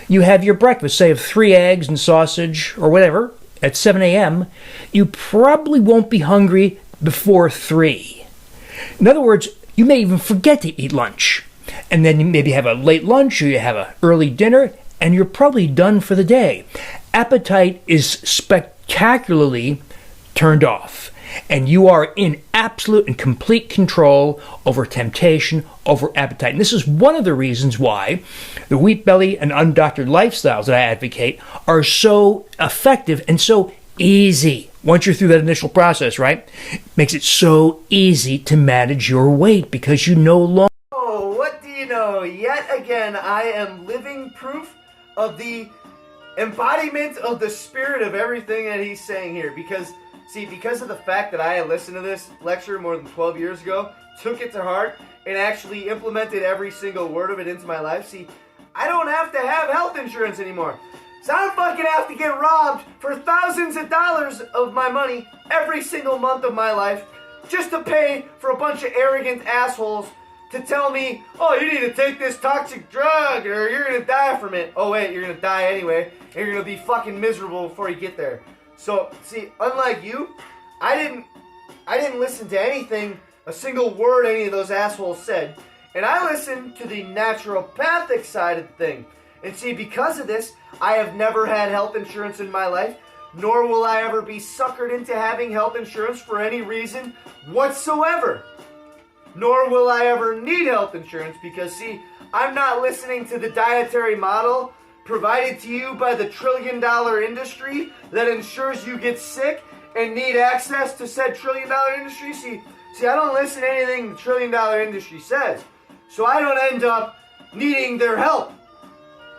you have your breakfast, say of 3 eggs and sausage or whatever, at 7 a.m., you probably won't be hungry before 3. In other words, you may even forget to eat lunch. And then you maybe have a late lunch or you have an early dinner, and you're probably done for the day. Appetite is spectacularly turned off. And you are in absolute and complete control over temptation, over appetite. And this is one of the reasons why the wheat belly and undoctored lifestyles that I advocate are so effective and so easy. Once you're through that initial process, right? It makes it so easy to manage your weight because you no longer... Oh, what do you know? Yet again, I am living proof of the embodiment of the spirit of everything that he's saying here. Because of the fact that I had listened to this lecture more than 12 years ago, took it to heart, and actually implemented every single word of it into my life, I don't have to have health insurance anymore. So I don't fucking have to get robbed for thousands of dollars of my money every single month of my life just to pay for a bunch of arrogant assholes to tell me, oh, you need to take this toxic drug or you're going to die from it. Oh, wait, you're going to die anyway, and you're going to be fucking miserable before you get there. So, unlike you, I didn't listen to anything, a single word any of those assholes said. And I listened to the naturopathic side of the thing. And because of this, I have never had health insurance in my life, nor will I ever be suckered into having health insurance for any reason whatsoever. Nor will I ever need health insurance because, I'm not listening to the dietary model provided to you by the trillion-dollar industry that ensures you get sick and need access to said trillion-dollar industry. See, I don't listen to anything the trillion-dollar industry says. So I don't end up needing their help.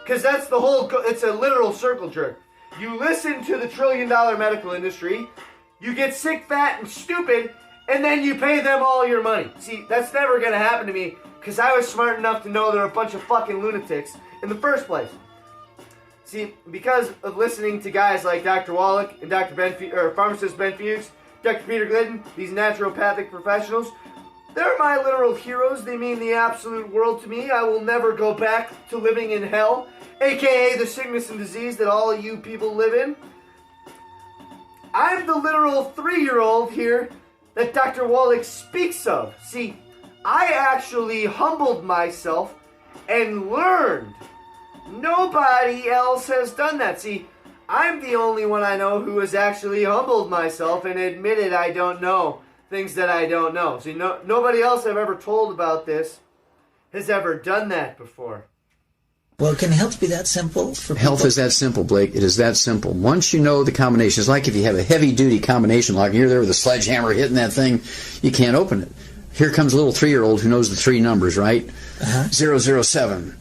Because that's the whole, it's a literal circle jerk. You listen to the trillion-dollar medical industry, you get sick, fat, and stupid, and then you pay them all your money. That's never going to happen to me because I was smart enough to know they're a bunch of fucking lunatics in the first place. Because of listening to guys like Dr. Wallach and Dr. pharmacist Ben Fuchs, Dr. Peter Glidden, these naturopathic professionals, they're my literal heroes. They mean the absolute world to me. I will never go back to living in hell, aka the sickness and disease that all of you people live in. I'm the literal 3-year-old here that Dr. Wallach speaks of. I actually humbled myself and learned. Nobody else has done that. I'm the only one I know who has actually humbled myself and admitted I don't know things that I don't know. Nobody else I've ever told about this has ever done that before. Well, can health be that simple for people? Health is that simple, Blake. It is that simple. Once you know the combination, it's like if you have a heavy-duty combination lock and you're there with a sledgehammer hitting that thing, you can't open it. Here comes a little 3-year-old who knows the 3 numbers, right? 007.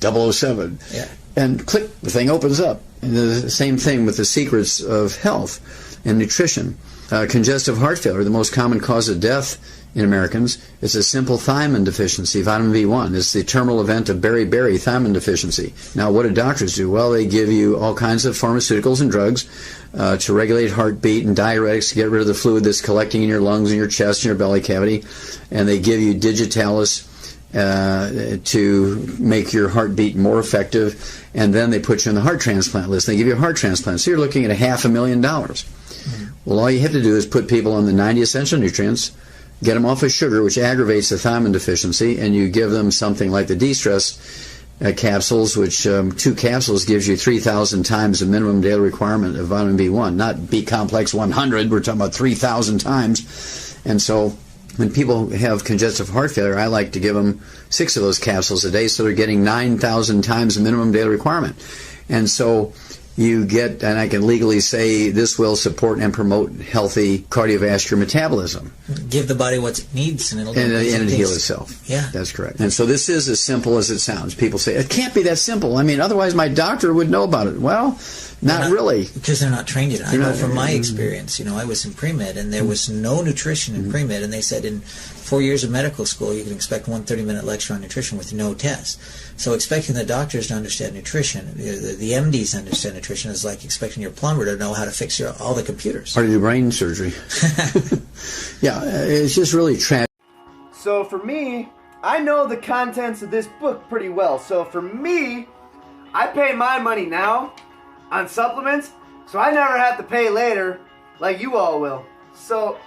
007. Yeah. And click, the thing opens up. And the same thing with the secrets of health and nutrition. Congestive heart failure, the most common cause of death in Americans, is a simple thiamine deficiency, vitamin B1. It's the terminal event of beriberi, thiamine deficiency. Now, what do doctors do? Well, they give you all kinds of pharmaceuticals and drugs to regulate heartbeat and diuretics to get rid of the fluid that's collecting in your lungs and your chest and your belly cavity. And they give you digitalis to make your heartbeat more effective, and then they put you on the heart transplant list. They give you a heart transplant. So you're looking at $500,000. Well, all you have to do is put people on the 90 essential nutrients, get them off of sugar, which aggravates the thiamine deficiency, and you give them something like the de-stress capsules, which 2 capsules gives you 3,000 times the minimum daily requirement of vitamin B1, not B-complex 100. We're talking about 3,000 times. And so when people have congestive heart failure, I like to give them 6 of those capsules a day, so they're getting 9,000 times the minimum daily requirement. And so you get, and I can legally say this will support and promote healthy cardiovascular metabolism. Give the body what it needs, and it'll heal itself. Yeah, that's correct. And so this is as simple as it sounds. People say it can't be that simple. I mean, otherwise my doctor would know about it. Well, not really, because they're not trained yet. I know from my experience. I was in pre-med, and there was no nutrition in pre-med, and they said in 4 years of medical school you can expect 1 30-minute lecture on nutrition with no test. So expecting the doctors to understand nutrition, the MDs to understand nutrition, is like expecting your plumber to know how to fix all the computers. Or do brain surgery. Yeah, it's just really tragic. So for me, I know the contents of this book pretty well. So for me, I pay my money now on supplements, so I never have to pay later like you all will. So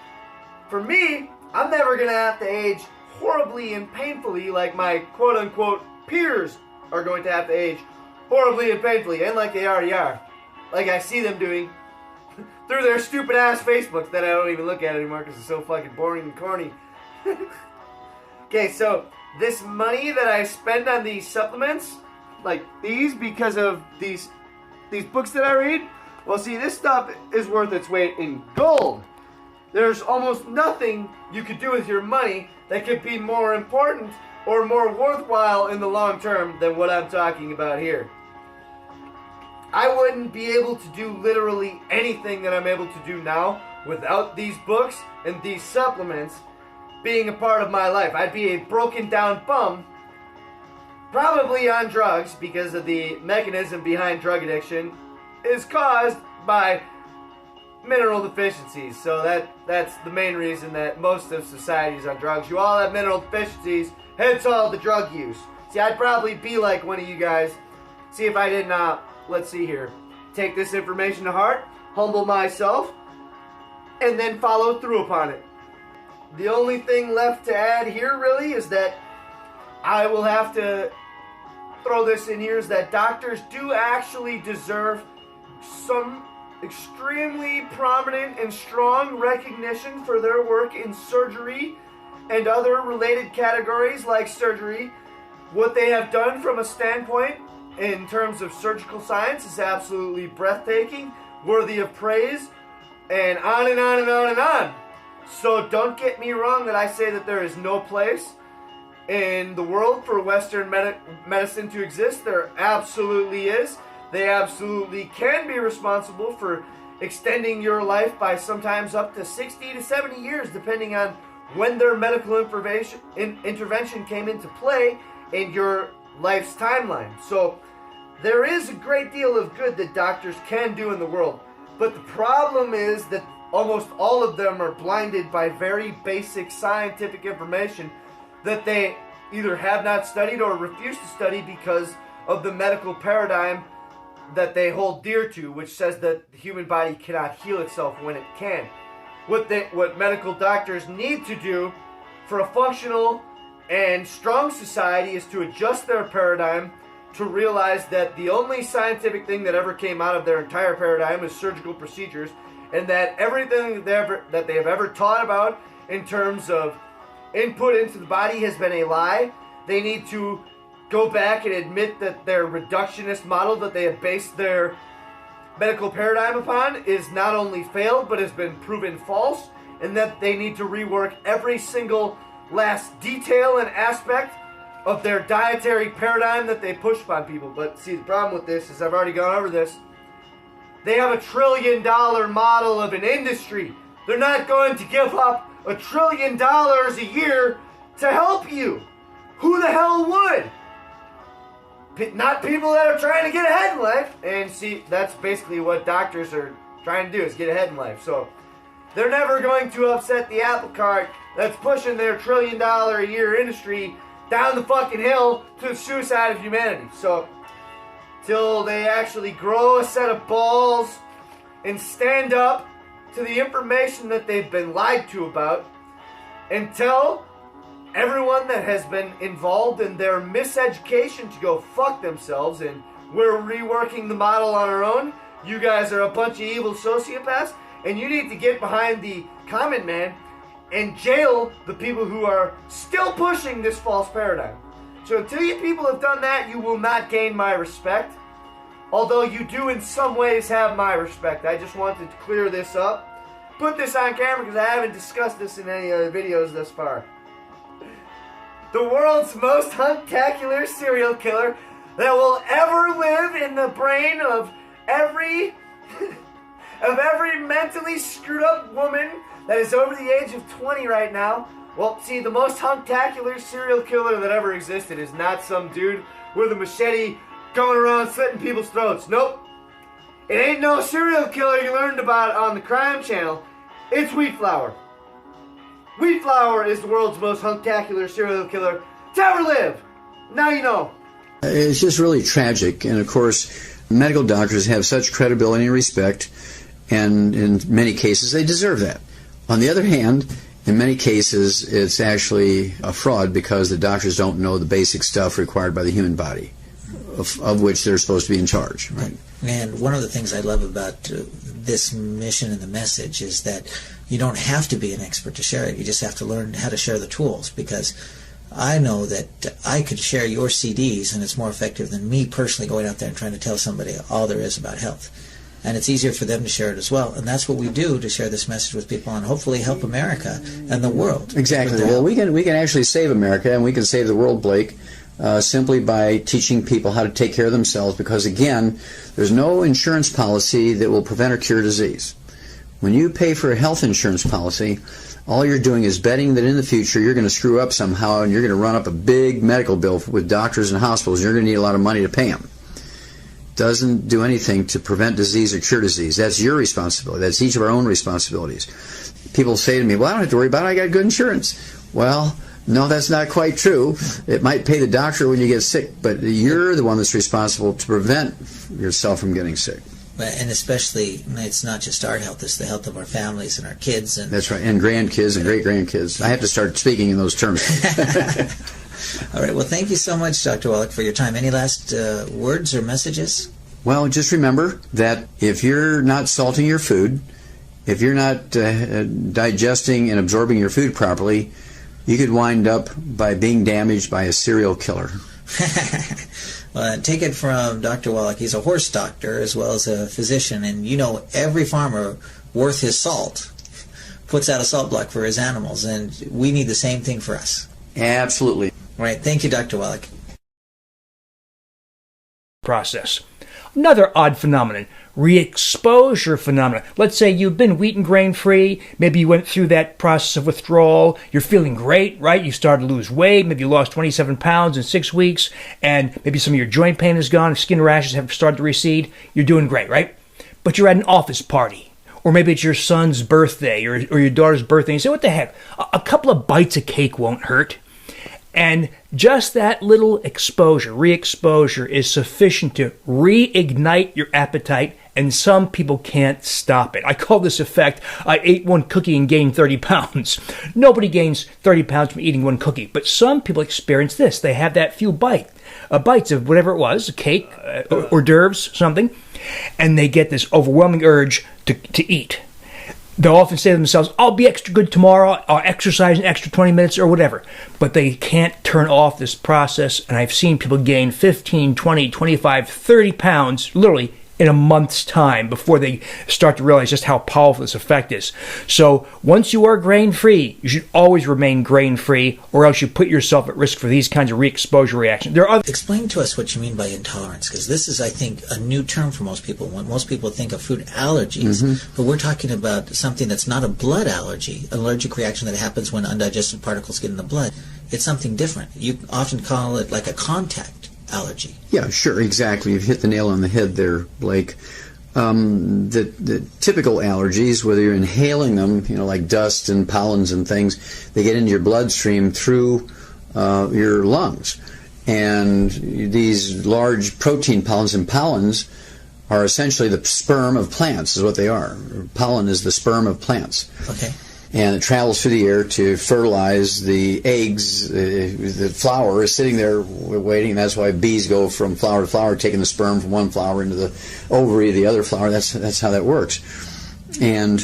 for me, I'm never going to have to age horribly and painfully like my quote-unquote peers are going to have to age horribly and painfully, and like they already are. Like I see them doing through their stupid-ass Facebooks that I don't even look at anymore because it's so fucking boring and corny. Okay, so this money that I spend on these supplements, like these, because of these books that I read, well, see, this stuff is worth its weight in gold. There's almost nothing you could do with your money that could be more important or more worthwhile in the long term than what I'm talking about here. I wouldn't be able to do literally anything that I'm able to do now without these books and these supplements being a part of my life. I'd be a broken down bum, probably on drugs, because of the mechanism behind drug addiction is caused by mineral deficiencies. So that's the main reason that most of society is on drugs. You all have mineral deficiencies, hence all the drug use. See, I'd probably be like one of you guys. See if I did not, let's see here, take this information to heart, humble myself, and then follow through upon it. The only thing left to add here really is that I will have to throw this in here, is that doctors do actually deserve some extremely prominent and strong recognition for their work in surgery and other related categories like surgery. What they have done from a standpoint in terms of surgical science is absolutely breathtaking, worthy of praise, and on and on and on and on. So don't get me wrong that I say that there is no place in the world for Western medicine to exist. There absolutely is. They absolutely can be responsible for extending your life by sometimes up to 60 to 70 years, depending on when their medical intervention came into play in your life's timeline. So there is a great deal of good that doctors can do in the world. But the problem is that almost all of them are blinded by very basic scientific information that they either have not studied or refuse to study because of the medical paradigm that they hold dear to, which says that the human body cannot heal itself when it can. What medical doctors need to do for a functional and strong society is to adjust their paradigm to realize that the only scientific thing that ever came out of their entire paradigm is surgical procedures, and that everything that they have ever taught about in terms of input into the body has been a lie. They need to go back and admit that their reductionist model that they have based their medical paradigm upon is not only failed but has been proven false, and that they need to rework every single last detail and aspect of their dietary paradigm that they push upon people. But see, the problem with this is I've already gone over this. They have $1 trillion model of an industry. They're not going to give up $1 trillion a year to help you. Who the hell would? Not people that are trying to get ahead in life. And see, that's basically what doctors are trying to do, is get ahead in life. So they're never going to upset the apple cart that's pushing their $1 trillion a year industry down the fucking hill to the suicide of humanity. So till they actually grow a set of balls and stand up to the information that they've been lied to about, and tell everyone that has been involved in their miseducation to go fuck themselves, and we're reworking the model on our own. You guys are a bunch of evil sociopaths, and you need to get behind the common man and jail the people who are still pushing this false paradigm. So until you people have done that, you will not gain my respect. Although you do in some ways have my respect. I just wanted to clear this up. Put this on camera because I haven't discussed this in any other videos thus far. The world's most huntacular serial killer that will ever live in the brain of every mentally screwed up woman that is over the age of 20 right now. Well, see, the most huntacular serial killer that ever existed is not some dude with a machete going around slitting people's throats. Nope. It ain't no serial killer you learned about on the crime channel. It's wheat flour. Wheat flour is the world's most huntacular serial killer to ever live. Now you know. It's just really tragic. And of course, medical doctors have such credibility and respect, and in many cases they deserve that. On the other hand, in many cases it's actually a fraud because the doctors don't know the basic stuff required by the human body, of which they're supposed to be in charge. Right? And one of the things I love about this mission and the message is that you don't have to be an expert to share it. You just have to learn how to share the tools, because I know that I could share your CDs and it's more effective than me personally going out there and trying to tell somebody all there is about health. And it's easier for them to share it as well. And that's what we do to share this message with people and hopefully help America and the world. Exactly. Well, we can actually save America, and we can save the world, Blake, simply by teaching people how to take care of themselves, because, again, there's no insurance policy that will prevent or cure disease. When you pay for a health insurance policy, all you're doing is betting that in the future you're going to screw up somehow and you're going to run up a big medical bill with doctors and hospitals, and you're going to need a lot of money to pay them. Doesn't do anything to prevent disease or cure disease. That's your responsibility. That's each of our own responsibilities. People say to me, well, I don't have to worry about it. I got good insurance. Well, no, that's not quite true. It might pay the doctor when you get sick, but you're the one that's responsible to prevent yourself from getting sick. And especially, it's not just our health, it's the health of our families and our kids. And that's right, and grandkids and great-grandkids. I have to start speaking in those terms. All right, well, thank you so much, Dr. Wallach, for your time. Any last words or messages? Well, just remember that if you're not salting your food, if you're not digesting and absorbing your food properly, you could wind up by being damaged by a serial killer. Well, take it from Dr. Wallach. He's a horse doctor as well as a physician, and you know every farmer worth his salt puts out a salt block for his animals, and we need the same thing for us. Absolutely. All right, thank you, Dr. Wallach. Process. Another odd phenomenon, re-exposure phenomenon. Let's say you've been wheat and grain free, maybe you went through that process of withdrawal, you're feeling great, right? You started to lose weight, maybe you lost 27 pounds in 6 weeks, and maybe some of your joint pain is gone, skin rashes have started to recede, you're doing great, right? But you're at an office party, or maybe it's your son's birthday or your daughter's birthday, and you say, what the heck, a couple of bites of cake won't hurt. And just that little exposure, re-exposure, is sufficient to reignite your appetite, and some people can't stop it. I call this effect, I ate one cookie and gained 30 pounds. Nobody gains 30 pounds from eating one cookie, but some people experience this. They have that few bites of whatever it was, a cake, hors d'oeuvres, something, and they get this overwhelming urge to eat. They'll often say to themselves, I'll be extra good tomorrow, I'll exercise an extra 20 minutes or whatever. But they can't turn off this process, and I've seen people gain 15, 20, 25, 30 pounds, literally, in a month's time before they start to realize just how powerful this effect is. So once you are grain-free, you should always remain grain-free, or else you put yourself at risk for these kinds of re-exposure reactions. There are other. Explain to us what you mean by intolerance, because this is, I think, a new term for most people. When most people think of food allergies, but we're talking about something that's not a blood allergy, an allergic reaction that happens when undigested particles get in the blood. It's something different. You often call it like a contact allergy. Yeah, sure, exactly. You've hit the nail on the head there, Blake. The typical allergies, whether you're inhaling them, like dust and pollens and things, they get into your bloodstream through your lungs. And these large protein pollens and pollens are essentially the sperm of plants, is what they are. Pollen is the sperm of plants. Okay. And it travels through the air to fertilize the eggs. The flower is sitting there waiting, and that's why bees go from flower to flower, taking the sperm from one flower into the ovary of the other flower. That's how that works. And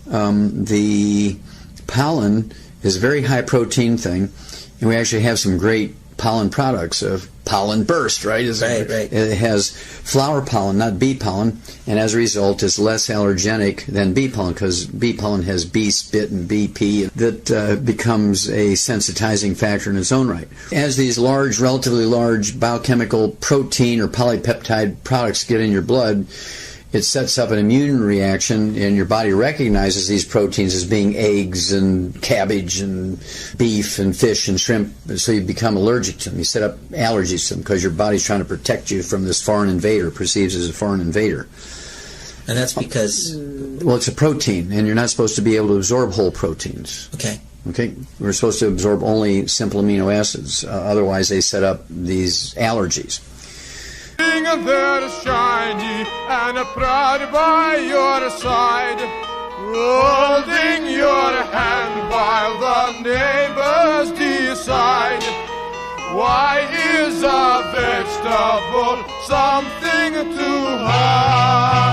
the pollen is a very high protein thing, and we actually have some great pollen products of pollen burst, right? Right. It has flower pollen, not bee pollen, and as a result it's less allergenic than bee pollen, because bee pollen has bee spit and bee pee that becomes a sensitizing factor in its own right. As these relatively large biochemical protein or polypeptide products get in your blood, it sets up an immune reaction, and your body recognizes these proteins as being eggs and cabbage and beef and fish and shrimp, so you become allergic to them. You set up allergies to them because your body's trying to protect you from this foreign invader, perceives as a foreign invader. And that's because... Well, it's a protein, and you're not supposed to be able to absorb whole proteins. Okay, we're supposed to absorb only simple amino acids. Otherwise, they set up these allergies. There is shiny and proud by your side, holding your hand while the neighbors decide. Why is a vegetable something to hide?